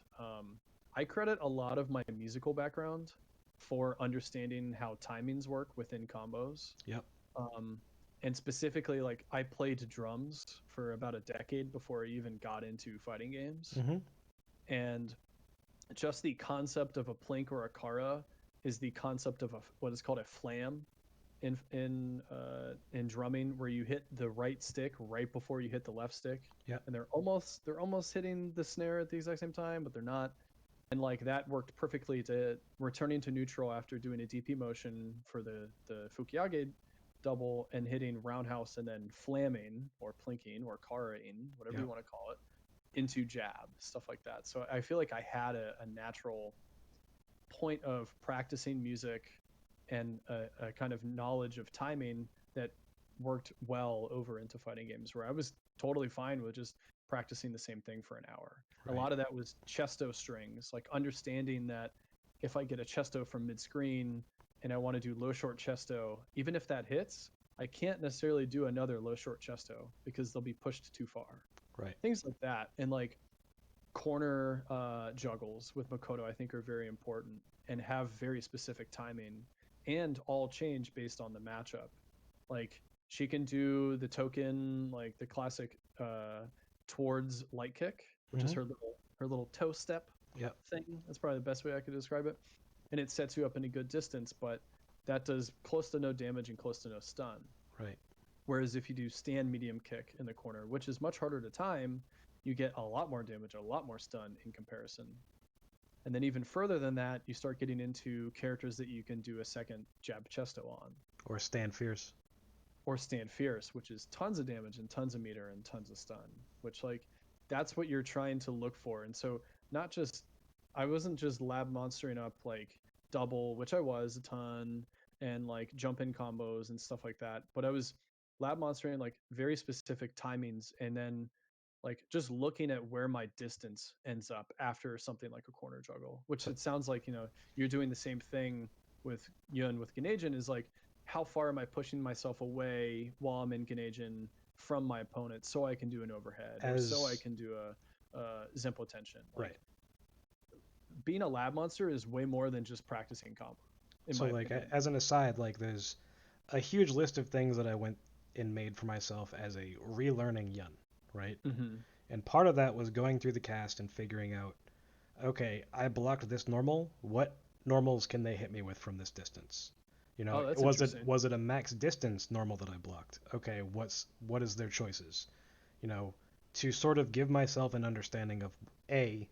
I credit a lot of my musical background for understanding how timings work within combos. Yep. Um, and specifically, like I played drums for about a decade before I even got into fighting games. Mm-hmm. And just the concept of a plink or a kara is the concept of what is called a flam in drumming, where you hit the right stick right before you hit the left stick, Yep. and they're almost hitting the snare at the exact same time, but they're not. And like that worked perfectly to returning to neutral after doing a DP motion for the Fukiage double and hitting roundhouse and then flamming or plinking or karaing, whatever you Yep. want to call it, into jab, stuff like that. So I feel like I had a natural point of practicing music and a kind of knowledge of timing that worked well over into fighting games where I was totally fine with just practicing the same thing for an hour. A Right. lot of that was chesto strings, like understanding that if I get a chesto from mid screen and I want to do low short chesto, even if that hits, I can't necessarily do another low short chesto because they'll be pushed too far. Right. Things like that. And like corner juggles with Makoto, I think, are very important and have very specific timing and all change based on the matchup. Like she can do the token, like the classic towards light kick, which is Mm-hmm. her little toe step Yep. thing. That's probably the best way I could describe it. And it sets you up in a good distance, but that does close to no damage and close to no stun. Right. Whereas if you do stand medium kick in the corner, which is much harder to time, you get a lot more damage, a lot more stun in comparison. And then even further than that, you start getting into characters that you can do a second jab chesto on, Or stand fierce. or stand fierce, which is tons of damage and tons of meter and tons of stun, which like that's what you're trying to look for. And so not just I wasn't just lab monstering up like double, which I was a ton, and like jump in combos and stuff like that, but I was lab monstering like very specific timings, and then like just looking at where my distance ends up after something like a corner juggle, which So it sounds like, you're doing the same thing with Yun with Ganajin, is like how far am I pushing myself away while I'm in Ganajin from my opponent so I can do an overhead or so I as can do a Zempo tension. right. Like being a lab monster is way more than just practicing combo, in So my like opinion. as an aside, like there's a huge list of things that I went and made for myself as a relearning Yun, right? Mm-hmm. And part of that was going through the cast and figuring out, okay, I blocked this normal. What normals can they hit me with from this distance? You know, Oh, that's was it interesting. was it a max distance normal that I blocked? Okay, what is their choices? You know, to sort of give myself an understanding of A,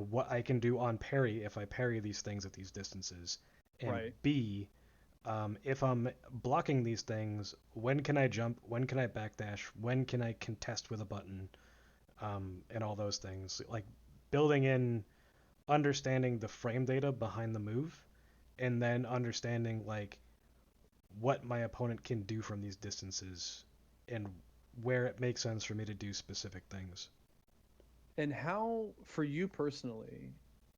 what I can do on parry if I parry these things at these distances, and Right. B, if I'm blocking these things, when can I jump? When can I backdash? When can I contest with a button? And all those things. Like building in understanding the frame data behind the move, and then understanding like what my opponent can do from these distances and where it makes sense for me to do specific things. And how, for you personally,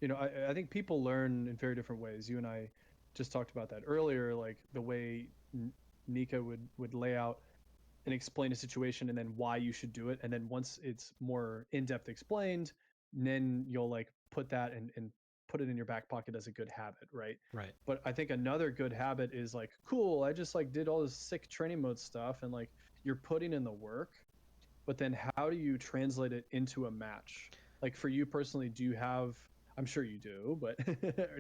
I think people learn in very different ways. You and I just talked about that earlier, like the way Nika would lay out and explain a situation and then why you should do it. And then once it's more in depth explained, then you'll like put that and put it in your back pocket as a good habit, right? Right. But I think another good habit is like, cool, I just like did all this sick training mode stuff, and like you're putting in the work, but then how do you translate it into a match? Like for you personally, do you have, I'm sure you do, but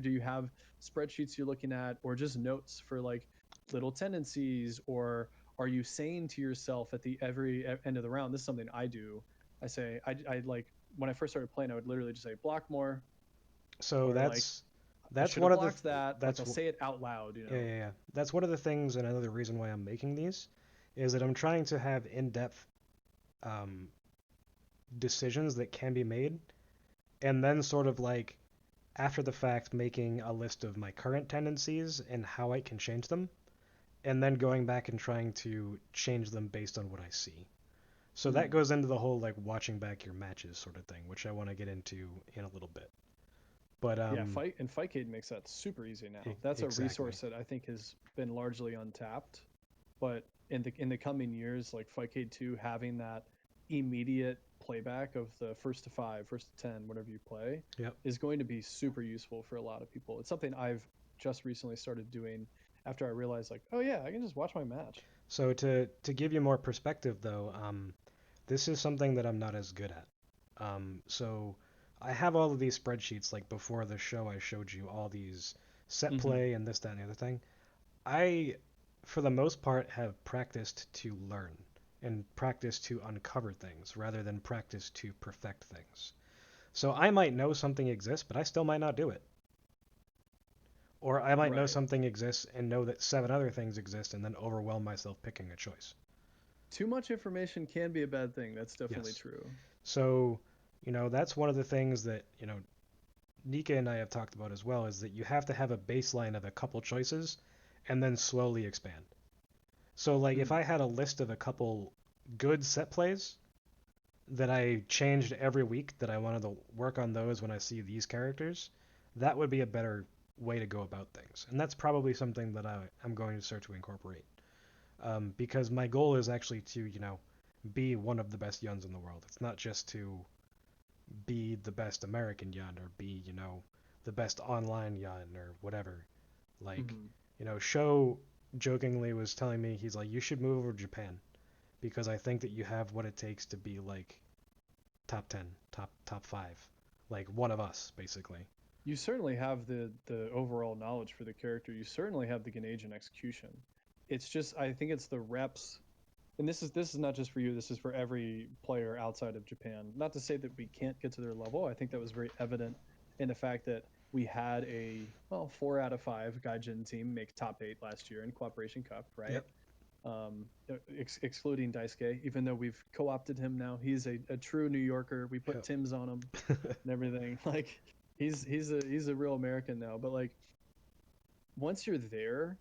do you have spreadsheets you're looking at, or just notes for like little tendencies, or are you saying to yourself at the every end of the round, this is something I do. I say, I like when I first started playing, I would literally just say block more, So or like I that's should have one of the blocked that. Like that's I'll say it out loud, yeah, yeah, yeah. That's one of the things, and another reason why I'm making these is that I'm trying to have in-depth um, decisions that can be made, and then sort of like after the fact making a list of my current tendencies and how I can change them, and then going back and trying to change them based on what I see. So that Mm. goes into the whole like watching back your matches sort of thing, which I want to get into in a little bit. But Yeah, Fightcade makes that super easy now. That's a exactly. resource that I think has been largely untapped. But in the coming years, like Fightcade 2 having that immediate playback of the first to five, first to 10, whatever you play, Yep. is going to be super useful for a lot of people. It's something I've just recently started doing after I realized like, oh yeah, I can just watch my match. So to give you more perspective though, this is something that I'm not as good at. So I have all of these spreadsheets. Like before the show, I showed you all these set Mm-hmm. play and this, that, and the other thing. I, for the most part, have practiced to learn and practice to uncover things rather than practice to perfect things. So I might know something exists, but I still might not do it. Or I might know Right. something exists and know that seven other things exist and then overwhelm myself picking a choice. Too much information can be a bad thing. That's definitely Yes. true. So, that's one of the things that, Nika and I have talked about as well is that you have to have a baseline of a couple choices and then slowly expand. So, like, if Mm. I had a list of a couple good set plays that I changed every week that I wanted to work on those when I see these characters, that would be a better way to go about things. And that's probably something that I'm going to start to incorporate. Because my goal is actually to, be one of the best Yuns in the world. It's not just to be the best American Yun or be, the best online Yun or whatever. Like, Mm-hmm. Sho jokingly was telling me, he's like, you should move over to Japan because I think that you have what it takes to be like top 10, top 5, like one of us basically. you certainly have the overall knowledge for the character. You certainly have the Grenade and execution. It's just I think it's the reps, and this is not just for you. This is for every player outside of Japan. Not to say that we can't get to their level. I think that was very evident in the fact that we had a well 4 out of 5 Gaijin team make top 8 last year in Cooperation Cup, right? Yep. Excluding Daisuke, even though we've co-opted him now. He's a true New Yorker. We put Yep. Tim's on him and everything. Like he's a real American now. But like once you're there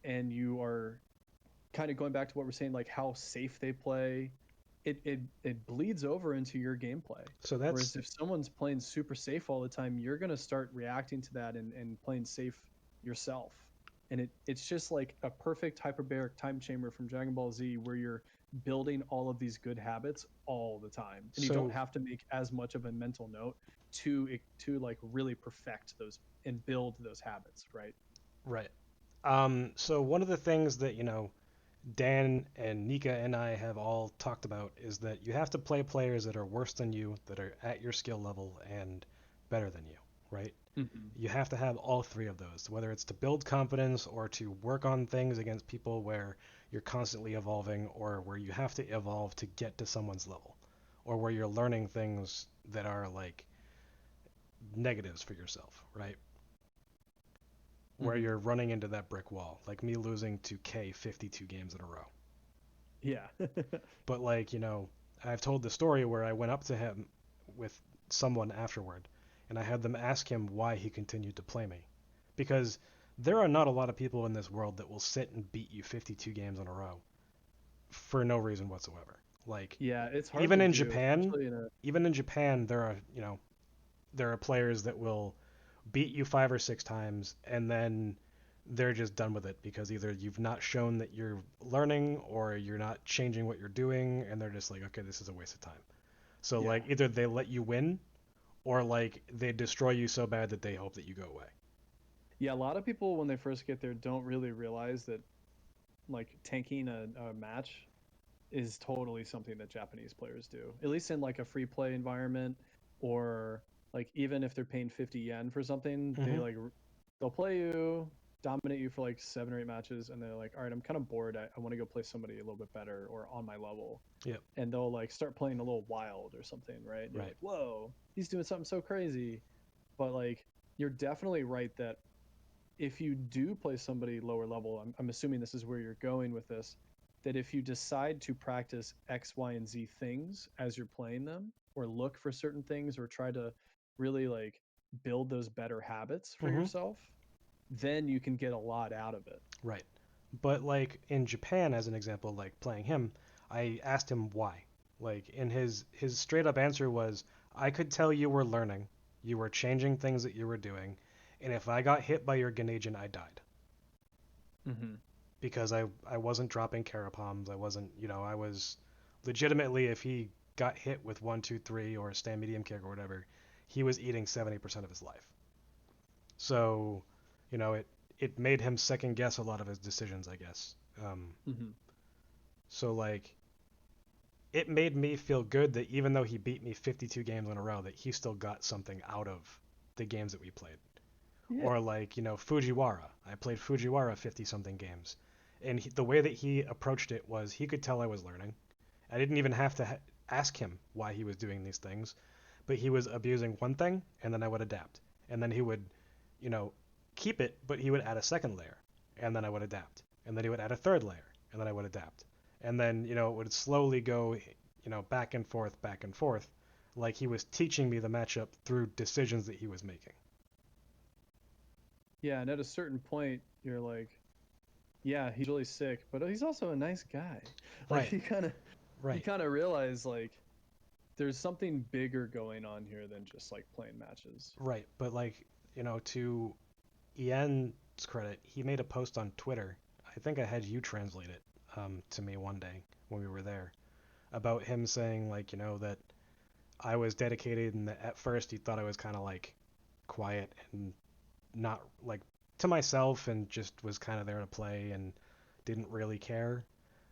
and you are kind of going back to what we're saying, like how safe they play, it bleeds over into your gameplay. So Whereas that's if someone's playing super safe all the time, you're gonna start reacting to that and playing safe yourself. And it's just like a perfect hyperbaric time chamber from Dragon Ball Z where you're building all of these good habits all the time. And you don't so have to make as much of a mental note to like really perfect those and build those habits, right? right. So one of the things that, Dan and Nika and I have all talked about is that you have to play players that are worse than you, that are at your skill level and better than you, right? Mm-hmm. You have to have all three of those, whether it's to build confidence or to work on things against people where you're constantly evolving or where you have to evolve to get to someone's level or where you're learning things that are like negatives for yourself, right? Where Mm-hmm. you're running into that brick wall, like me losing to K 52 games in a row. Yeah. But like, I've told the story where I went up to him with someone afterward and I had them ask him why he continued to play me. Because there are not a lot of people in this world that will sit and beat you 52 games in a row for no reason whatsoever. Like Yeah, it's hard even to in do, Japan, especially in a even in Japan there are players that will beat you 5 or 6 times and then they're just done with it because either you've not shown that you're learning or you're not changing what you're doing and they're just like, okay, this is a waste of time. So yeah. like either they let you win or like they destroy you so bad that they hope that you go away. Yeah, a lot of people when they first get there don't really realize that like tanking a match is totally something that Japanese players do. At least in like a free play environment or like even if they're paying 50 yen for something, Mm-hmm. they'll play you, dominate you for like 7 or 8 matches, and they're like, all right, I'm kind of bored. I want to go play somebody a little bit better or on my level. Yep. And they'll like start playing a little wild or something, right? And you're Right. like, whoa, he's doing something so crazy. But like, you're definitely right that if you do play somebody lower level, I'm assuming this is where you're going with this, that if you decide to practice X, Y, and Z things as you're playing them, or look for certain things, or try to really like build those better habits for Mm-hmm. yourself, then you can get a lot out of it. Right. But like in Japan, as an example, like playing him, I asked him why. Like in his straight up answer was, I could tell you were learning, you were changing things that you were doing, and if I got hit by your Ganagin, I died Mm-hmm. because I wasn't dropping Carapoms. I wasn't, I was legitimately if he got hit with 1, 2, 3 or a stand medium kick or whatever, he was eating 70% of his life. So, it made him second guess a lot of his decisions, I guess. Um, Mm-hmm. so like it made me feel good that even though he beat me 52 games in a row, that he still got something out of the games that we played. Yeah. Or like, Fujiwara. I played Fujiwara 50 something games. And the way that he approached it was he could tell I was learning. I didn't even have to ask him why he was doing these things, but he was abusing one thing and then I would adapt. And then he would, you know, keep it, but he would add a second layer and then I would adapt. And then he would add a third layer and then I would adapt. And then, it would slowly go, back and forth, like he was teaching me the matchup through decisions that he was making. Yeah. And at a certain point, you're like, yeah, he's really sick, but he's also a nice guy. Like Right, you right, kind of realize like there's something bigger going on here than just like playing matches. right. But like, to Ian's credit, he made a post on Twitter. I think I had you translate it to me one day when we were there about him saying like, that I was dedicated and that at first he thought I was kind of like quiet and not like to myself and just was kind of there to play and didn't really care.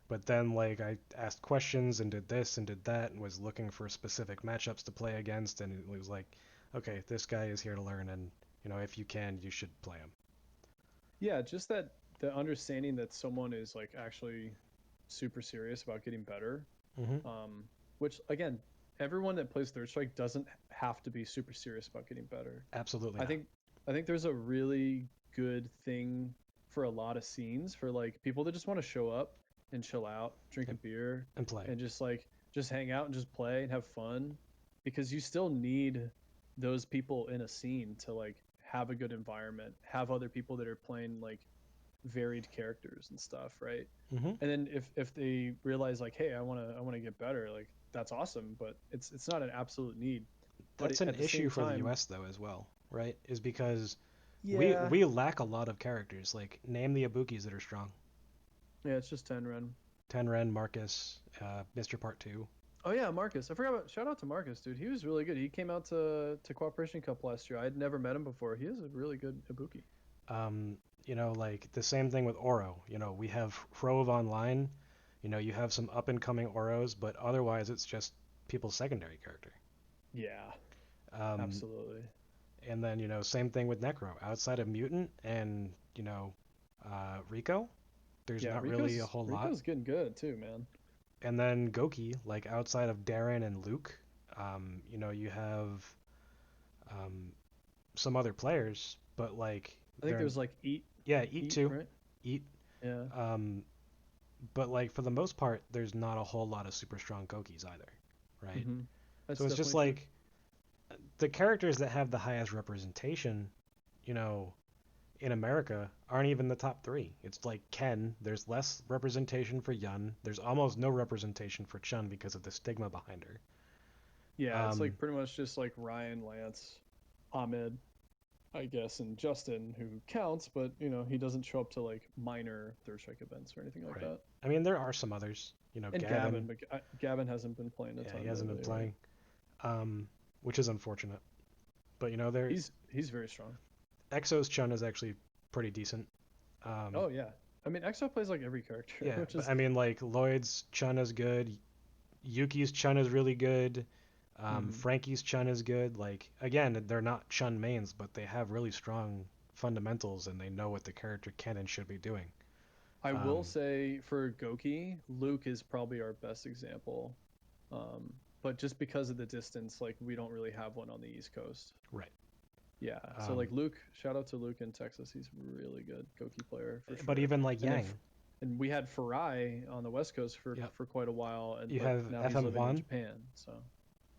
But then like I asked questions and did this and did that and was looking for specific matchups to play against and it was like, okay, this guy is here to learn and if you can, you should play them. Yeah, just that the understanding that someone is like actually super serious about getting better. Hmm. Which again, everyone that plays Third Strike doesn't have to be super serious about getting better. Absolutely I not. think I think there's a really good thing for a lot of scenes for like people that just want to show up and chill out, drink a Yep. beer, And play. and just hang out and just play and have fun, because you still need those people in a scene to like have a good environment, have other people that are playing like varied characters and stuff, right? Hmm. And then if they realize like, hey, I want to get better, like that's awesome, but it's not an absolute need. But That's an at the issue same for the time, US though as well, right? Is because we yeah, we lack a lot of characters. Like name the Ibukis that are strong. yeah, it's just 10 Ren. Tenren, Marcus, Mr. Part 2. Oh yeah, Marcus. I forgot about shout out to Marcus, dude. He was really good. He came out to Cooperation Cup last year. I'd never met him before. He is a really good Ibuki. Like the same thing with Oro. We have Hrove Online. You have some up and coming Oros, but otherwise it's just people's secondary character. Yeah, Um, absolutely. and then, same thing with Necro. Outside of Mutant and, Rico, there's Yeah, not really a Rico's whole lot. Rico's getting good too, man. And then Goki, like outside of Darren and Luke, you have um, some other players, but like I think they're, there's like yeah, Eat eat, too. right? Eat. Yeah. Um, but like for the most part, there's not a whole lot of super strong Gokis either, right? Mm-hmm. That's So it's just definitely true. like the characters that have the highest representation, you know, in America aren't even the top three. It's like Ken. There's less representation for Yun. There's almost no representation for Chun because of the stigma behind her. Yeah, it's Um, like pretty much just like Ryan, Lance, Ahmed, I guess, and Justin, who counts, but he doesn't show up to like minor Third Strike events or anything like right. that. I mean, there are some others. And Gavin. Gavin, but Gavin hasn't been playing a Yeah, he ton hasn't been lately, right? playing, um, which is unfortunate. But there He's very strong. Exo's Chun is actually pretty decent. Um, Oh yeah, I mean EXO plays like every character, yeah, which but is I mean, like Lloyd's Chun is good. Yuki's Chun is really good. mhm. Frankie's Chun is good. Like again, they're not Chun mains, but they have really strong fundamentals and they know what the character can and should be doing. I will Um, say for Goki, Luke is probably our best example. But just because of the distance, like we don't really have one on the East Coast. right. Yeah, so Um, like Luke, shout out to Luke in Texas. He's really good Goki player for but sure. even like And then Yang, and we had Farai on the West Coast yep. for quite a while, and You but have now he's FM living in Juan. Japan. So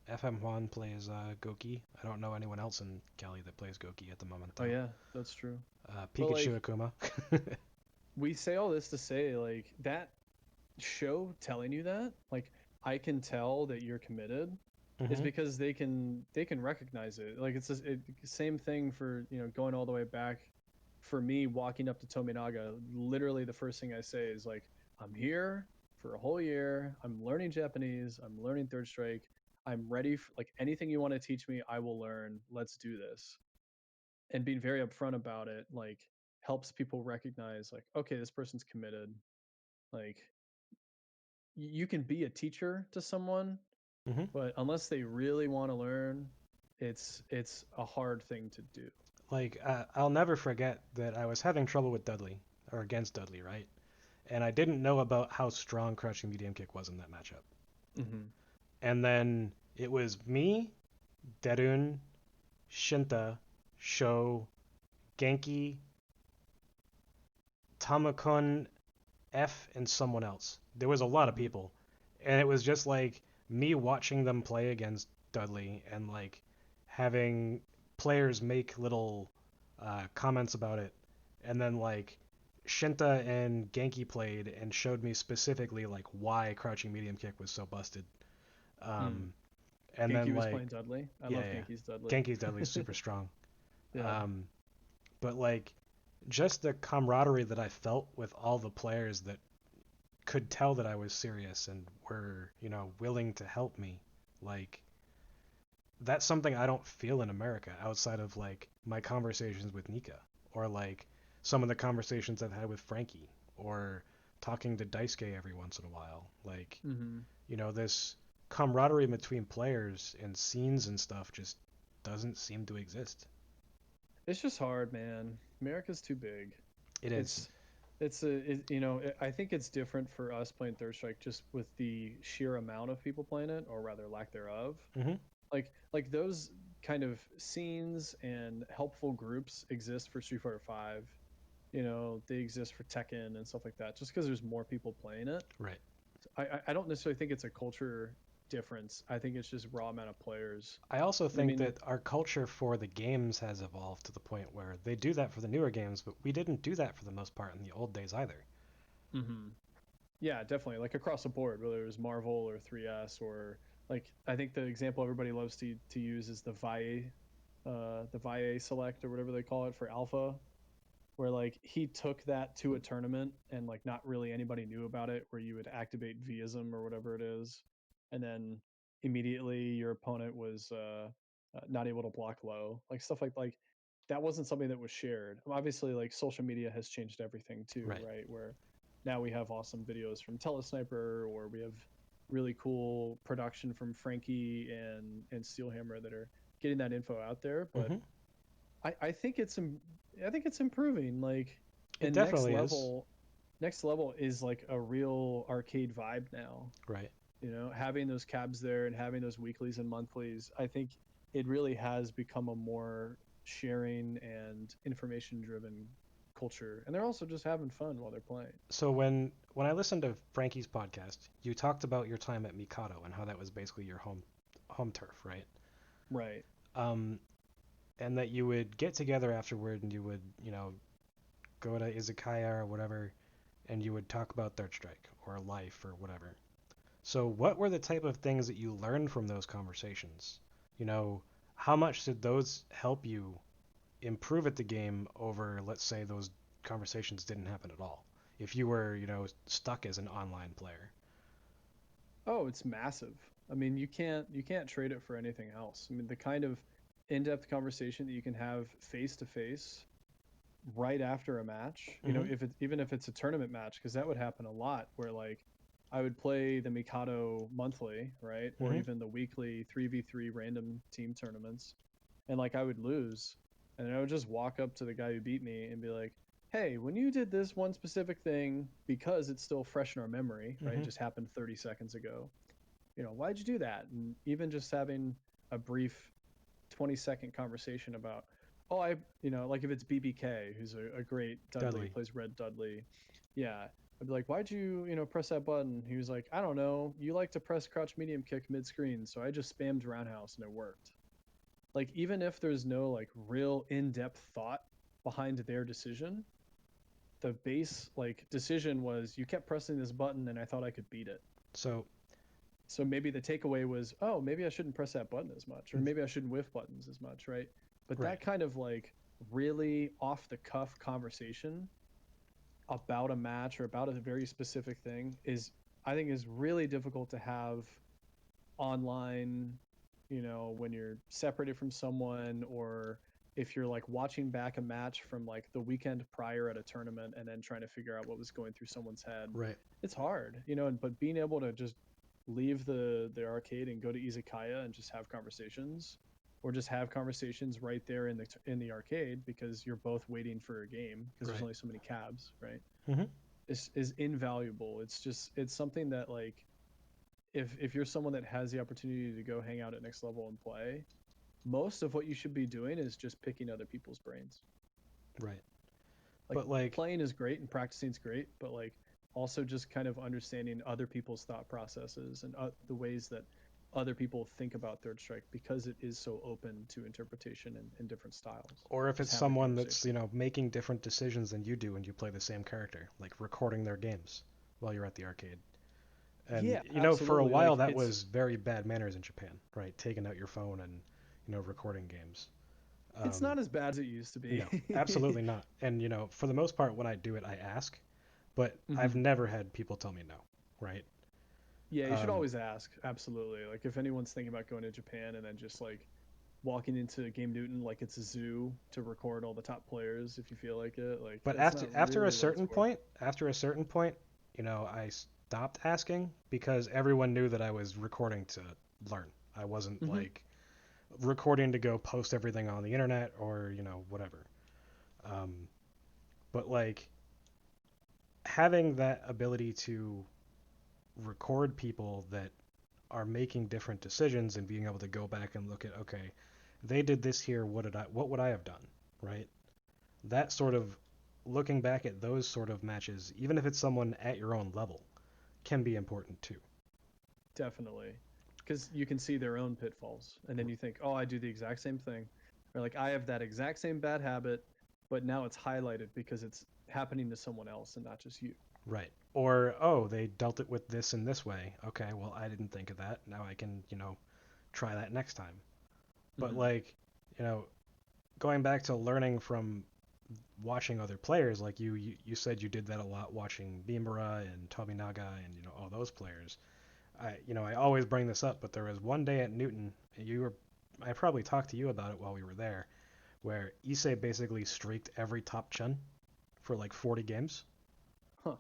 FM Juan plays Goki. I don't know anyone else in Cali that plays Goki at the moment oh though. yeah, that's true. But Pikachu like Akuma. we say all this to say like that show telling you that like I can tell that you're committed is Hmm. because they can recognize it. Like it's the same thing for going all the way back for me walking up to Tominaga. Literally, the first thing I say is like, I'm here for a whole year. I'm learning Japanese. I'm learning Third Strike. I'm ready for like anything you want to teach me. I will learn. Let's do this. And being very upfront about it, like helps people recognize like, okay, this person's committed. Like you can be a teacher to someone, Hmm. but unless they really want to learn, it's a hard thing to do. Like I'll never forget that I was having trouble with Dudley or against Dudley, right? And I didn't know about how strong crouching medium kick was in that matchup. Mm-hmm. And then it was me, Derun, Shinta, Sho, Genki, Tamakun, F, and someone else. There was a lot of Mm-hmm. people, and it was just like me watching them play against Dudley and like having players make little comments about it, and then like Shinta and Genki played and showed me specifically like why crouching medium kick was so busted. Mm. Um, and Genki then was like playing Dudley. I yeah, love yeah, Genki's Dudley. Genki's Dudley's super strong. Yeah. Um, but like just the camaraderie that I felt with all the players that could tell that I was serious and were, willing to help me. Like that's something I don't feel in America outside of like my conversations with Nika or like some of the conversations I've had with Frankie or talking to Daisuke every once in a while. Like, Mm-hmm. this camaraderie between players and scenes and stuff just doesn't seem to exist. It's just hard, man. America's too big. It is. It's I think it's different for us playing Third Strike just with the sheer amount of people playing it, or rather lack thereof. Hmm. Like those kind of scenes and helpful groups exist for Street Fighter Five. They exist for Tekken and stuff like that. Just because there's more people playing it, Right. I don't necessarily think it's a culture difference. I think it's just raw amount of players. I also I think mean, that our culture for the games has evolved to the point where they do that for the newer games, but we didn't do that for the most part in the old days either. mhm. Yeah, definitely. Like across the board, whether it was Marvel or 3S or like I think the example everybody loves to use is the VIA select or whatever they call it for Alpha, where like he took that to a tournament and like not really anybody knew about it, where you would activate Vism or whatever it is, and then immediately your opponent was not able to block low, like stuff like that wasn't something that was shared. Obviously, like social media has changed everything too, Right. right? Where now we have awesome videos from Telesniper, or we have really cool production from Frankie and Steelhammer that are getting that info out there. But Hmm. I think I think it's improving. Like, It and definitely is. next level is like a real arcade vibe now. Right. Having those cabs there and having those weeklies and monthlies, I think it really has become a more sharing and information driven culture. And they're also just having fun while they're playing. So when I listened to Frankie's podcast, you talked about your time at Mikado and how that was basically your home turf, right? Right. Um, and that you would get together afterward and you would, go to izakaya or whatever, and you would talk about Third Strike or life or whatever. So what were the type of things that you learned from those conversations? You know, how much did those help you improve at the game over, let's say, those conversations didn't happen at all? If you were, stuck as an online player. Oh, it's massive. I mean, you can't trade it for anything else. I mean, the kind of in-depth conversation that you can have face to face right after a match, Hmm. if it even if it's a tournament match, because that would happen a lot where like I would play the Mikado monthly, right? Or Hmm. even the weekly 3v3 random team tournaments. And like I would lose. And then I would just walk up to the guy who beat me and be like, "Hey, when you did this one specific thing, because it's still fresh in our memory, right? It Hmm. just happened 30 seconds ago. Why'd you do that?" And even just having a brief 20-second conversation about, oh, like if it's BBK, who's a great Dudley, Dudley. plays Red Dudley. Yeah. I'd be like, why'd you, press that button? He was like, I don't know. You like to press crouch medium kick mid screen. So I just spammed roundhouse and it worked. Like, even if there's no like real in depth thought behind their decision, the base like decision was you kept pressing this button and I thought I could beat it. So So maybe the takeaway was, oh, maybe I shouldn't press that button as much, or maybe I shouldn't whiff buttons as much, right? But right. that kind of like really off the cuff conversation about a match or about a very specific thing I think, is really difficult to have online, when you're separated from someone, or if you're like watching back a match from like the weekend prior at a tournament and then trying to figure out what was going through someone's head. Right. It's hard, but being able to just leave the arcade and go to izakaya and just have conversations, or just have conversations right there in the arcade because you're both waiting for a game because there's Right. only so many cabs, right? Hmm. Is invaluable. It's something that like if you're someone that has the opportunity to go hang out at next level and play, most of what you should be doing is just picking other people's brains. Right. Like, But like, playing is great and practicing is great, but like also just kind of understanding other people's thought processes and the ways that other people think about Third Strike, because it is so open to interpretation and different styles. or if Just it's have the someone that's, conversation. making different decisions than you do and you play the same character, like recording their games while you're at the arcade. And Yeah, for a absolutely. while Like that it's was very bad manners in Japan, right? Taking out your phone and, recording games. it's Um, not as bad as it used to be. no, absolutely not. And for the most part, when I do it, I ask, but I've Hmm. never had people tell me no, right? Yeah, you should Um, always ask. Absolutely. Like if anyone's thinking about going to Japan and then just like walking into Game Newton like it's a zoo to record all the top players if you feel like it, like but that's after not after a really what it's certain for. point, I stopped asking because everyone knew that I was recording to learn. I wasn't Hmm. like recording to go post everything on the internet or whatever. Um, but like having that ability to record people that are making different decisions and being able to go back and look at, okay, they did this here, what would I have done, right? That sort of looking back at those sort of matches, even if it's someone at your own level, can be important too. Definitely. Because you can see their own pitfalls. And then you think, oh, I do the exact same thing. Or like, I have that exact same bad habit, but now it's highlighted because it's happening to someone else and not just you. Right. Or, oh, they dealt it with this in this way. Okay, well, I didn't think of that. Now I can, try that next time. But Hmm. like, you know, going back to learning from watching other players, like you said you did that a lot watching Bimura and Tominaga and all those players. I always bring this up, but there was one day at Newton, and I probably talked to you about it while we were there, where Issei basically streaked every top Chun for like 40 games, Huh.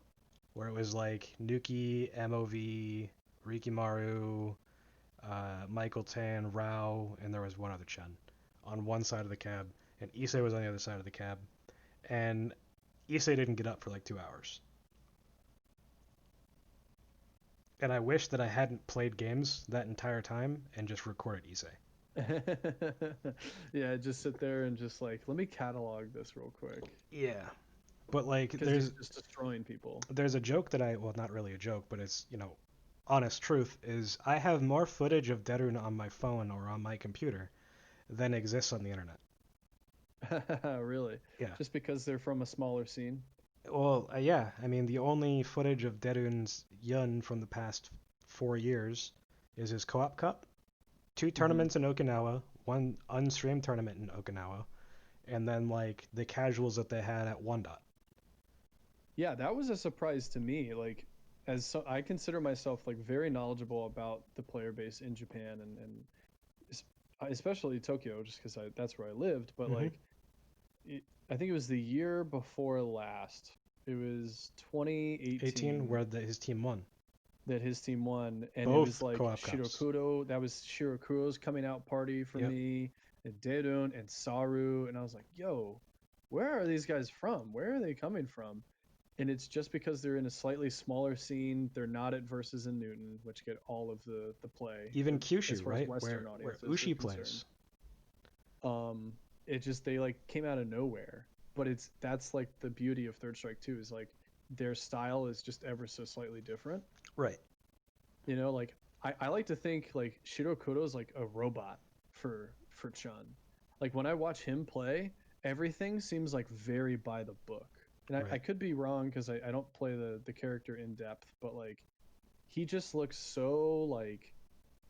where it was like Nuki, MOV, Rikimaru, Michael Tan, Rao, and there was one other Chun on one side of the cab, and Issei was on the other side of the cab, and Issei didn't get up for like 2 hours. And I wish that I hadn't played games that entire time and just recorded Issei. Yeah, just sit there and just like, let me catalog this real quick. Yeah, but like Because he's just destroying people. there's a joke that well, not really a joke, but it's honest truth is I have more footage of Derun on my phone or on my computer than exists on the internet. Really? Yeah. Just because they're from a smaller scene? Well, yeah. I mean, the only footage of Derun's Yun from the past 4 years is his Co-op Cup, two Hmm. tournaments in Okinawa, one unstreamed tournament in Okinawa, and then like the casuals that they had at One Dot. Yeah, that was a surprise to me. Like, I consider myself like very knowledgeable about the player base in Japan and es- especially Tokyo, just because that's where I lived. But Mm-hmm. like, I think it was the year before last. It was 18, 2018 where his team won that his team won, and it was both like Co-op Cups. Shirokuro. That was Shirokuro's coming out party for Yep. me, and Dedun and Saru, and I was like, "Yo, where are these guys from? Where are they coming from?" And it's just because they're in a slightly smaller scene. They're not at Versus in Newton, which get all of the play Even as Kyushu, far as right? Western Where audiences are Ushi concerned. plays. Um, it just they like came out of nowhere. But that's like the beauty of Third Strike 2 is like their style is just ever so slightly different. Right. Like I like to think like Shiro Kudo's like a robot for Chun. Like when I watch him play, everything seems like very by the book. And I Right. could be wrong because I don't play the character in depth, but like he just looks so like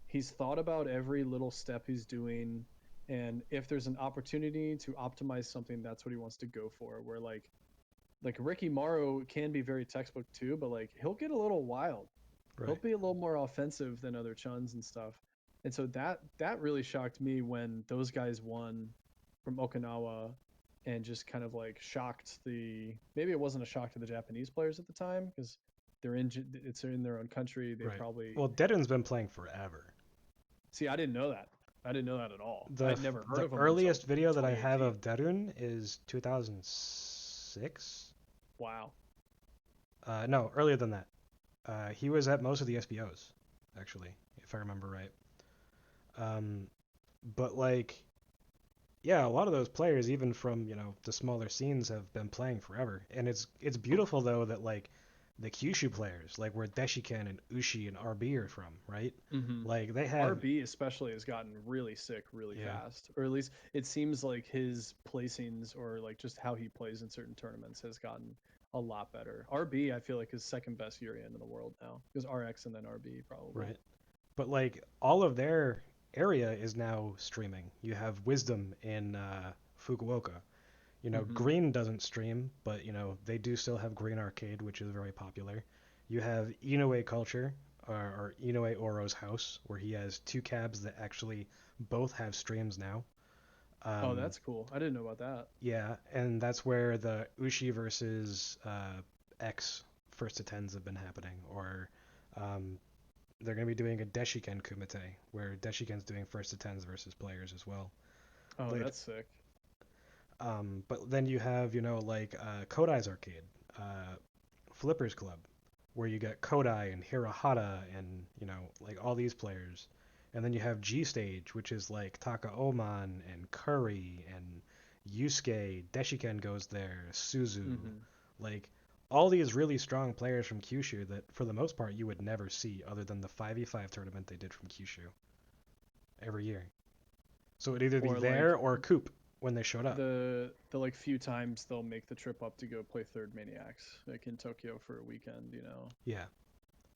he's thought about every little step he's doing. And if there's an opportunity to optimize something, that's what he wants to go for. Where like Ricky Morrow can be very textbook too, but like he'll get a little wild. He'll Right. be a little more offensive than other Chuns and stuff. And so that really shocked me when those guys won from Okinawa and just kind of like shocked the maybe it wasn't a shock to the Japanese players at the time because it's in their own country. They Right. probably Well, Deadun's been playing forever. see. I didn't know that. I didn't know that at all. The I'd never heard the of him until earliest video that I have 2018. of Derun is 2006. Wow. No, earlier than that. He was at most of the SBOs, actually, if I remember right. Um, but like, yeah, a lot of those players, even from the smaller scenes, have been playing forever, and it's beautiful though that like the Kyushu players, like where Deshiken and Ushi and RB are from, right? Hmm. Like they have, RB especially has gotten really sick really yeah, fast, or at least it seems like his placings or like just how he plays in certain tournaments has gotten a lot better. RB I feel like is second best Urian in the world now. It was RX and then RB probably. right. But like all of their area is now streaming. You have Wisdom in Fukuoka. Hmm. Green doesn't stream, but they do still have Green Arcade, which is very popular. You have Inoue Culture, or Inoue Oro's house, where he has two cabs that actually both have streams now. Oh, Um, that's cool. I didn't know about that. yeah, and that's where the Ushi versus X first to tens have been happening, or um, they're going to be doing a Deshiken Kumite, where Deshiken's doing first to tens versus players as well Oh, later. that's sick. But then you have, like Kodai's arcade, uh, Flippers Club, where you get Kodai and Hirahata and, like all these players. And then you have G Stage, which is like Taka Oman and Curry and Yusuke, Deshiken goes there, Suzu, Hmm. like all these really strong players from Kyushu that for the most part you would never see other than the 5v5 tournament they did from Kyushu every year. So it'd either be Or there like or Coop when they showed up. the like few times they'll make the trip up to go play Third Maniacs, like in Tokyo for a weekend, Yeah.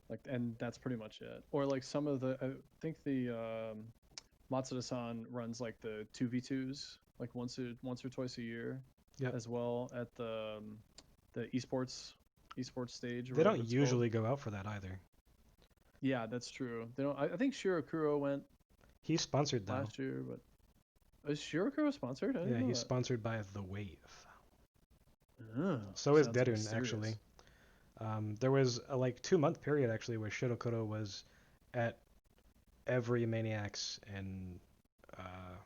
like, and that's pretty much it. Or like some of the, I think the Matsuda-san runs like the 2v2s like once or twice a year, Yep. as well at the esports stage or They whatever don't it's called. usually go out for that either. Yeah, that's true. They don't. I think Shirakuro went He's sponsored though. last year, but is Shirakuro sponsored? I didn't Yeah, know he's that. sponsored by The Wave. Oh, So is sounds Derun actually. mysterious. There was a like 2 month period actually where Shirokoto was at every Maniacs and uh,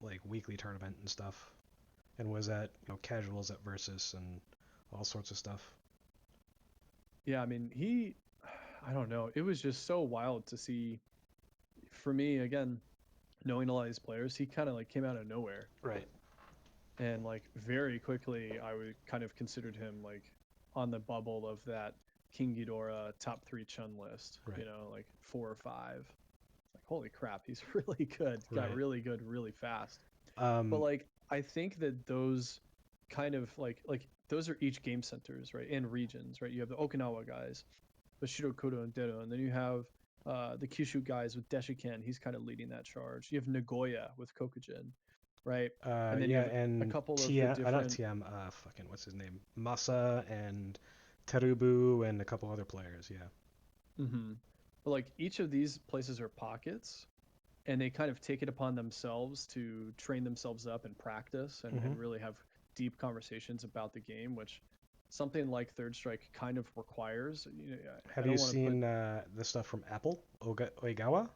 like weekly tournament and stuff, and was at casuals at Versus and all sorts of stuff. Yeah, I mean, I don't know. It was just so wild to see. For me, again, knowing a lot of these players, he kind of like came out of nowhere, Right. and like very quickly, I would kind of considered him like on the bubble of that King Ghidorah top three Chun list. Right. Like 4 or 5. Like holy crap, he's really good. Got Right. really good really fast. But Um, like I think that those kind of like those are each game centers, right? And regions, right? You have the Okinawa guys, the Shirokudo and Dero, and then you have the Kyushu guys with Deshiken. He's kind of leading that charge. You have Nagoya with Kokujin, right? And then you yeah, have a and couple of the TM, not different. TM, fucking what's his name? Masa and Terubu and a couple other players. Yeah. Hmm. But like each of these places are pockets, and they kind of take it upon themselves to train themselves up and practice Hmm. and really have deep conversations about the game, which something like Third Strike kind of requires. I Have you don't want to put seen the stuff from Apple, Oigawa?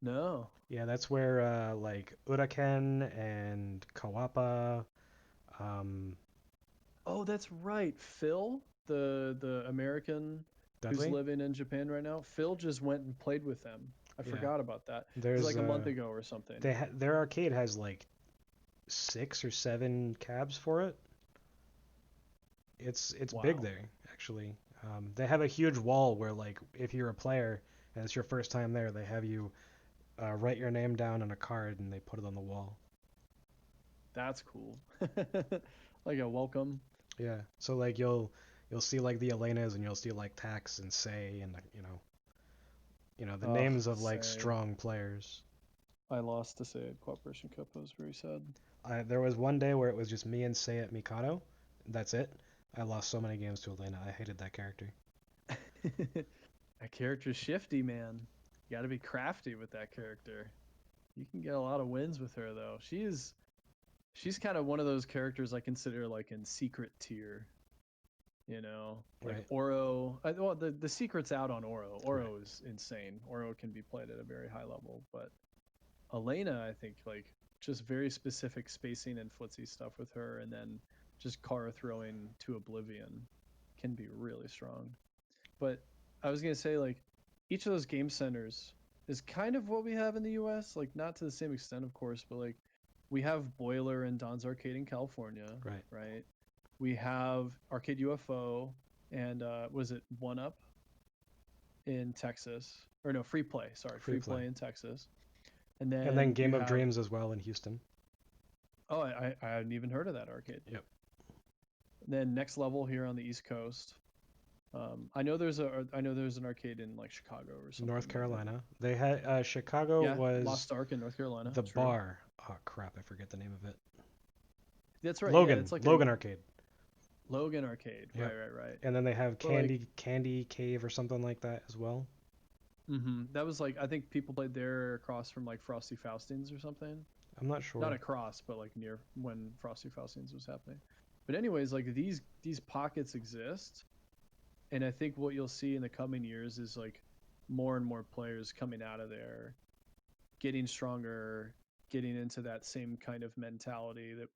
no. Yeah, that's where like Uraken and Kawapa, um, Oh, that's right. Phil, the American who's Dudley. living in Japan right now, Phil just went and played with them. I Yeah, forgot about that. It was there's like a month ago or something. their arcade has like 6 or 7 cabs for it. It's big Wow. there actually. They have a huge wall where like if you're a player and it's your first time there, they have you write your name down on a card and they put it on the wall. That's cool. Like a welcome. Yeah, so like you'll see like the Elenas and you'll see like Tax and Say and the Ugh, names of like say. strong players. I lost to say at Cooperation Cup. I was very sad. There was one day where it was just me and Say at Mikado. That's it. I lost so many games to Elena. I hated that character. That character's shifty, man. You got to be crafty with that character. You can get a lot of wins with her though. She's kind of one of those characters I consider like in secret tier. Like Right, Oro. Well, the secret's out on Oro. right. Oro is insane. Oro can be played at a very high level, but Elena, I think like just very specific spacing and footsie stuff with her, and then just Kara throwing to oblivion can be really strong. But I was gonna say like each of those game centers is kind of what we have in the U.S. Like not to the same extent, of course, but like we have Boiler and Don's Arcade in California, Right. right? We have Arcade UFO and was it One Up in Texas? Or no, Free Play. Sorry, Free Free play. Play in Texas. And And then then you Game of have Dreams as well in Houston. oh, I hadn't even heard of that arcade. Yep. And then Next Level here on the East Coast. I know there's an arcade in like Chicago or something. North Carolina. They had Chicago Yeah, was Lost Ark in North Carolina. the True. bar. Oh crap, I forget the name of it. That's right. Yeah, Logan. it's like a Logan Arcade. Logan arcade. Yep. Right, right, right. And then they have But like, Candy Cave or something like that as well. that was like I think people played there across from like Frosty Faustins or something. I'm not Not sure. across, but like near when Frosty Faustins was happening. But anyways, like these pockets exist, and I think what you'll see in the coming years is like more and more players coming out of there, getting stronger, getting into that same kind of mentality that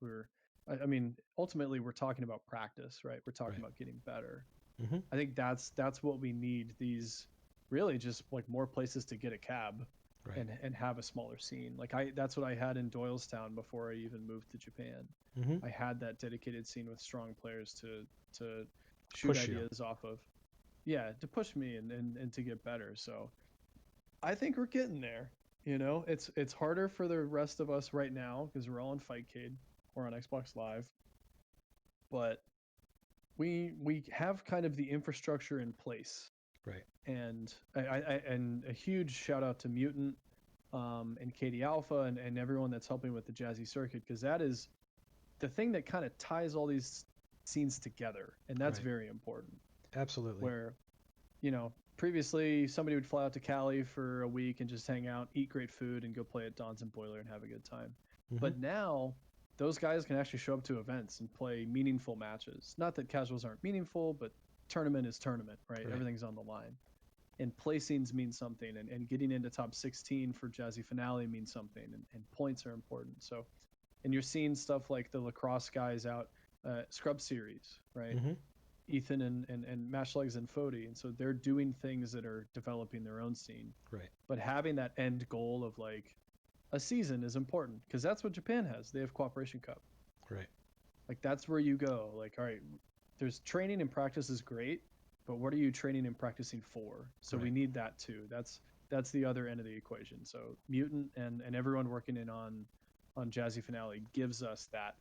I mean, ultimately we're talking about practice, right? We're talking Right. about getting better. Hmm. I think that's what we need. These really just like more places to get a cab Right. and have a smaller scene. Like that's what I had in Doylestown before I even moved to Japan. Hmm. I had that dedicated scene with strong players to shoot Push you. ideas off of. Yeah, to push me and to get better. So I think we're getting there. You know, it's harder for the rest of us right now because we're all in Fightcade or on Xbox Live, but we have kind of the infrastructure in place. Right. And and a huge shout out to Mutant and Katie Alpha and everyone that's helping with the Jazzy Circuit because that is the thing that kind of ties all these scenes together, and that's Right. very important. Absolutely. Where previously somebody would fly out to Cali for a week and just hang out, eat great food, and go play at Don's and Boiler and have a good time. Hmm. But now those guys can actually show up to events and play meaningful matches. Not that casuals aren't meaningful, but tournament is tournament, right? Right. Everything's on the line. And placings mean something, and getting into top 16 for Jazzy Finale means something, and points are important. So, and you're seeing stuff like the lacrosse guys out, Scrub Series, right? Hmm. Ethan and Mashlegs and Fody. And so they're doing things that are developing their own scene. Right. But having that end goal of like a season is important because that's what Japan has. They have Cooperation Cup. Right. Like that's where you go. Like, all right, there's training and practice is great, but what are you training and practicing for? So we Right. need that too. That's the other end of the equation. So Mutant and everyone working in on Jazzy Finale gives us that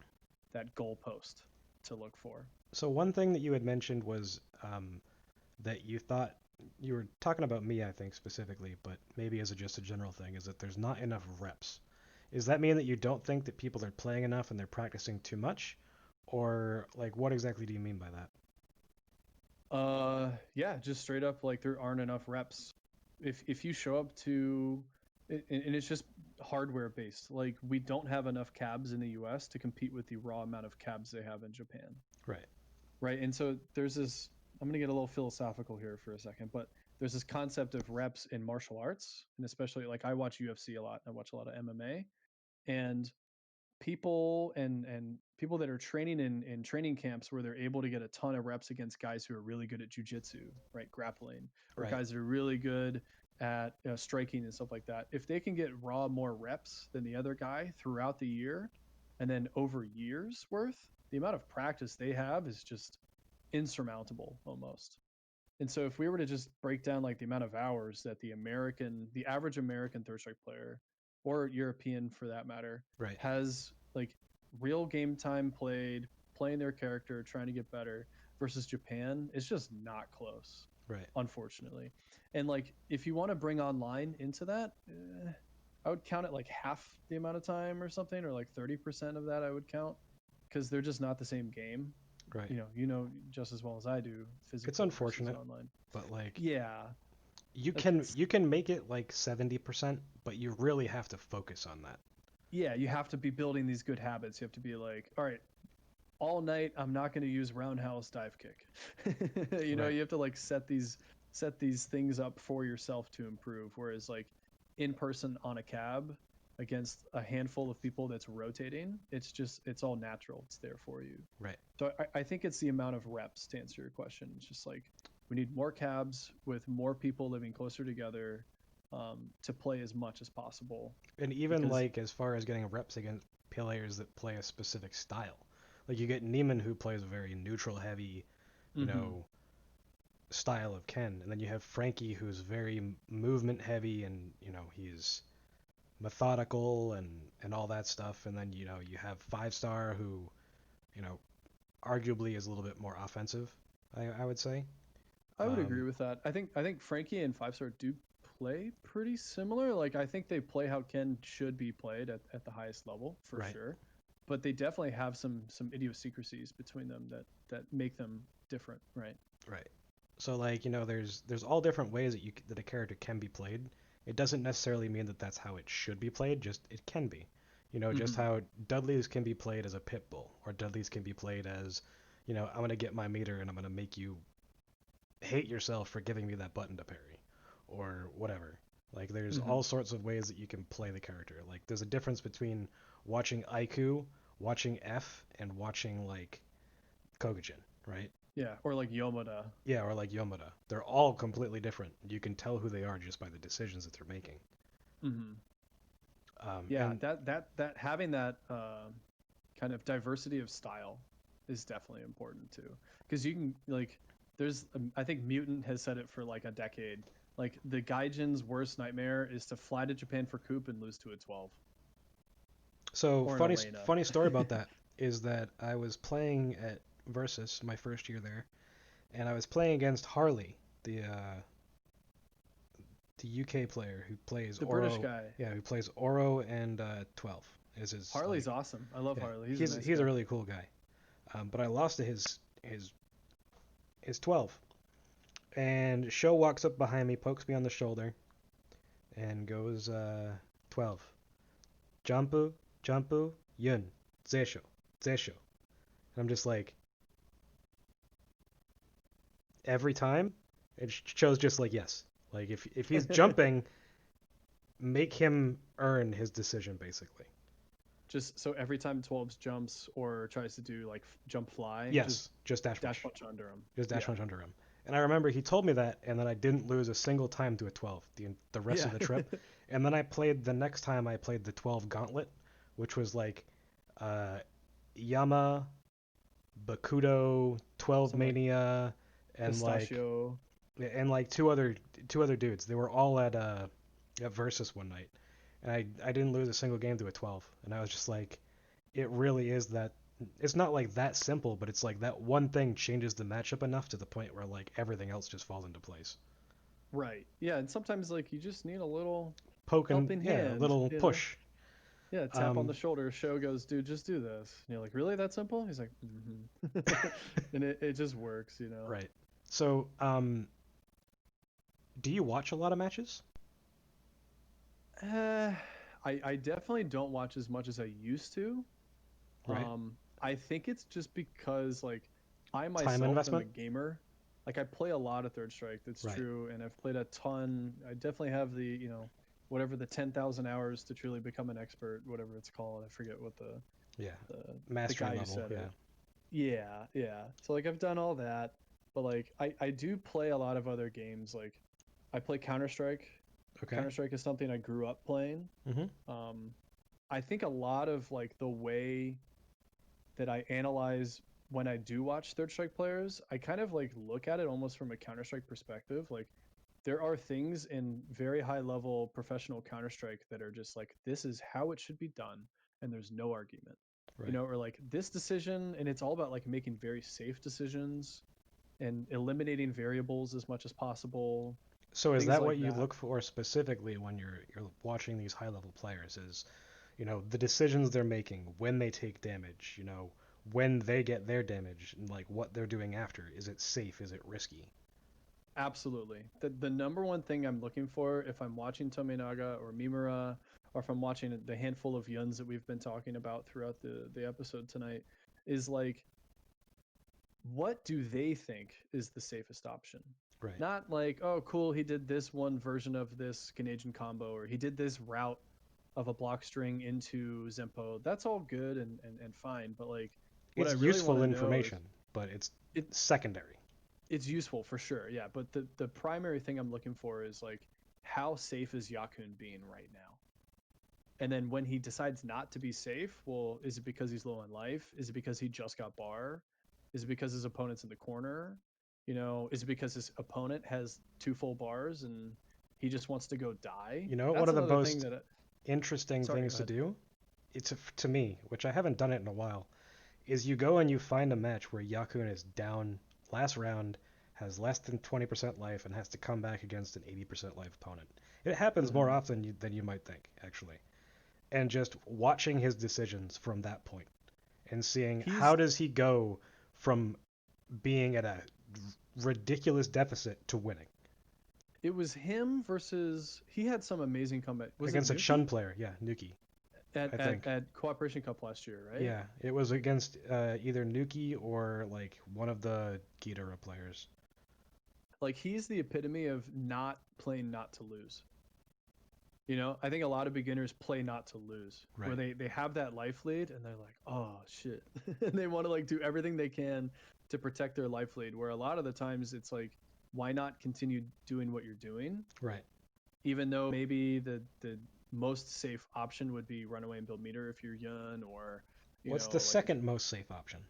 goalpost to look for. So one thing that you had mentioned was that you thought you were talking about me, I think specifically, but maybe as just a general thing, is that there's not enough reps. Does that mean that you don't think that people are playing enough and they're practicing too much, or like what exactly do you mean by that? Yeah, just straight up like there aren't enough reps. If you show up to and it's just hardware based. Like we don't have enough cabs in the US to compete with the raw amount of cabs they have in Japan. Right. Right? And so there's this I'm going to get a little philosophical here for a second, but there's this concept of reps in martial arts, and especially like I watch UFC a lot. I watch a lot of MMA, and people that are training in training camps where they're able to get a ton of reps against guys who are really good at jujitsu, right, grappling, or Right. guys that are really good at striking and stuff like that. If they can get raw more reps than the other guy throughout the year, and then over years worth, the amount of practice they have is just insurmountable almost. And so if we were to just break down like the amount of hours that the average American third strike player or European for that matter Right. has like real game time played, playing their character, trying to get better versus Japan, it's just not close, Right. unfortunately. And like if you want to bring online into that, I would count it like half the amount of time or something, or like 30% of that I would count because they're just not the same game. Right. You know just as well as I do It's physical versus unfortunate, online. but like Yeah, you can that's you can make it like 70%, but you really have to focus on that. yeah. You have to be building these good habits. You have to be like, all right, all night I'm not going to use roundhouse dive kick. Right. You have to like set these things up for yourself to improve. Whereas like in person on a cab against a handful of people that's rotating, it's all natural. It's there for you. Right. So I think it's the amount of reps to answer your question. It's just like we need more cabs with more people living closer together to play as much as possible. And even Because like as far as getting reps against players that play a specific style. Like you get Neiman who plays a very neutral heavy, you hmm know, style of Ken, and then you have Frankie who's very movement heavy and, he's methodical and all that stuff, and then you have Five Star who, you know, arguably is a little bit more offensive, I would say. I would agree Um, with that. I think Frankie and Five Star do play pretty similar. Like I think they play how Ken should be played at the highest level for right, sure. But they definitely have some idiosyncrasies between them that make them different, right? right. So like there's all different ways that a character can be played. It doesn't necessarily mean that that's how it should be played. Just it can be. Just hmm how Dudley's can be played as a pit bull, or Dudley's can be played as, I'm gonna get my meter and I'm gonna make you hate yourself for giving me that button to parry. or whatever. Like there's Hmm. all sorts of ways that you can play the character. Like there's a difference between watching Aiku, watching F, and watching like Kogujin, right? Yeah, or like Yomada. Yeah, or like Yomada. They're all completely different. You can tell who they are just by the decisions that they're making. Hmm. Um, Yeah, and that having that kind of diversity of style is definitely important too, because you can like there's I think Mutant has said it for like a decade. Like the Gaijin's worst nightmare is to fly to Japan for Coop and lose to a 12 so or an Elena. funny story about that is that I was playing at Versus my first year there, and I was playing against Harley, the UK player who plays The British Oro. guy. Yeah, who plays Oro and 12 is his Harley's like. awesome. I love Yeah, Harley. He's a nice he's a guy. really cool guy. But I lost to his 12, and Sho walks up behind me, pokes me on the shoulder, and goes 12. Jumpu, Jumpu, Yun, Zeisho, Zeisho. And I'm just like, every time, it shows just like, yes. Like, if he's jumping, make him earn his decision, basically. Just so every time 12 jumps or tries to do like jump fly, just Yes, just dash dash punch. punch under him. Just dash Yeah. punch under him. And I remember he told me that, and then I didn't lose a single time to a 12 the rest Yeah. of the trip. And then I played the next time I played the 12 Gauntlet, which was like uh, Yama, Bakudo, 12 Some like Mania, and pistachio. like two other dudes. They were all at Versus one night, and I didn't lose a single game to a 12. And I was just like, it really is that. It's not like that simple, but it's like that one thing changes the matchup enough to the point where like everything else just falls into place. Right. Yeah, and sometimes like you just need a little Poking, helping yeah, a hand, little you know? push. Yeah, tap on Um, the shoulder. Show goes, dude, just do this. And you're like, really? That simple? He's like, mm-hmm. And it just works, you know? right. So, do you watch a lot of matches? Uh, I definitely don't watch as much as I used to. Right. I think it's just because like I Time myself am a investment? gamer. Like I play a lot of Third Strike, that's Right. true, and I've played a ton. I definitely have the, whatever the 10,000 hours to truly become an expert, whatever it's called. I forget what Yeah. the the Mastery guy who level. said Yeah. it. Yeah, yeah. So like I've done all that, but like I do play a lot of other games. Like I play Counter Strike. Okay. Counter Strike is something I grew up playing. Mm-hmm. Um, I think a lot of like the way that I analyze when I do watch Third Strike players, I kind of like look at it almost from a Counter Strike perspective. Like there are things in very high level professional Counter Strike that are just like this is how it should be done, and there's no argument. Right. Or like this decision, and it's all about like making very safe decisions and eliminating variables as much as possible, So is things that like what you that. look for specifically when you're watching these high level players? Is the decisions they're making when they take damage, when they get their damage, and like what they're doing after. Is it safe? Is it risky? Absolutely. The number one thing I'm looking for if I'm watching Tominaga or Mimura, or if I'm watching the handful of Yuns that we've been talking about throughout the episode tonight, is like, what do they think is the safest option? Right. Not like, oh, cool, he did this one version of this Canadian combo, or he did this route of a block string into Zempo. That's all good and fine. But like, what I It's really want useful to know is information, but it's it, secondary. it's useful for sure, yeah. But the primary thing I'm looking for is like, how safe is Yakun being right now? And then when he decides not to be safe, well, is it because he's low on life? Is it because he just got bar? Is it because his opponent's in the corner? Is it because his opponent has two full bars and he just wants to go die? One That's of the another thing most that. interesting Sorry, go things to ahead. do, it's to me, which I haven't done it in a while, is you go and you find a match where Yakun is down last round, has less than 20% life, and has to come back against an 80% life opponent. It happens more Hmm. often than you might think, actually. And just watching his decisions from that point and seeing how He's does he go from being at a ridiculous deficit to winning It was him versus he had some amazing comeback. Was it against a Chun Nuki player. Yeah, Nuki, at I at think. at Cooperation Cup last year, right? Yeah, it was against either Nuki or like one of the Ghidorah players. Like he's the epitome of not playing not to lose. You know, I think a lot of beginners play not to lose, where Right. they have that life lead and they're like, oh shit, and they want to like do everything they can to protect their life lead. Where a lot of the times it's like, why not continue doing what you're doing, Right. even though maybe the most safe option would be run away and build meter if you're Yun, or What's the like if second most safe option?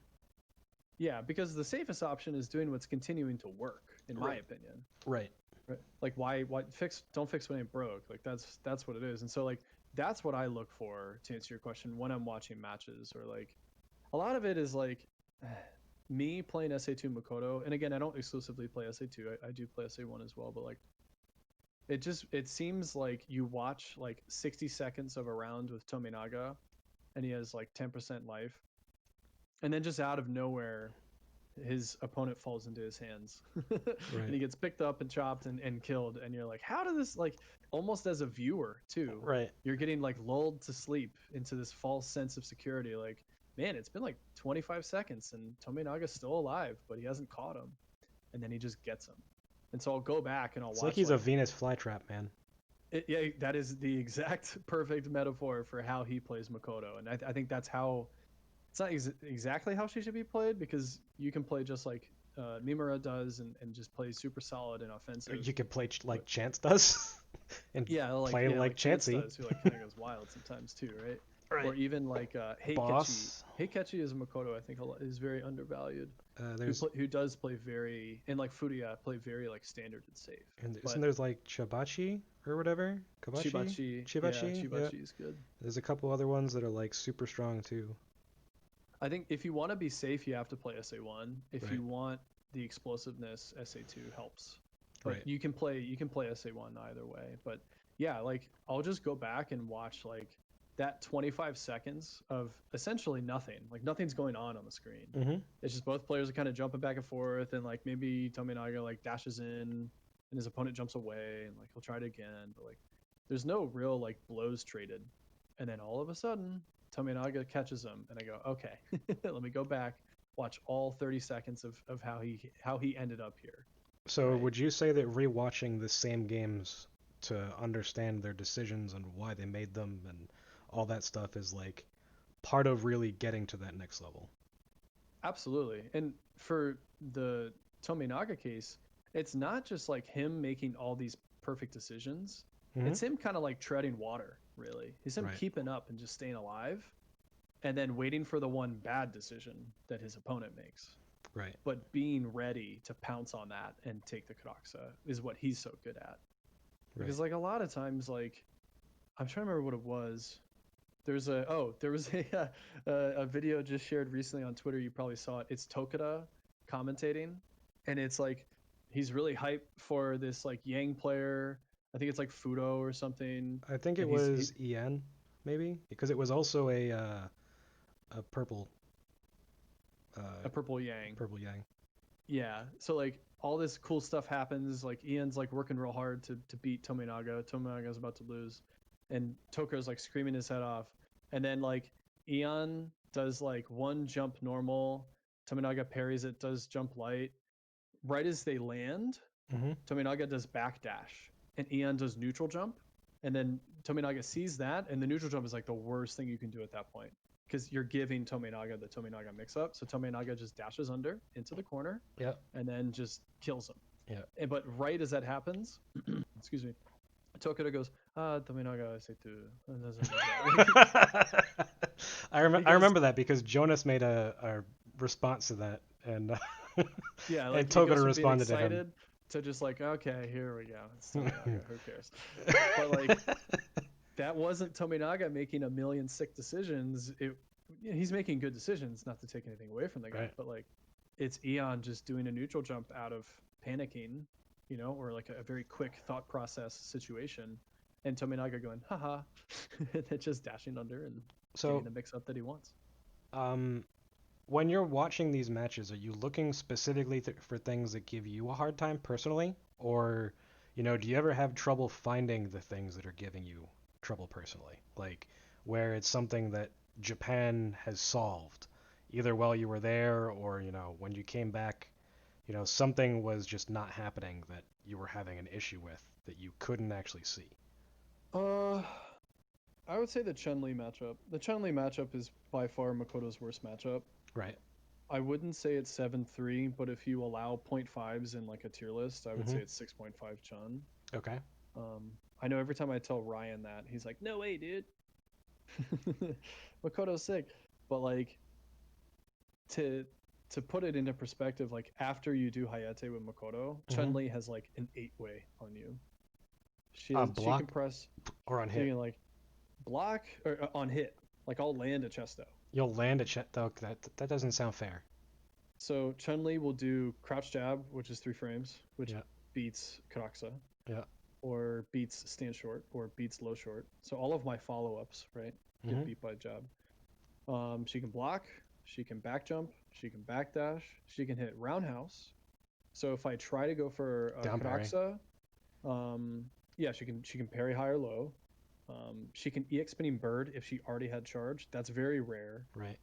yeah, because the safest option is doing what's continuing to work, in my Right. opinion. Right. Right. Like why fix don't fix what ain't broke. Like that's what it is. And so like that's what I look for to answer your question when I'm watching matches, or like a lot of it is like me playing SA2 Makoto. And again, I don't exclusively play SA2. I do play SA1 as well, but like it seems like you watch like 60 seconds of a round with Tominaga and he has like 10% life. And then just out of nowhere his opponent falls into his hands and Right. he gets picked up and chopped and killed, and you're like, how did this, like, almost as a viewer too, Right. you're getting like lulled to sleep into this false sense of security, like, man, it's been like 25 seconds and Tominaga's still alive but he hasn't caught him, and then he just gets him. And so I'll go back and I'll It's like watch he's a like Venus flytrap, man. yeah, that is the exact perfect metaphor for how he plays Makoto. And I think that's how it's not exactly how she should be played, because you can play just like Mimura does, and just play super solid and offensive. You could play But like Chance does, and play like like Chance Chansey. does, who like kind of goes wild sometimes too, right? Or Right. even like Heikechi. Boss. Heikechi as Makoto, I think is very undervalued. There's Who does play very, and like Furia play very like standard and safe. and isn't But there's like Chibachi or whatever? Kabachi? Chibachi, yeah, Chibachi? Yeah. Chibachi is good. There's a couple other ones that are like super strong too. I think if you want to be safe, you have to play SA1. If Right. you want the explosiveness, SA2 helps. But Right. you can play SA1 either way. But yeah, like I'll just go back and watch like that 25 seconds of essentially nothing. Like nothing's going on the screen. Mm-hmm. It's just both players are kind of jumping back and forth, and like maybe Tominaga like dashes in and his opponent jumps away and like he'll try it again, but like there's no real like blows traded. And then all of a sudden Tominaga catches him, and I go, okay, let me go back, watch all 30 seconds of how he ended up here, So right? would you say that rewatching the same games to understand their decisions and why they made them and all that stuff is like part of really getting to that next level? Absolutely. And for the Tominaga case, it's not just like him making all these perfect decisions. Mm-hmm. It's him kind of like treading water, really. It's him Right. keeping up and just staying alive, and then waiting for the one bad decision that his opponent makes. Right. But being ready to pounce on that and take the Kadoxa is what he's so good at. Right. Because like a lot of times, like I'm trying to remember what it was. There was a video just shared recently on Twitter. You probably saw it. It's Tokada commentating, and it's like he's really hyped for this like Yang player. I think it's like Fudo or something, I think it and he was EN, maybe, because it was also a purple uh a purple Yang. purple yang. Yeah. So like all this cool stuff happens. Like Ian's like working real hard to beat Tominaga. Tominaga's about to lose, and Toko's like screaming his head off. And then like Ian does like one jump normal. Tominaga parries it, does jump light. Right as they land, Mm-hmm. Tominaga does backdash, and Ian does neutral jump. And then Tominaga sees that, and the neutral jump is like the worst thing you can do at that point, because you're giving Tominaga the Tominaga mix up. So Tominaga just dashes under into the corner Yep. and then just kills him. Yep. But right as that happens, excuse me, Tokyo goes, Tominaga say tu. I Because remember that because Jonas made a response to that, and yeah, and like it Tokuda goes from being responded to him. excited to just like, okay, here we go. It's Tominaga. Who cares? But like that wasn't Tominaga making a million sick decisions. He's making good decisions, not to take anything away from the guy, Right. but like it's Eon just doing a neutral jump out of panicking, or like a very quick thought process situation, and Tominaga going, haha, and then just dashing under and getting So, the mix up that he wants. um, when you're watching these matches, are you looking specifically for things that give you a hard time personally, or, do you ever have trouble finding the things that are giving you trouble personally? Like where it's something that Japan has solved, either while you were there or, when you came back something was just not happening that you were having an issue with that you couldn't actually see. Uh, I would say the Chun Li matchup. The Chun Li matchup is by far Makoto's worst matchup. Right. I wouldn't say it's 7-3, but if you allow point fives in like a tier list, I would Mm-hmm. say it's 6.5 Chun. Okay. I know every time I tell Ryan that, he's like, "No way, dude. Makoto's sick." But like to to put it into perspective, like after you do Hayate with Makoto, Mm-hmm. Chun Li has like an 8-way on you. She can Block press, or on she hit. can like block or on hit. Like I'll land a chesto. You'll land a check though. That doesn't sound fair. So Chun Li will do crouch jab, which is 3 frames, which Yeah. beats Karaksa, Yeah. or beats stand short, or beats low short. So all of my follow ups, right, get Mm-hmm. beat by jab. She can block, she can back jump, she can backdash, she can hit roundhouse. So if I try to go for Down parry. Karaksa, um, yeah, she can parry high or low. She can EX spinning bird if she already had charge. That's very rare. Right.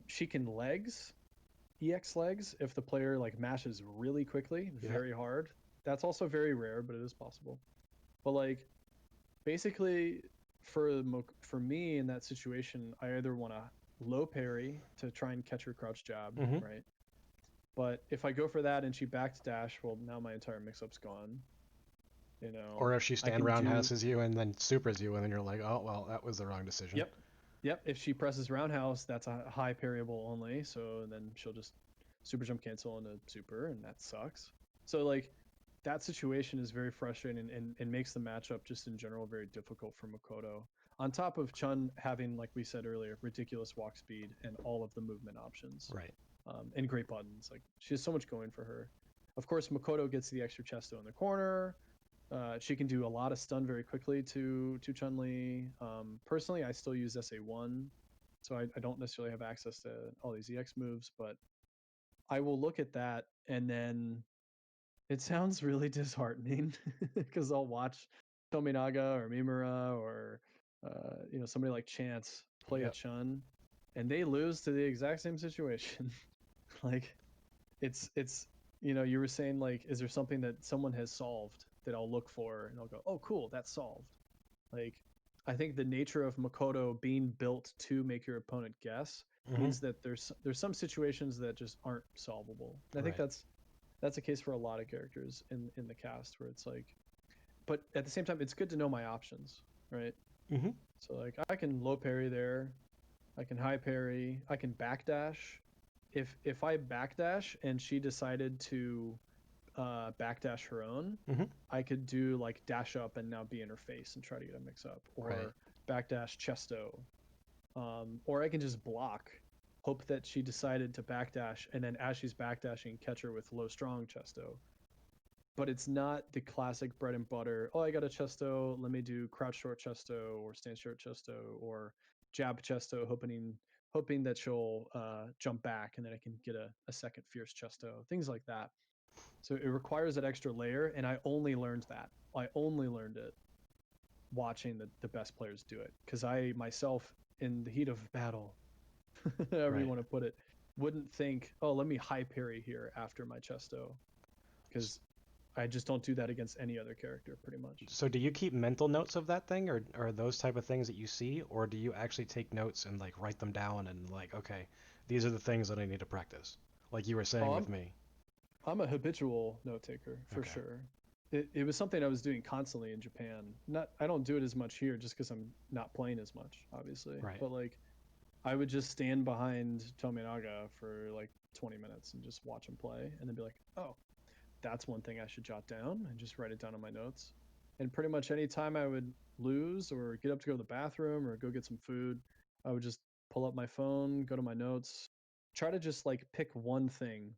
She can legs, EX legs if the player like mashes really quickly, Yeah. very hard. That's also very rare, but it is possible. But like basically for me in that situation, I either want to low parry to try and catch her crouch jab, Mm-hmm. right? But if I go for that and she backed dash, well now my entire mix up's gone. Or if she I stand can do roundhouses you and then supers you, and then you're like, oh well, that was the wrong decision. yep. Yep, if she presses roundhouse, that's a high parryable only, so then she'll just super jump cancel into super and that sucks. So like that situation is very frustrating and makes the matchup just in general very difficult for Makoto. On top of Chun having, like we said earlier, ridiculous walk speed and all of the movement options, Right. and great buttons. Like she has so much going for her. Of course, Makoto gets the extra chesto in the corner. She can do a lot of stun very quickly to Chun Li. Personally, I still use SA1, so I don't necessarily have access to all these EX moves, but I will look at that and then it sounds really disheartening because I'll watch Tominaga or Mimura or somebody like Chance play a Yep. Chun, and they lose to the exact same situation. Like it's you were saying like, is there something that someone has solved that I'll look for and I'll go, oh cool, that's solved. Like I think the nature of Makoto being built to make your opponent guess Mm-hmm. means that there's some situations that just aren't solvable. And I think Right. that's a case for a lot of characters in the cast where it's like, but at the same time it's good to know my options, right? Mm-hmm. So like I can low parry there, I can high parry, I can backdash. If I backdash and she decided to backdash her own, Mm-hmm. I could do like dash up and now be in her face and try to get a mix up, Right. or backdash chesto, or I can just block, hope that she decided to backdash, and then as she's backdashing, catch her with low strong chesto. But it's not the classic bread and butter. Oh, I got a chesto. Let me do crouch short chesto or stand short chesto or jab chesto, hoping that she'll jump back and then I can get a second fierce chesto. Things like that. So it requires that extra layer, and I only learned that. I only learned it watching the best players do it because I myself, in the heat of battle, however you Right. want to put it, wouldn't think, oh, let me high parry here after my chesto, because I just don't do that against any other character, pretty much. So do you keep mental notes of that thing, or those type of things that you see, or do you actually take notes and like write them down and like, okay, these are the things that I need to practice, like you were Oh, saying with me. I'm a habitual note taker for Okay. sure. It was something I was doing constantly in Japan. Not I don't do it as much here just because I'm not playing as much, obviously. Right. But like I would just stand behind Tominaga for like 20 minutes and just watch him play, and then be like, oh, that's one thing I should jot down and just write it down on my notes. And pretty much any time I would lose or get up to go to the bathroom or go get some food, I would just pull up my phone, go to my notes, try to just like pick one thing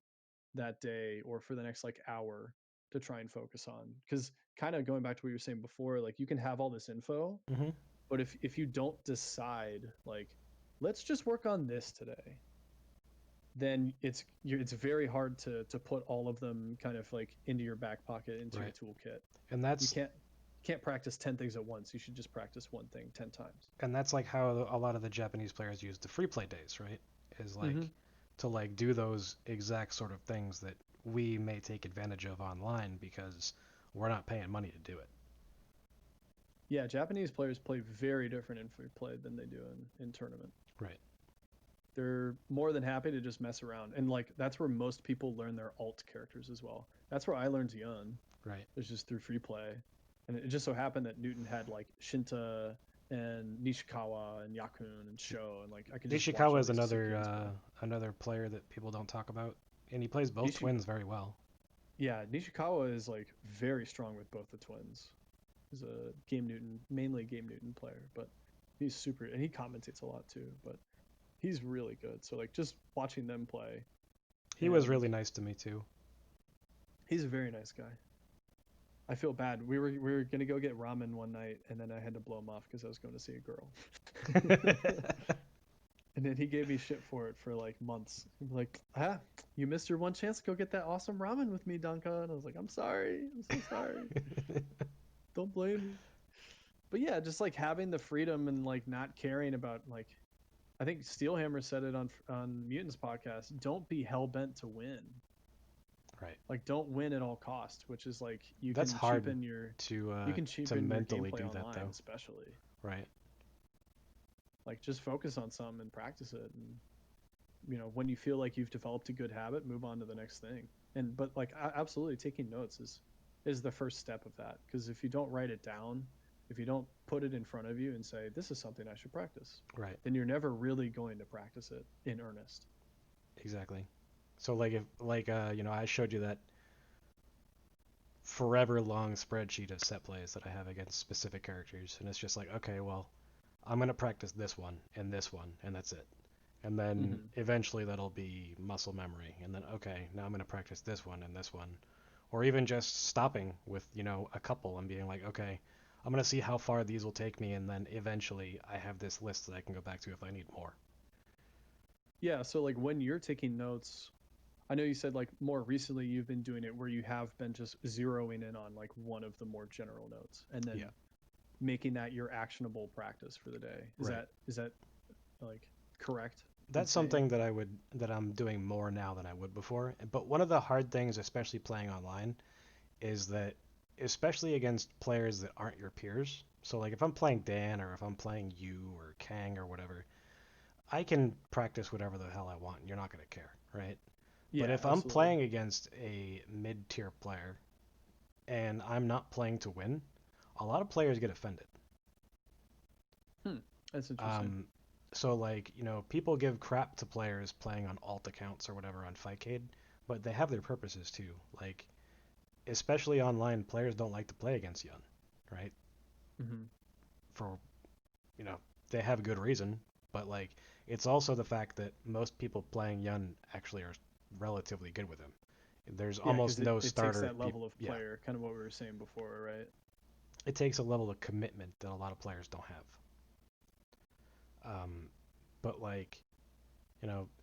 that day or for the next like hour to try and focus on. Because kind of going back to what you were saying before, like you can have all this info, Mm-hmm. but if you don't decide like, let's just work on this today, then it's very hard to put all of them kind of like into your back pocket, into your Right. toolkit. And You that's can't practice 10 things at once. You should just practice one thing 10 times. and that's like how a lot of the Japanese players use the free play days, right? Is Mm-hmm. like to like do those exact sort of things that we may take advantage of online because we're not paying money to do it. Yeah, Japanese players play very different in free play than they do in tournament. Right. They're more than happy to just mess around, and like that's where most people learn their alt characters as well. That's where I learned Yun. Right. It's just through free play, and it just so happened that Newton had like Shinta and Nishikawa and Yakun and Sho, and like I could just watch Nishikawa all is these Tsukians play. another player that people don't talk about, and he plays both Nishi, twins very well. yeah, Nishikawa is like very strong with both the twins. He's a Game Newton, mainly Game Newton player, but he's super, and he commentates a lot too. But he's really good. So like just watching them play, He was and really nice to me too. he's a very nice guy. I feel bad. We were gonna go get ramen one night, and then I had to blow him off because I was going to see a girl. And then he gave me shit for it for like months. He'd be like, you missed your one chance to go get that awesome ramen with me, Dankah. And I was like, I'm sorry. I'm so sorry. Don't blame me. But yeah, just like having the freedom and like not caring about like I think Steelhammer said it on Mutants podcast. Don't be hell bent to win. Right. Like don't win at all costs, which is like That's hard you can to cheapen your mentally gameplay do that online, though. especially. Right. Like just focus on something and practice it, and when you feel like you've developed a good habit, move on to the next thing. And but like absolutely taking notes is the first step of that, because if you don't write it down, if you don't put it in front of you and say this is something I should practice, Right. then you're never really going to practice it in earnest. Exactly. So like if I showed you that forever long spreadsheet of set plays that I have against specific characters, and it's just like, okay, well, I'm gonna practice this one, and that's it. And then Hmm. eventually that'll be muscle memory, and then okay, now I'm gonna practice this one and this one, or even just stopping with a couple and being like, okay, I'm gonna see how far these will take me, and then eventually I have this list that I can go back to if I need more. Yeah, so like when you're taking notes, I know you said like more recently you've been doing it where you have been just zeroing in on like one of the more general notes and then Yeah, making that your actionable practice for the day. Is right. that is that like correct in That's saying? something that I'm doing more now than I would before. But one of the hard things, especially playing online, is that especially against players that aren't your peers. So like if I'm playing Dan or if I'm playing you or Kang or whatever, I can practice whatever the hell I want and you're not going to care, right? But Yeah, if I'm absolutely. playing against a mid-tier player and I'm not playing to win, a lot of players get offended. Hmm, that's interesting. Um, so like, people give crap to players playing on alt accounts or whatever on Fightcade, but they have their purposes too. Like, especially online, players don't like to play against Yun, right? Hmm. For, you know, they have a good reason, but like, it's also the fact that most people playing Yun actually are relatively good with him. There's Yeah, almost because it, no it takes starter that people. level of Yeah, player, kind of what we were saying before, right? it takes a level of commitment that a lot of players don't have. Um, but like,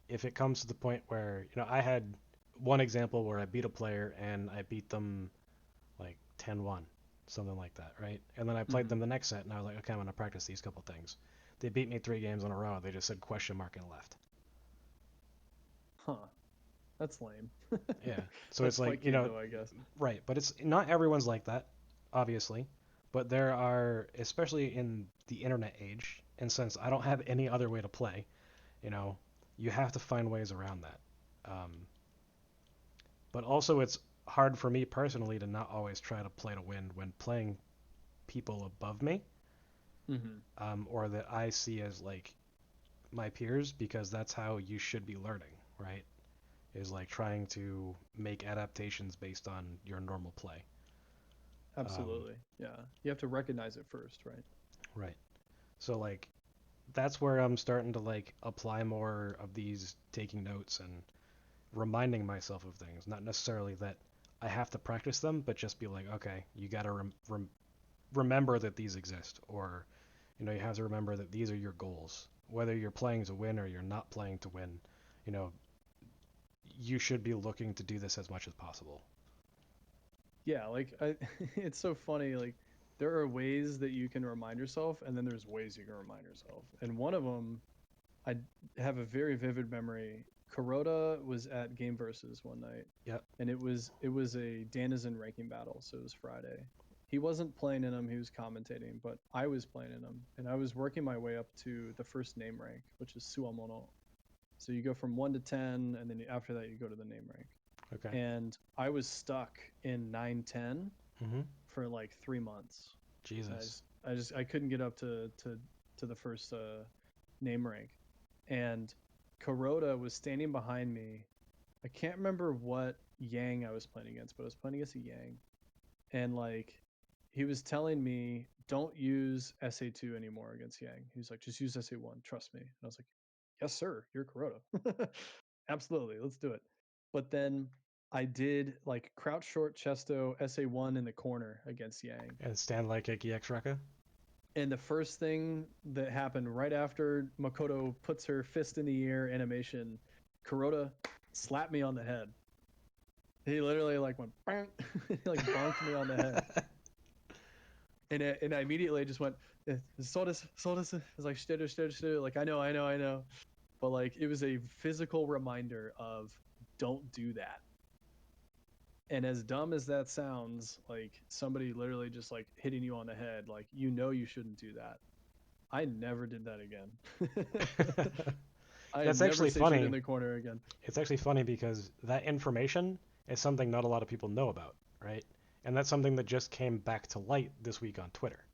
if it comes to the point where, I had one example where I beat a player and I beat them like 10-1, something like that, right? And then I played them Hmm. the next set and I was like, okay, I'm going to practice these couple things. They beat me 3 games in a row. They just said question mark and left. Huh. That's lame. Yeah. So That's it's like, Fightcade though, I guess. right. But it's not everyone's like that, obviously. But there are, especially in the internet age, and since I don't have any other way to play, you know, you have to find ways around that. But also, it's hard for me personally to not always try to play to win when playing people above me, Hmm. or that I see as like my peers, because that's how you should be learning, right? Is like trying to make adaptations based on your normal play. Um, Absolutely. Yeah. You have to recognize it first, right? right. So like that's where I'm starting to like apply more of these taking notes and reminding myself of things. Not necessarily that I have to practice them, but just be like, okay, you got to remember that these exist, or you have to remember that these are your goals. Whether you're playing to win or you're not playing to win, you know, you should be looking to do this as much as possible. Yeah, like it's so funny. Like there are ways that you can remind yourself, and then there's ways you can remind yourself. And one of them, I have a very vivid memory. Kuroda was at Game Versus one night, Yep. and it was a Danizen ranking battle, so it was Friday. He wasn't playing in them; he was commentating, but I was playing in them, and I was working my way up to the first name rank, which is Suamono. So you go from 1 to 10, and then after that you go to the name rank. Okay. And I was stuck in 9-10 Mm-hmm. for like 3 months. And Jesus. I couldn't get up to the first name rank. And Kuroda was standing behind me. I can't remember what Yang I was playing against, but I was playing against a Yang. And like he was telling me, don't use SA2 anymore against Yang. He was like, just use SA1, trust me. And I was like, yes, sir, you're Kuroda. Absolutely, let's do it. But then I did like crouch short chesto SA1 in the corner against Yang. And stand like Iki X Rekka? And the first thing that happened right after Makoto puts her fist in the air animation, Kuroda slapped me on the head. He literally like went bang, like bonked me on the head. And I immediately just went, Sodas, Sodas. It's like, stutter, stutter, stutter. Like, I know, I know, I know. But like, it was a physical reminder of don't do that. And as dumb as that sounds, like somebody literally just like hitting you on the head, like, you shouldn't do that. I never did that again. I That's never actually stationed in funny. the corner again. It's actually funny because that information is something not a lot of people know about, right? And that's something that just came back to light this week on Twitter,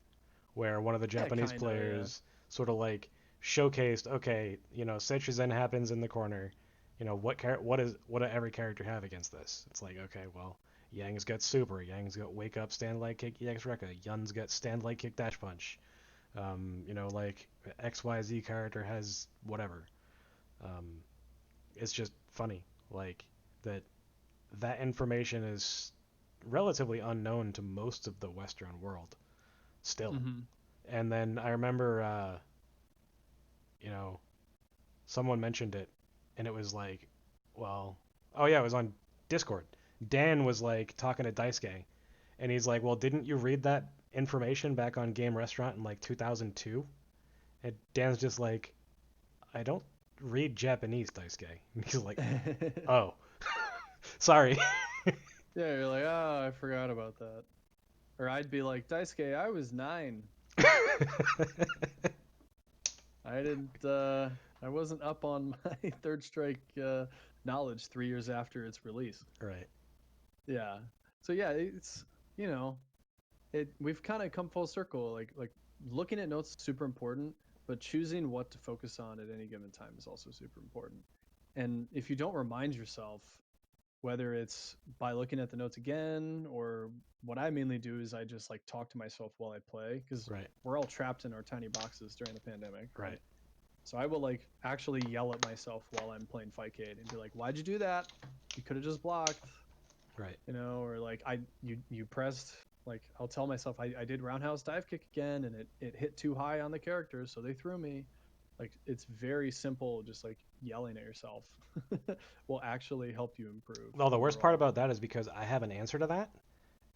where one of the Yeah, Japanese kind of, yeah. players sort of like showcased, okay, Seichizen happens in the corner. What do every character have against this? It's like, okay, well, Yang's got super, Yang's got wake up, stand like kick, EX Rekka, Yun's got stand like kick dash punch. Like XYZ character has whatever. Um, it's just funny, like that that information is relatively unknown to most of the Western world still. Hmm. And then I remember, you know, someone mentioned it, and it was like, well, oh yeah, it was on Discord. Dan was like talking to Daisuke, and he's like, well, didn't you read that information back on Game Restaurant in like 2002? And Dan's just like, I don't read Japanese, Daisuke. And he's like, oh, sorry. Yeah, you're like, oh, I forgot about that. Or I'd be like, Daisuke, I was 9. I didn't. I wasn't up on my Third Strike knowledge 3 years after its release. Right. Yeah. So yeah, it's you know, we've kind of come full circle. Like looking at notes is super important, but choosing what to focus on at any given time is also super important. And if you don't remind yourself, whether it's by looking at the notes again or what I mainly do is I just like talk to myself while I play because Right. we're all trapped in our tiny boxes during the pandemic, right? Right. So I will like actually yell at myself while I'm playing Fightcade and be like, "Why'd you do that? You could have just blocked." Right. Or like you pressed, like I'll tell myself I did roundhouse dive kick again and it hit too high on the characters, so they threw me. Like it's very simple, just like yelling at yourself will actually help you improve Well, the worst part overall. about that is because I have an answer to that,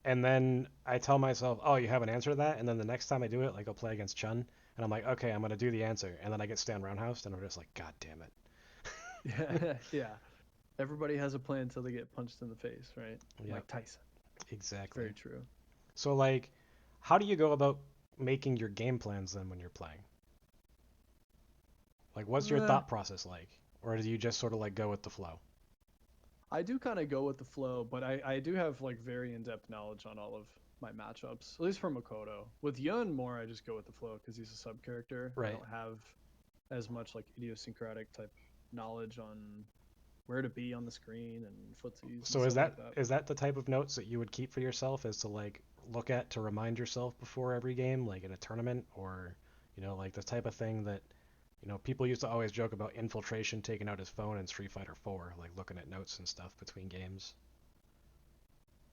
and then I tell myself, "Oh, you have an answer to that," and then the next time I do it, like I'll play against Chun, and I'm like, "Okay, I'm gonna do the answer," and then I get stand roundhouse, and I'm just like, "God damn it!" Yeah, yeah. Everybody has a plan until they get punched in the face, right? Yep. Mike Tyson. It's Exactly. very true. So like, how do you go about making your game plans then when you're playing? Like, what's your Uh, thought process like, or do you just sort of like go with the flow? I do kind of go with the flow, but I do have like very in-depth knowledge on all of my matchups, at least for Makoto. With Yun more, I just go with the flow because he's a sub character. I Right. don't have as much like idiosyncratic type knowledge on where to be on the screen and footsies and So is stuff that like that. is that the type of notes that you would keep for yourself, as to like look at to remind yourself before every game, like in a tournament, or like the type of thing that people used to always joke about infiltration taking out his phone in Street Fighter 4, like looking at notes and stuff between games.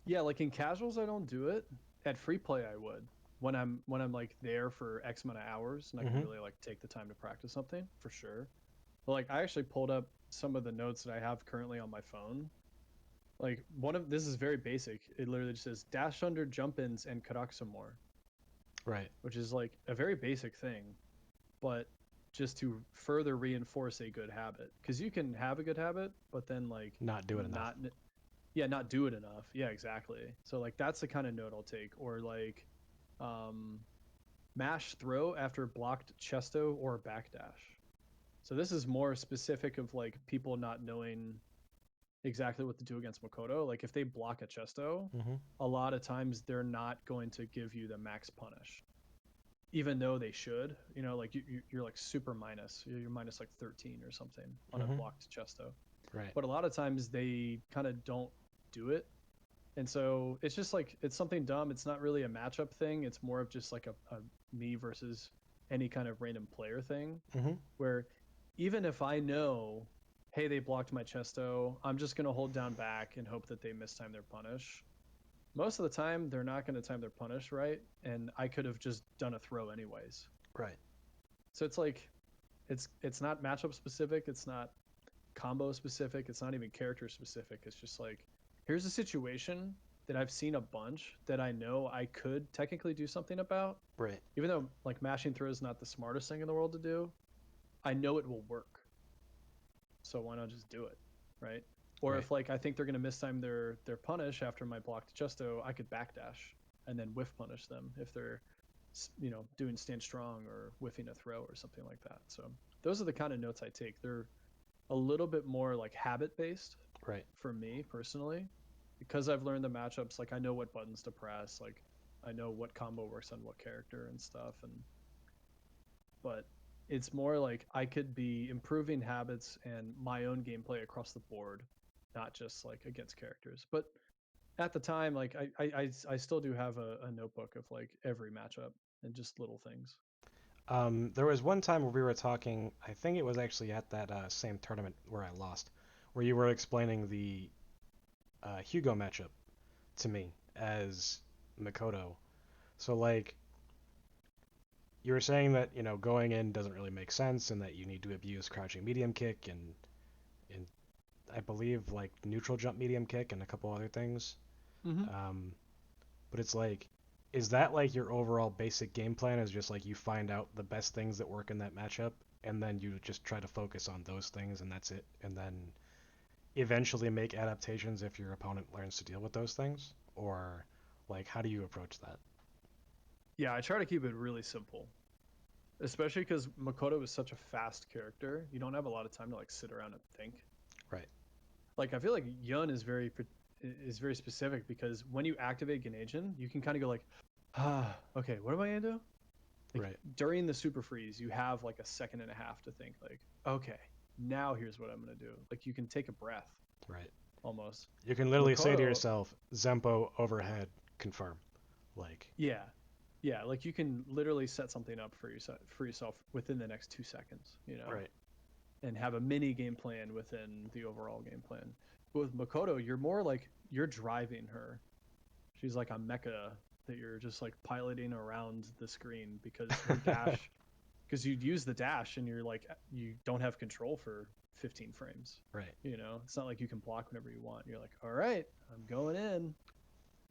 Yeah, like in casuals, I don't do it. At free play, I would. When I'm like there for X amount of hours and I can Hmm. really like take the time to practice something for sure. But like I actually pulled up some of the notes that I have currently on my phone. Like one of this is very basic. It literally just says dash under jump ins and karak some more, Right. which is like a very basic thing. But just to further reinforce a good habit. Because you can have a good habit, but then like Not do it enough. not, yeah, not do it enough. Yeah, exactly. So like that's the kind of note I'll take. Or like, um, mash throw after blocked chesto or backdash. So this is more specific of like people not knowing exactly what to do against Makoto. Like if they block a chesto, Hmm. a lot of times they're not going to give you the max punish, even though they should. You know, like you're like super minus. You're minus like 13 or something on a Hmm. blocked chesto. Right. But a lot of times they kind of don't do it. And so it's just like it's something dumb. It's not really a matchup thing. It's more of just like a me versus any kind of random player thing Hmm. where even if I know, hey, they blocked my chesto, I'm just going to hold down back and hope that they mistime their punish. Most of the time, they're not going to time their punish right, and I could have just done a throw anyways. Right. So it's like it's not matchup specific, it's not combo specific, it's not even character specific. It's just like here's a situation that I've seen a bunch that I know I could technically do something about, Right. even though like mashing throw is not the smartest thing in the world to do. I know it will work. So why not just do it, right? Or Right. if like I think they're gonna mistime their punish after my blocked Justo, I could backdash and then whiff punish them if they're doing stand strong or whiffing a throw or something like that. So those are the kind of notes I take. They're a little bit more like habit based Right. for me personally because I've learned the matchups. Like I know what buttons to press. Like I know what combo works on what character and stuff. And but it's more like I could be improving habits and my own gameplay across the board, not just like against characters. But at the time, like I still do have a notebook of like every matchup and just little things. There was one time where we were talking. I think it was actually at that same tournament where I lost, where you were explaining the Hugo matchup to me as Makoto. So like you were saying that going in doesn't really make sense, and that you need to abuse crouching medium kick and I believe like neutral jump medium kick and a couple other things. Mm-hmm. Um, but it's like, is that like your overall basic game plan? Is just like you find out the best things that work in that matchup, and then you just try to focus on those things, and that's it, and then eventually make adaptations if your opponent learns to deal with those things, or like how do you approach that? Yeah, I try to keep it really simple, especially because Makoto is such a fast character. You don't have a lot of time to like sit around and think. Right. Like I feel like Yun is very specific because when you activate Ganajin, you can kind of go like, ah, okay, what am I gonna do? Like Right. during the super freeze, you have like a second and a half to think like, okay, now here's what I'm gonna do. Like you can take a breath Right. almost. You can literally say to Makoto, yourself, Zempo overhead, confirm. Like, yeah, yeah, like you can literally set something up for yourself within the next 2 seconds, right. and have a mini game plan within the overall game plan. But with Makoto, you're more like you're driving her. She's like a mecha that you're just like piloting around the screen because her dash, because you'd use the dash and you're like you don't have control for 15 frames. Right. It's not like you can block whenever you want. You're like, all right, I'm going in.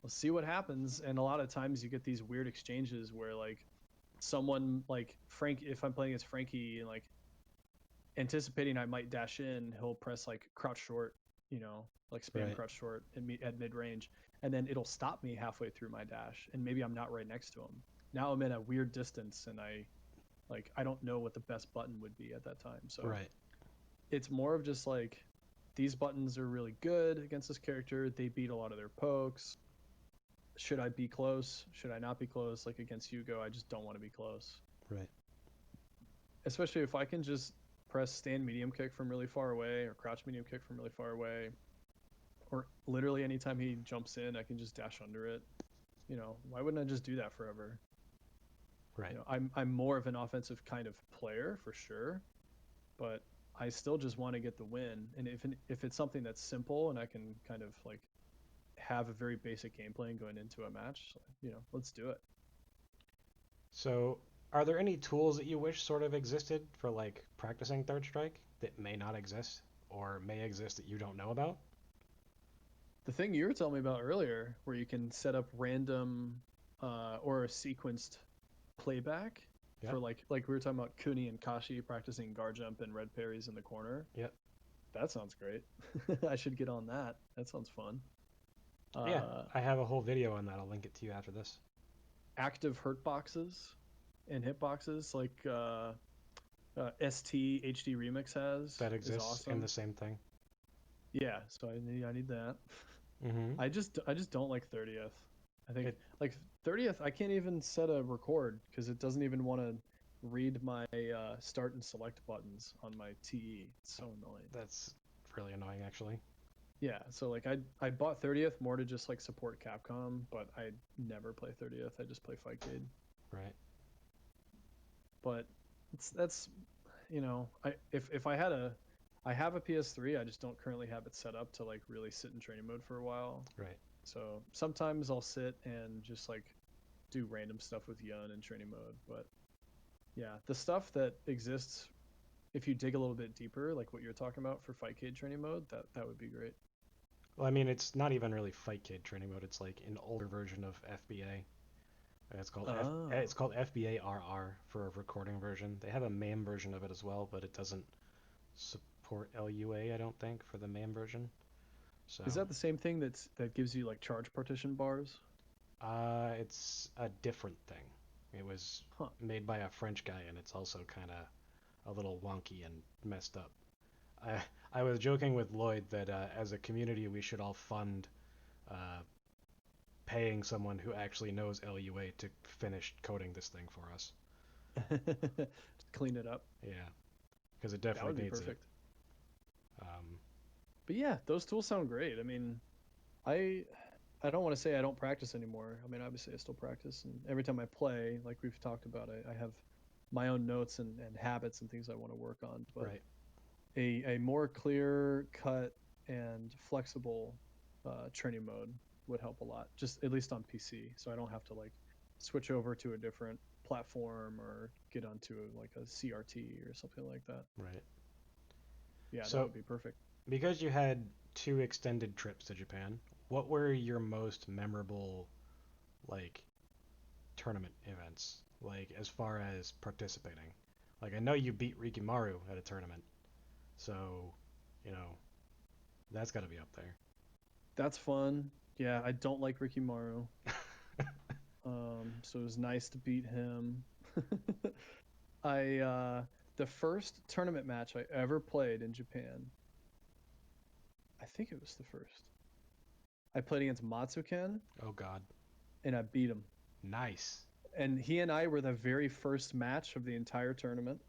Let's see what happens. And a lot of times you get these weird exchanges where like someone like Frank, if I'm playing as Frankie and like anticipating I might dash in, he'll press like crouch short, like spam Right. crouch short at mid range, and then it'll stop me halfway through my dash, and maybe I'm not right next to him. Now I'm in a weird distance, and I don't know what the best button would be at that time. So Right. it's more of just like these buttons are really good against this character. They beat a lot of their pokes. Should I be close? Should I not be close? Like against Hugo, I just don't want to be close. Right. Especially if I can just press stand medium kick from really far away or crouch medium kick from really far away, or literally anytime he jumps in, I can just dash under it. Why wouldn't I just do that forever? Right. I'm more of an offensive kind of player for sure, but I still just want to get the win. And if it's something that's simple and I can kind of like have a very basic game plan going into a match, let's do it. So, are there any tools that you wish sort of existed for like practicing third strike that may not exist or may exist that you don't know about? The thing you were telling me about earlier, where you can set up random or sequenced playback, for Yep. like we were talking about Kuni and Kashi practicing guard jump and red parries in the corner. Yep. That sounds great. I should get on that. That sounds fun. Yeah. Uh, I have a whole video on that. I'll link it to you after this. Active hurt boxes and hitboxes like ST HD Remix has That is exists in the awesome. same thing. Yeah, so I need that. Mm-hmm. I just don't like 30th. I think It like 30th I can't even set a record because it doesn't even want to read my start and select buttons on my TE. It's so annoying. that's really annoying actually. Yeah, so like I bought 30th more to just like support Capcom, but I never play 30th. I just play Fightcade. Right. But that's if I have a PS3, I just don't currently have it set up to like really sit in training mode for a while. Right. So sometimes I'll sit and just like do random stuff with Yun in training mode. But yeah, the stuff that exists, if you dig a little bit deeper, like what you're talking about for Fightcade training mode, that would be great. Well, I mean, it's not even really Fight Kid training mode. It's like an older version of FBA. Oh, It's called FBA RR for a recording version. They have a MAME version of it as well, but it doesn't support LUA, I don't think, for the MAME version. So, is that the same thing that gives you like charge partition bars? it's a different thing. It was Huh. made by a French guy, and it's also kind of a little wonky and messed up. I I was joking with Lloyd that as a community we should all fund uh, paying someone who actually knows LUA to finish coding this thing for us. Just clean it up. Yeah, because it That would definitely be needs it. perfect. Um, But yeah, those tools sound great. I mean, I I don't want to say I don't practice anymore. I mean, obviously I still practice, and every time I play, like we've talked about, I have my own notes and habits and things I want to work on. But right. a more clear cut and flexible training mode would help a lot, just at least on PC, so I don't have to like switch over to a different platform or get onto like a CRT or something like that. Right. Yeah, that So, would be perfect. because you had two extended trips to Japan, what were your most memorable, like, tournament events? Like, as far as participating? Like, I know you beat Rikimaru at a tournament, so, you know, that's got to be up there. That's fun. Yeah, I don't like Ricky Maru. So it was nice to beat him. I The first tournament match I ever played in Japan, I think it was the first. I played against Matsuken Oh, God. and I beat him. Nice. And he and I were the very first match of the entire tournament.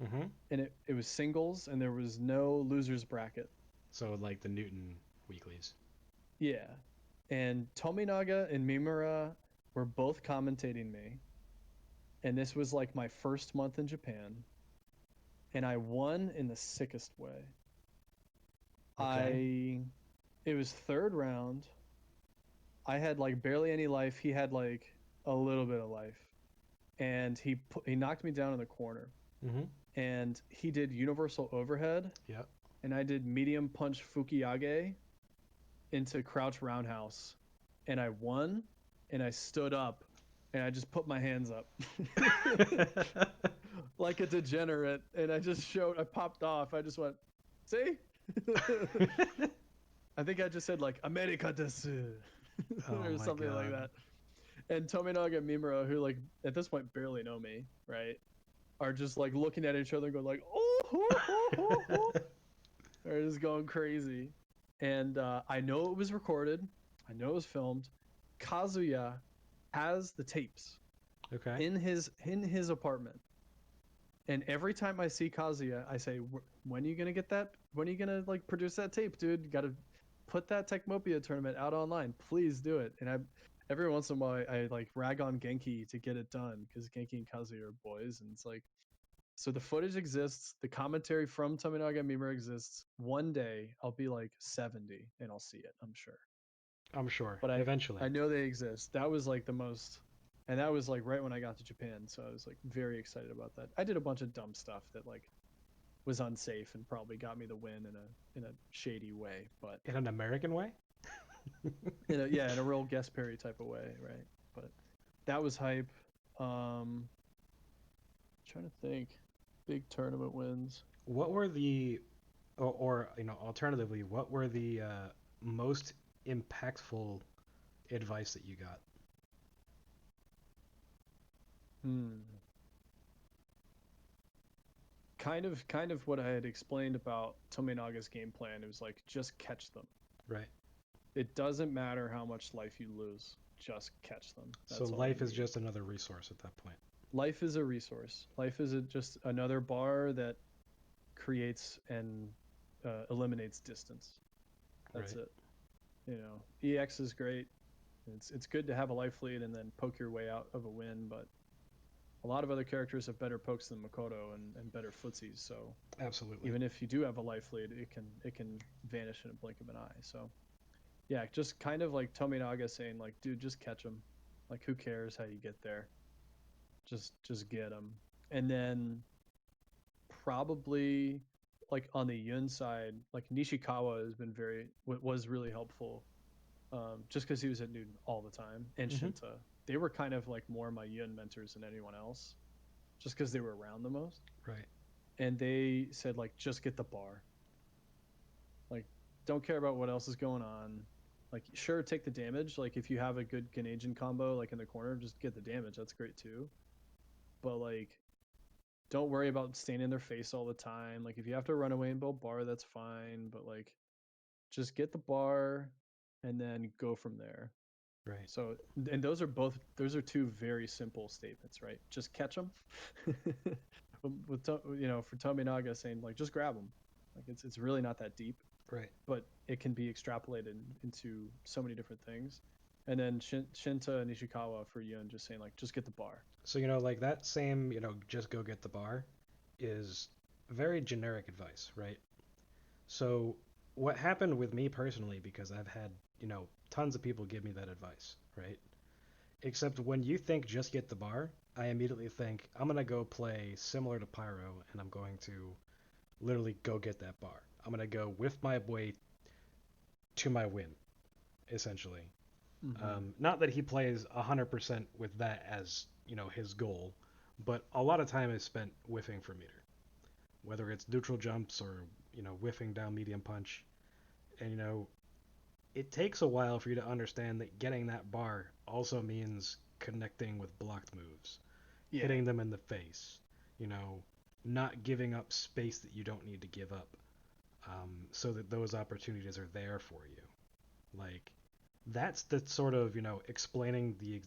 Mm-hmm. And it was singles and there was no losers bracket. So, like the Newton weeklies. Yeah. And Tominaga and Mimura were both commentating me. And this was like my first month in Japan. And I won in the sickest way. Okay. I It was third round. I had like barely any life. He had like a little bit of life, and he knocked me down in the corner. Mm-hmm. And he did universal overhead, Yep. and I did medium punch fukiyage into crouch roundhouse, and I won. And I stood up, and I just put my hands up like a degenerate, and I popped off. I just went, see. I think I just said like America desu Oh or my something like God. that. And Tominaga and Mimura, who like at this point barely know me, right, are just like looking at each other and going like, oh, ho, ho, ho, ho. They're just going crazy. And I know it was recorded. I know it was filmed. Kazuya has the tapes Okay. in his apartment. And every time I see Kazuya, I say, "When are you gonna get that? When are you gonna like produce that tape, dude? You gotta put that Tecmopia tournament out online. Please do it." And every once in a while, I like rag on Genki to get it done because Genki and Kazuya are boys, and it's like, so the footage exists, the commentary from Tominaga and Mimura exists. One day I'll be like 70 and I'll see it, I'm sure. I'm sure. But I Eventually. know they exist. That was like the most, and that was like right when I got to Japan, so I was like very excited about that. I did a bunch of dumb stuff that like was unsafe and probably got me the win in a shady way, but In an American way? in a real guest parry type of way, right? But that was hype. Um, Trying to think. Big tournament wins. What were the or you know, alternatively, what were the most impactful advice that you got? Hmm. Kind of what I had explained about Tominaga's game plan. It was like just catch them. Right. It doesn't matter how much life you lose. Just catch them. So That's all you life is need. just another resource at that point. Life is a resource. Life is just another bar that creates and eliminates distance. That's Right. it. You know, EX is great. It's good to have a life lead and then poke your way out of a win, but a lot of other characters have better pokes than Makoto and better footsies. So Absolutely. even if you do have a life lead, it can vanish in a blink of an eye. So yeah, just kind of like Tominaga saying like, dude, just catch them. Like who cares how you get there? Just get them. And then probably like on the Yun side, like Nishikawa has been was really helpful. Just because he was at Newton all the time, and Mm-hmm. Shinta, they were kind of like more my Yun mentors than anyone else, just because they were around the most. Right. And they said like, just get the bar. Like, don't care about what else is going on. Like, sure, take the damage. Like, if you have a good Canadian combo, like in the corner, just get the damage. That's great too. But like, don't worry about staying in their face all the time. Like, if you have to run away and build bar, that's fine. But like, just get the with and then go from there. Right. So, and those are two very simple statements, right? Just catch them. With for Tominaga saying like just grab them, like it's really not that deep, Right. but it can be extrapolated into so many different things. And then Shinta and Ishikawa for Yun just saying like just get the bar. So, you know, like that same, you know, just go get the bar is very generic advice, right? So, what happened with me personally, because I've had, you know, tons of people give me that advice, right? Except when you think just get the bar, I immediately think I'm going to go play similar to Pyro and I'm going to literally go get that bar. I'm going to go with my way to my win, essentially. Mm-hmm. Not that he plays 100% with that as, you know, his goal, but a lot of time is spent whiffing for meter, whether it's neutral jumps or, you know, whiffing down medium punch. And, you know, it takes a while for you to understand that getting that bar also means connecting with blocked moves, Yeah. hitting them in the face, you know, not giving up space that you don't need to give up, so that those opportunities are there for you. Like, that's the sort of, you know, explaining the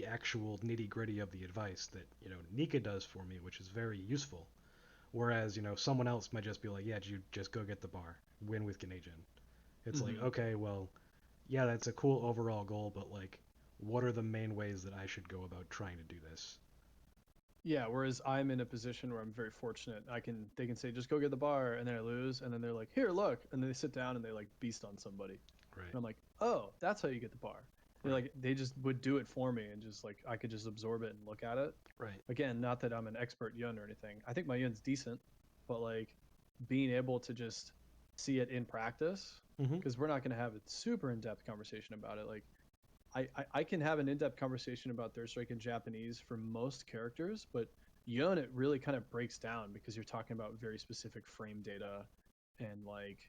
actual nitty gritty of the advice that, you know, Nika does for me, which is very useful. Whereas, you know, someone else might just be like, yeah, you just go get the bar, win with Canadian. It's like, Mm-hmm. okay, well, yeah, that's a cool overall goal, but like, what are the main ways that I should go about trying to do this? Yeah, whereas I'm in a position where I'm very fortunate. They can say just go get the bar, and then I lose, and then they're like, here, look, and then they sit down and they like beast on somebody, Right, and I'm like, oh, that's how you get the bar. right, They just would do it for me, and just like I could just absorb it and look at it. right. Again, not that I'm an expert yun or anything. I think my yun's decent, but like being able to just see it in practice, Mm-hmm. because we're not going to have a super in depth conversation about it. Like I can have an in-depth conversation about Third Strike in Japanese for most characters, but Yon it really kind of breaks down because you're talking about very specific frame data and like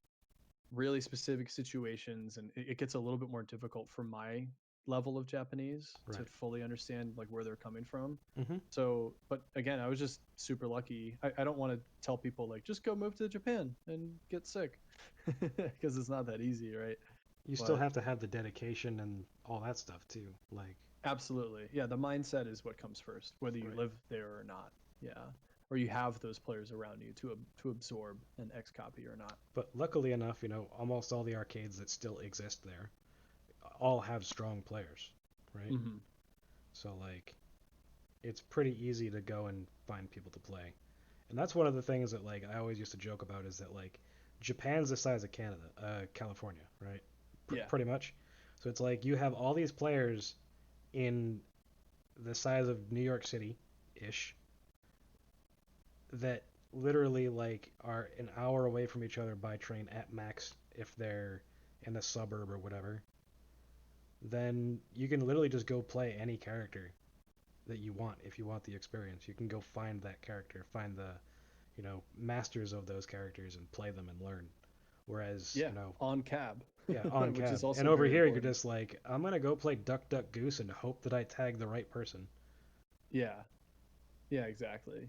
really specific situations, and it gets a little bit more difficult for my level of Japanese to Right. fully understand like where they're coming from. Mm-hmm. So, but again, I was just super lucky. I don't want to tell people like just go move to Japan and get sick because it's not that easy, right? You still But have to have the dedication and all that stuff too. Like, absolutely. Yeah, the mindset is what comes first, whether you right. live there or not. Yeah. Or you have those players around you to absorb an X copy or not. But luckily enough, you know, almost all the arcades that still exist there all have strong players, right? Hmm. So like, it's pretty easy to go and find people to play. And that's one of the things that like I always used to joke about is that like Japan's the size of Canada, California, right? Yeah. Pretty much. So it's like you have all these players in the size of New York City ish that literally like are an hour away from each other by train at max if they're in a suburb or whatever. Then you can literally just go play any character that you want if you want the experience. You can go find that character, find the, masters of those characters and play them and learn. Whereas, Yeah, on cab, yeah, on which is cab. And also over very here, you're important. just like, I'm gonna go play Duck Duck Goose and hope that I tag the right person. Yeah, yeah, exactly.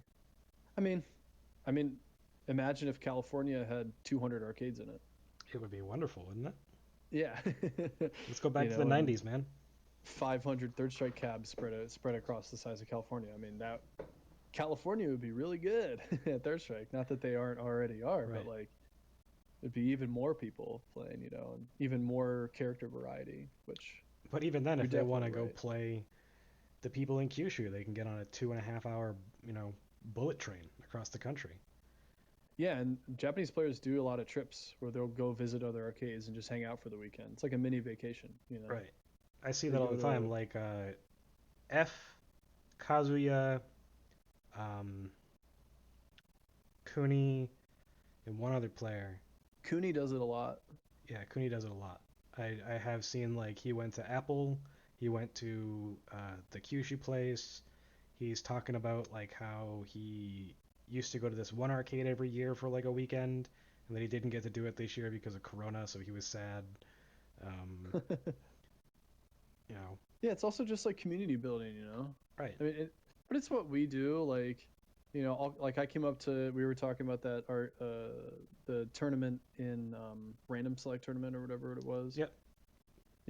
I mean, I mean, imagine if California had 200 arcades in it. It would be wonderful, wouldn't it? Yeah, Let's go back to the and 90s, man. 500 third strike cabs spread across the size of California. I mean, that California would be really good at third strike. Not that they aren't already are, but Right. like it'd be even more people playing, and even more character variety. Which But even then, you're if they want definitely to go right. play the people in Kyushu, they can get on a 2.5 hour, bullet train across the country. Yeah, and Japanese players do a lot of trips where they'll go visit other arcades and just hang out for the weekend. It's like a mini vacation. Right. I see They that all go the time. to Like F, Kazuya, um, Kuni, and one other player. Cooney does it a lot. Yeah, Kuni does it a lot. I have seen like he went to Apple, he went to the Kyushu place. He's talking about like how he used to go to this one arcade every year for like a weekend, and then he didn't get to do it this year because of Corona, so he was sad. Um, you know, Yeah, it's also just like community building. right? I mean, but it's what we do. Like, like I came up to, we were talking about that art, the tournament in Random Select Tournament or whatever it was. Yep.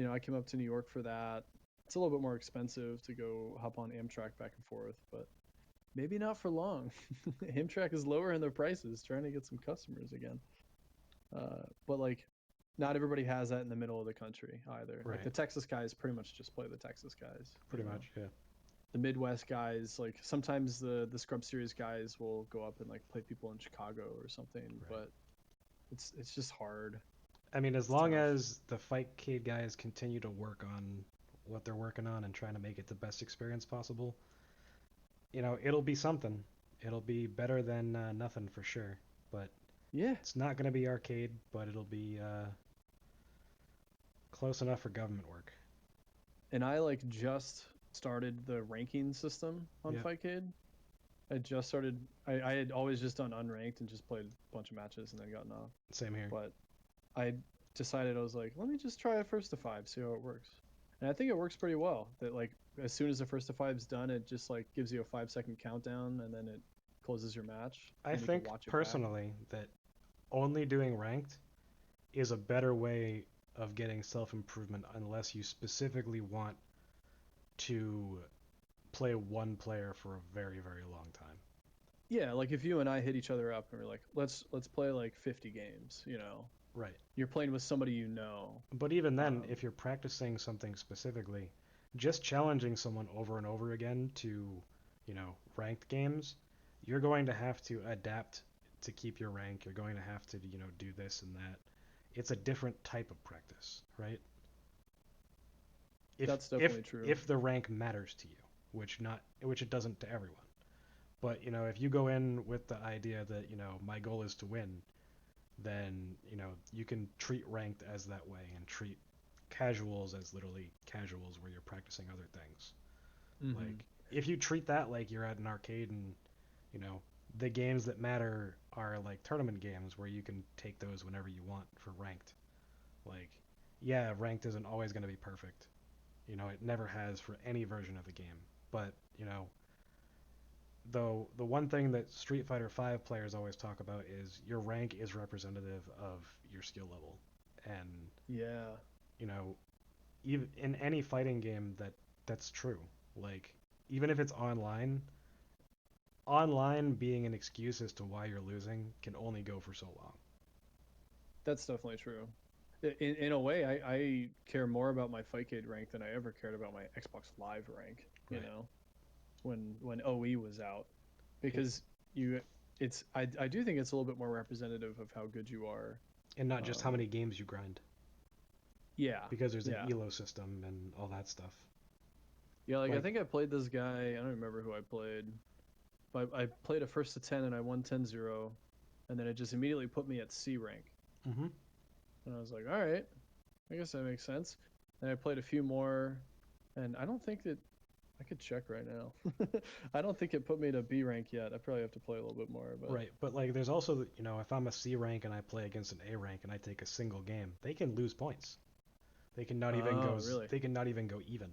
I came up to New York for that. It's a little bit more expensive to go hop on Amtrak back and forth, but maybe not for long. Amtrak is lowering their prices, trying to get some customers again. But like, not everybody has that in the middle of the country either. Like the Right. Texas guys pretty much just play the Texas guys. Pretty much. Yeah. The Midwest guys, like sometimes the Scrub Series guys will go up and like play people in Chicago or something, Right. but it's just hard. I mean, as It's long tough. as the Fightcade guys continue to work on what they're working on and trying to make it the best experience possible, it'll be something. It'll be better than nothing for sure. But Yeah, it's not going to be arcade, but it'll be close enough for government work. and I like just started the ranking system on Yep. Fightcade. I just started. I had always just done unranked and just played a bunch of matches and then gotten off. Same here. But I decided I was like, let me just try a first to five, see how it works. And I think it works pretty well. That like as soon as the first to five's done, it just like gives you a 5 second countdown and then it closes your match I and you can think watch it back. personally that only doing ranked is a better way of getting self improvement unless you specifically want to play one player for a very, very long time. Yeah, like if you and I hit each other up and we're like, let's play like 50 games. Right. You're playing with somebody you know. But even then, Um, if you're practicing something specifically, just challenging someone over and over again to, ranked games, you're going to have to adapt to keep your rank. You're going to have to, do this and that. It's a different type of practice, right? If that's if definitely true. if the rank matters to you, which it doesn't to everyone. But, if you go in with the idea that, my goal is to win, then, you can treat ranked as that way and treat casuals as literally casuals where you're practicing other things. Hmm. Like, if you treat that like you're at an arcade and, you know, the games that matter are like tournament games where you can take those whenever you want for ranked. Like, yeah, ranked isn't always going to be perfect. It never has for any version of the game. But, though the one thing that Street Fighter V players always talk about is your rank is representative of your skill level. And, Yeah, you know, even in any fighting game that's true. Like, even if it's online being an excuse as to why you're losing can only go for so long. that's definitely true. In a way, I care more about my Fightcade rank than I ever cared about my Xbox Live rank. Right. When OE was out, It, because you, I do think it's a little bit more representative of how good you are. and not just how Um, many games you grind, yeah, because there's an yeah, elo system and all that stuff. yeah. Like I Like, think I played this guy. I don't remember who I played, but I played a first to 10 and I won 10-0, and then it just immediately put me at C rank. mm-hmm, And I was like, all right, I guess that makes sense. And I played a few more, and I don't think that. I could check right now. I don't think it put me to B rank yet. I probably have to play a little bit more, but Right, but like there's also, if I'm a C rank and I play against an A rank and I take a single game, they can lose points. oh, really? They can not even go even.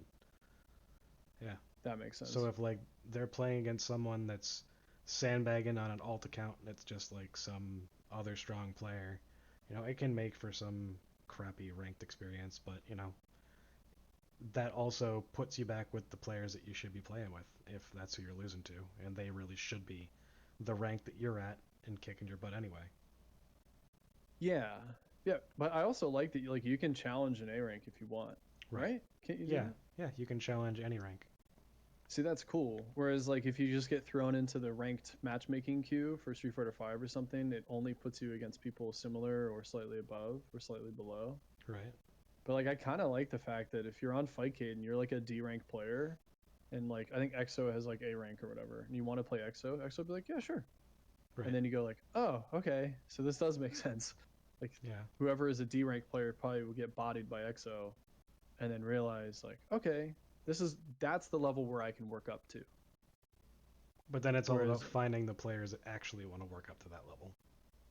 Yeah. That makes So sense. if like they're playing against someone that's sandbagging on an alt account and it's just like some other strong player, it can make for some crappy ranked experience, but that also puts you back with the players that you should be playing with if that's who you're losing to, and they really should be the rank that you're at and kicking your butt anyway. Yeah, yeah. But I also like that you can challenge an A rank if you want, Right. right? Can't you do Yeah, that? yeah, you can challenge any rank. See, that's cool. Whereas like if you just get thrown into the ranked matchmaking queue for Street Fighter 5 or something, it only puts you against people similar or slightly above or slightly below. Right. But like I kind of like the fact that if you're on Fightcade and you're like a D rank player, and like I think EXO has like A rank or whatever, and you want to play EXO will be like, yeah, sure. And Right. then you go like, oh, okay, so this does make sense. Like Yeah. whoever is a D rank player probably will get bodied by EXO, and then realize like, okay, that's the level where I can work up to. But then it's all about Whereas, finding the players that actually want to work up to that level.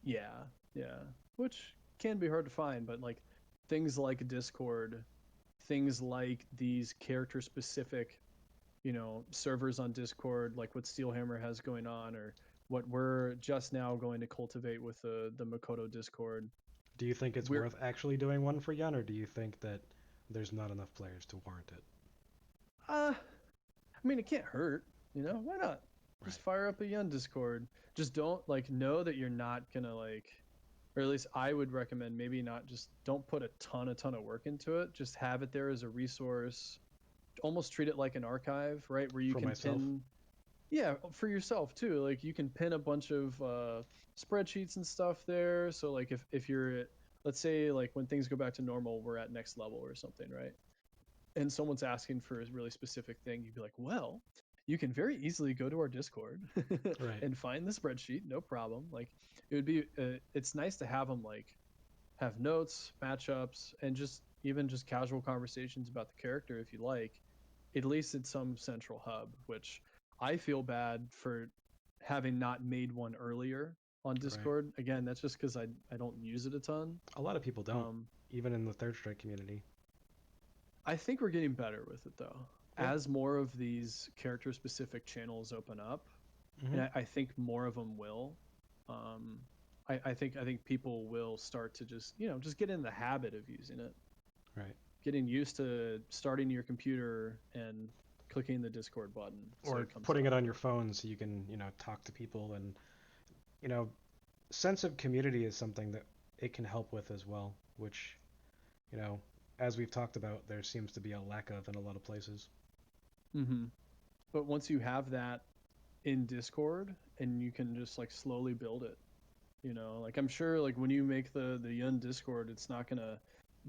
yeah, yeah, which can be hard to find, but like things like Discord, things like these character specific servers on Discord, like what Steelhammer has going on, or what we're just now going to cultivate with the Makoto Discord. Do you think it's We're worth actually doing one for Yun, or do you think that there's not enough players to warrant it? I mean, it can't hurt, Why not? Just Right. fire up a Yun Discord. Just don't like know that you're not gonna like, or at least I would recommend maybe not just don't put a ton of work into it. Just have it there as a resource. Almost treat it like an archive, right? Where you For can myself? pin, yeah, for yourself too. Like you can pin a bunch of spreadsheets and stuff there. So like if you're let's say like when things go back to normal, we're at next level or something, right? And someone's asking for a really specific thing, you'd be like, well, you can very easily go to our Discord Right. and find the spreadsheet, no problem. Like it would be, it's nice to have them like have notes, matchups, and just even just casual conversations about the character if you like. At least it's some central hub, which I feel bad for having not made one earlier on Right. Discord. Again, that's just because I don't use it a ton. A lot of people don't, Um, even in the Third Strike community. I think we're getting better with it though. Yeah. As more of these character specific channels open up, Hmm. and I think more of them will. Um, I think people will start to just get in the habit of using it, Right. getting used to starting your computer and clicking the Discord button so Or it comes putting it up. on your phone so you can, talk to people, and, you know, sense of community is something that it can help with as well, which, you know, as we've talked about, there seems to be a lack of in a lot of places. Hmm. But once you have that in Discord, and you can just like slowly build it, like I'm sure like when you make the Yun Discord, it's not gonna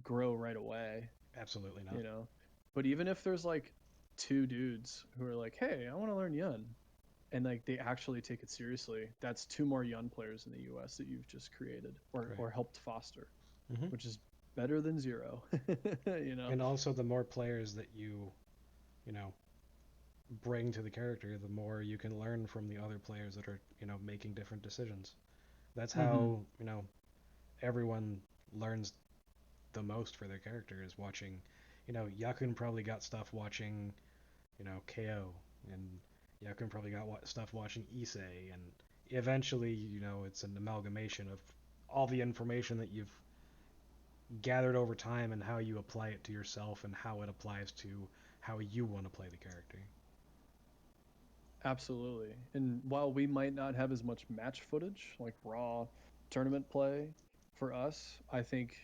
grow right away, Absolutely not. you know. But even if there's like two dudes who are like, "Hey, I want to learn Yun," and like they actually take it seriously, that's two more Yun players in the U.S. that you've just created Right. or helped foster, Hmm. which is better than zero. you know. And also, the more players that you know, bring to the character, the more you can learn from the other players that are, making different decisions. That's Mm-hmm. how, everyone learns the most for their character is watching. Yakun probably got stuff watching, KO, and Yakun probably got stuff watching Issei, and eventually, it's an amalgamation of all the information that you've gathered over time and how you apply it to yourself and how it applies to how you want to play the character. Absolutely. And while we might not have as much match footage, like raw tournament play for us, I think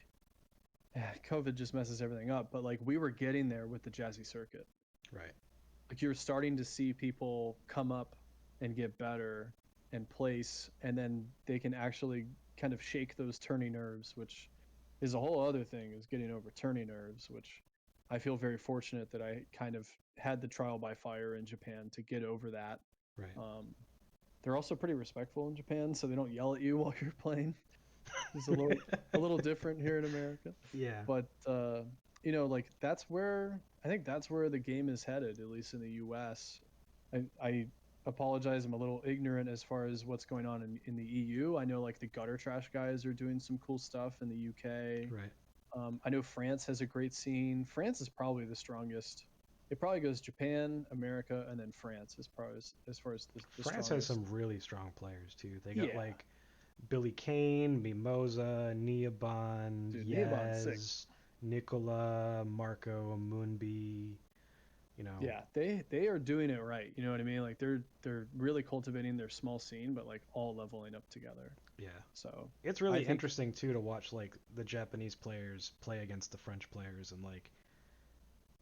COVID just messes everything up. But like we were getting there with the Jazzy circuit. Right. Like you're starting to see people come up and get better and place, and then they can actually kind of shake those turning nerves, which is a whole other thing, is getting over turning nerves, which I feel very fortunate that I kind of had the trial by fire in Japan to get over that. Right. Um, they're also pretty respectful in Japan, so they don't yell at you while you're playing. It's a little different here in America, Yeah. but like that's where I think that's where the game is headed, at least in the US. I apologize, I'm a little ignorant as far as what's going on in the EU. I know like the gutter trash guys are doing some cool stuff in the UK. Right. I know France has a great scene. France is probably the strongest. It probably goes Japan, America, and then France as far as the France has strongest. some really strong players too. They got Yeah, like Billy Kane, Mimosa, Niabon, dude, Neobon's sick. Yaz, Nicola, Marco, Moonbi. You know, Yeah, they are doing it right. You know what I mean? Like they're really cultivating their small scene, but like all leveling up together. yeah. So It's I really think, interesting too to watch like the Japanese players play against the French players and like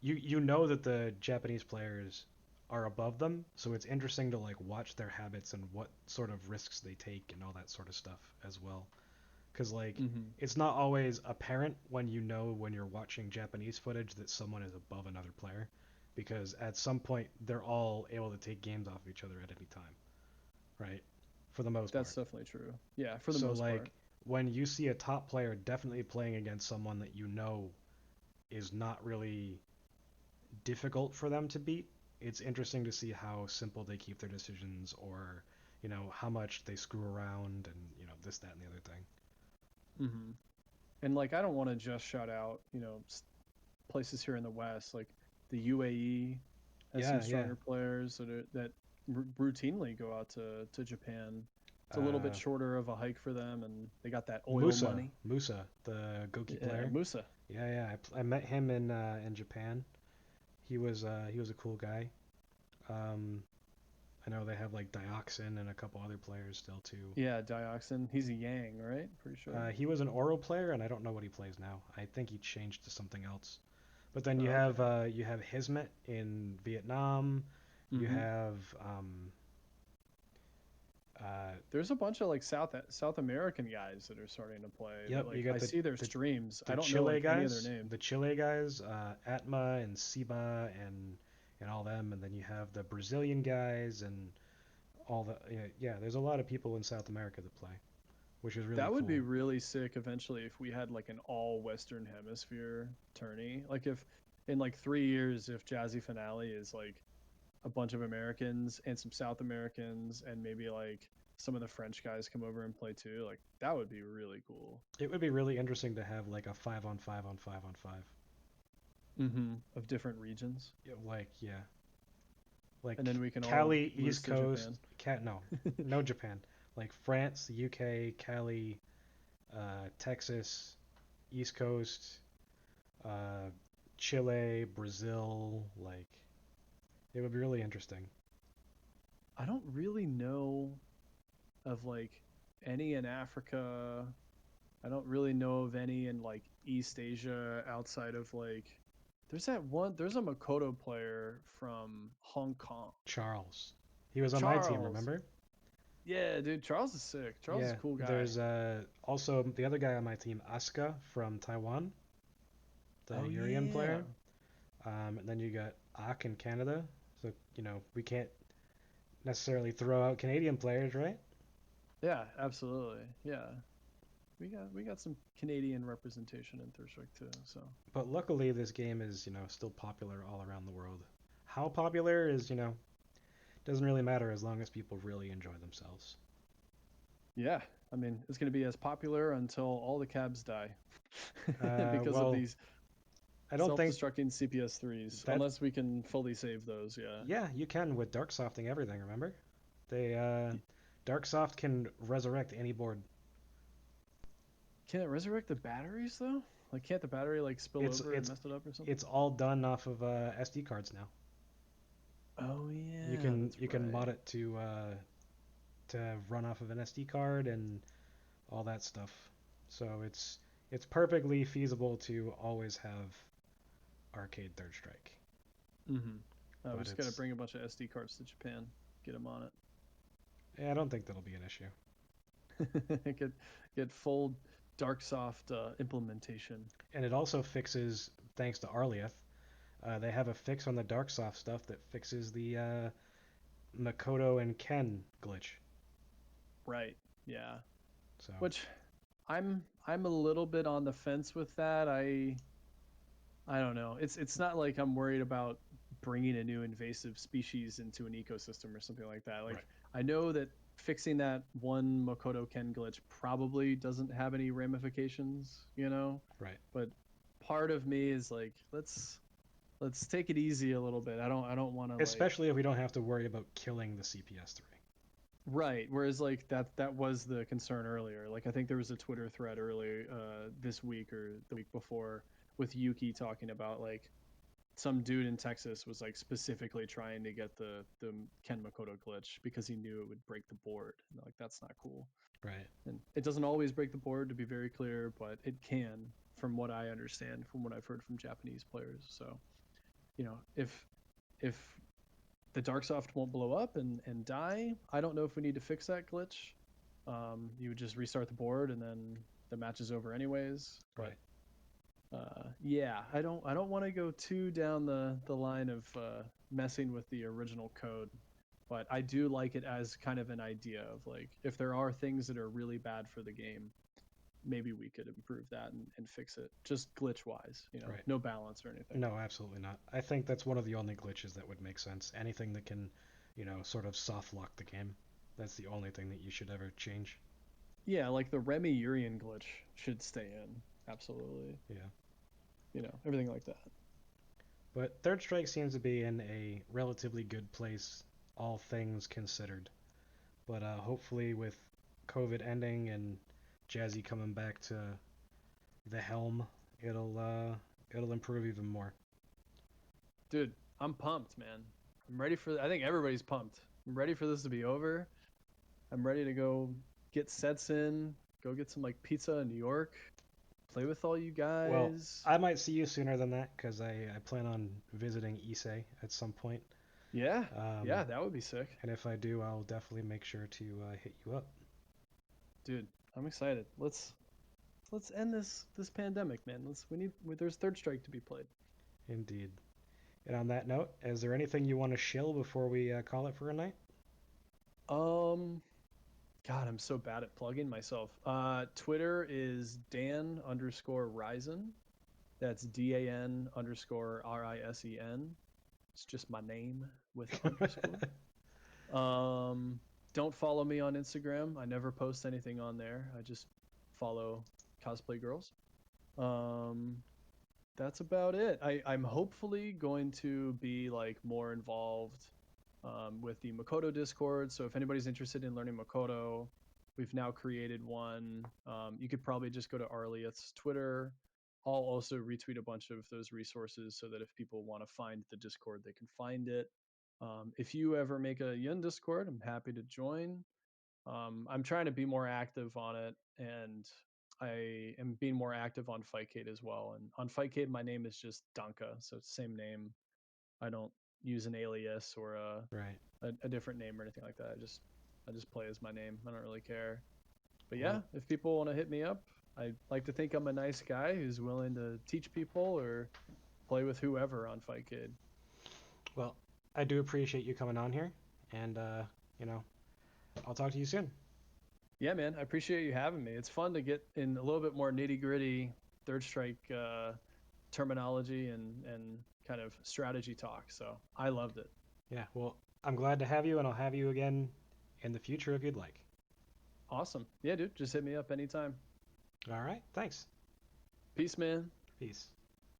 you know that the Japanese players are above them, so it's interesting to like watch their habits and what sort of risks they take and all that sort of stuff as well. Because like hmm it's not always apparent when you know when you're watching Japanese footage that someone is above another player, because at some point they're all able to take games off each other at any time, right? For the most that's part. definitely true. Yeah, for the So most part. like when you see a top player definitely playing against someone that you know is not really difficult for them to beat, it's interesting to see how simple they keep their decisions or, how much they screw around and, this, that, and the other thing. hmm And like I don't want to just shout out, places here in the West, like the UAE has some Yeah, yeah. stronger players that routinely go out to Japan. It's a little bit Uh, shorter of a hike for them, and they got that oil Musa, money. Musa, the Goki Yeah, player. Musa. Yeah, yeah. I met him in Japan. He was a cool guy. Um, I know they have like Dioxin and a couple other players still too. Yeah, Dioxin. He's a Yang, right? Pretty sure. He was an Oro player, and I don't know what he plays now. I think he changed to something else. But then you Oh, have okay. uh, you have Hizmet in Vietnam. You hmm have uh, There's a bunch of like South American guys that are starting to play that yep, you like got I the see their the, streams. I the don't know Chile like any of their guys, names. Atma and Siba and all them, and then you have the Brazilian guys and all the yeah. There's a lot of people in South America that play, which is really That would be cool. really sick eventually if we had like an all Western Hemisphere tourney. Like if in like 3 years, if Jazzy Finale is like a bunch of Americans and some South Americans and maybe like some of the French guys come over and play too, like that would be really cool. It would be really interesting to have like a 5 on 5 on 5 on 5. Of different regions. Like yeah, And like then we can all Cali, lose East to Japan. Coast, no, no Japan, like France, the UK, Cali, Texas, East Coast, uh, Chile, Brazil, like it would be really interesting. I don't really know of like any in Africa. I don't really know of any in like East Asia outside of like there's a Makoto player from Hong Kong. Charles, he was on my team, Charles. remember? Yeah, dude, Charles is sick. Charles is a Yeah, cool guy. there's also the other guy on my team, Asuka from Taiwan, the Oh Urian yeah. player. And then you got Ak in Canada. So, we can't necessarily throw out Canadian players, right? Yeah, absolutely. Yeah. We got some Canadian representation in Third Strike too, so But luckily, this game is, still popular all around the world. How popular is, doesn't really matter as long as people really enjoy themselves. yeah. I mean, it's going to be as popular until all the cabs die because of Well, these I don't think self-destructing CPS threes, that. unless we can fully save those. Yeah. Yeah, you can with dark softing everything. Remember, they dark soft can resurrect any board. Can it resurrect the batteries though? Like, can't the battery like spill It's over and it's mess it up or something? it's all done off of SD cards now. Oh You yeah, can that's you can right. mod it to run off of an SD card and all that stuff. So it's perfectly feasible to always have arcade Third Strike. Mm-hmm. We But just got to it's bring a bunch of SD cards to Japan, get them on yeah, I don't think that'll be an issue. it. get full dark soft implementation. And it also fixes, thanks to Arlieth, they have a fix on the Darksoft stuff that fixes the Makoto and Ken glitch. Right. Yeah. So Which I'm a little bit on the fence with that. I don't know. It's not like I'm worried about bringing a new invasive species into an ecosystem or something like that. Right. Like I know that fixing that one Makoto Ken glitch probably doesn't have any ramifications, Right. but part of me is like, let's take it easy a little bit. I don't want to like. Especially if we don't have to worry about killing the CPS3. Right. Whereas like that was the concern earlier. Like I think there was a Twitter thread earlier this week or the week before with Yuki talking about like some dude in Texas was like specifically trying to get the Ken Makoto glitch because he knew it would break the board. And like that's not cool. Right. And it doesn't always break the board to be very clear, but it can from what I understand, from what I've heard from Japanese players. So, if the Darksoft won't blow up and die, I don't know if we need to fix that glitch. You would just restart the board and then the match is over anyways. But Right. yeah, I don't want to go too down the line of messing with the original code, but I do like it as kind of an idea of like if there are things that are really bad for the game, maybe we could improve that and fix it just glitch wise, Right. no balance or anything. No, absolutely not. I think that's one of the only glitches that would make sense. Anything that can, sort of soft lock the game. That's the only thing that you should ever change. Yeah, like the Remy Urian glitch should stay in. Absolutely. Yeah. Everything like that. But Third Strike seems to be in a relatively good place, all things considered. But hopefully, with COVID ending and Jazzy coming back to the helm, it'll improve even more. Dude, I'm pumped, man. I'm ready for I think everybody's pumped. I'm ready for this to be over. I'm ready to go get sets in, go get some like pizza in New York, play with all you Well, guys. I might see you sooner than that because I plan on visiting Issei at some point. Yeah. Um, Yeah, that would be sick. and if I do, I'll definitely make sure to hit you up. Dude, I'm excited. Let's end this pandemic, man. There's Third Strike to be played. Indeed. And on that note, is there anything you want to shill before we call it for a night? Um God, I'm so bad at plugging myself. Twitter is Dan_Risen. That's DAN_RISEN. It's just my name with an underscore. Um, don't follow me on Instagram. I never post anything on there. I just follow cosplay girls. Um, that's about it. I'm hopefully going to be like more involved with the Makoto Discord. So if anybody's interested in learning Makoto, we've now created one. You could probably just go to Arlieth's Twitter. I'll also retweet a bunch of those resources so that if people want to find the Discord, they can find it. If you ever make a Yun Discord, I'm happy to join. I'm trying to be more active on it, and I am being more active on Fightcade as well. And on Fightcade, my name is just Dankah, so it's the same name. I don't use an alias or Right. a different name or anything like that. I just play as my name. I don't really care. But yeah, Well, if people want to hit me up, I like to think I'm a nice guy who's willing to teach people or play with whoever on Fightcade. well, I do appreciate you coming on here, and you know, I'll talk to you soon. Yeah, man, I appreciate you having me. It's fun to get in a little bit more nitty gritty Third Strike terminology and kind of strategy talk. So I loved it. Yeah. Well, I'm glad to have you, and I'll have you again in the future if you'd like. Awesome. Yeah, dude, just hit me up anytime. All right. Thanks. Peace, man. Peace.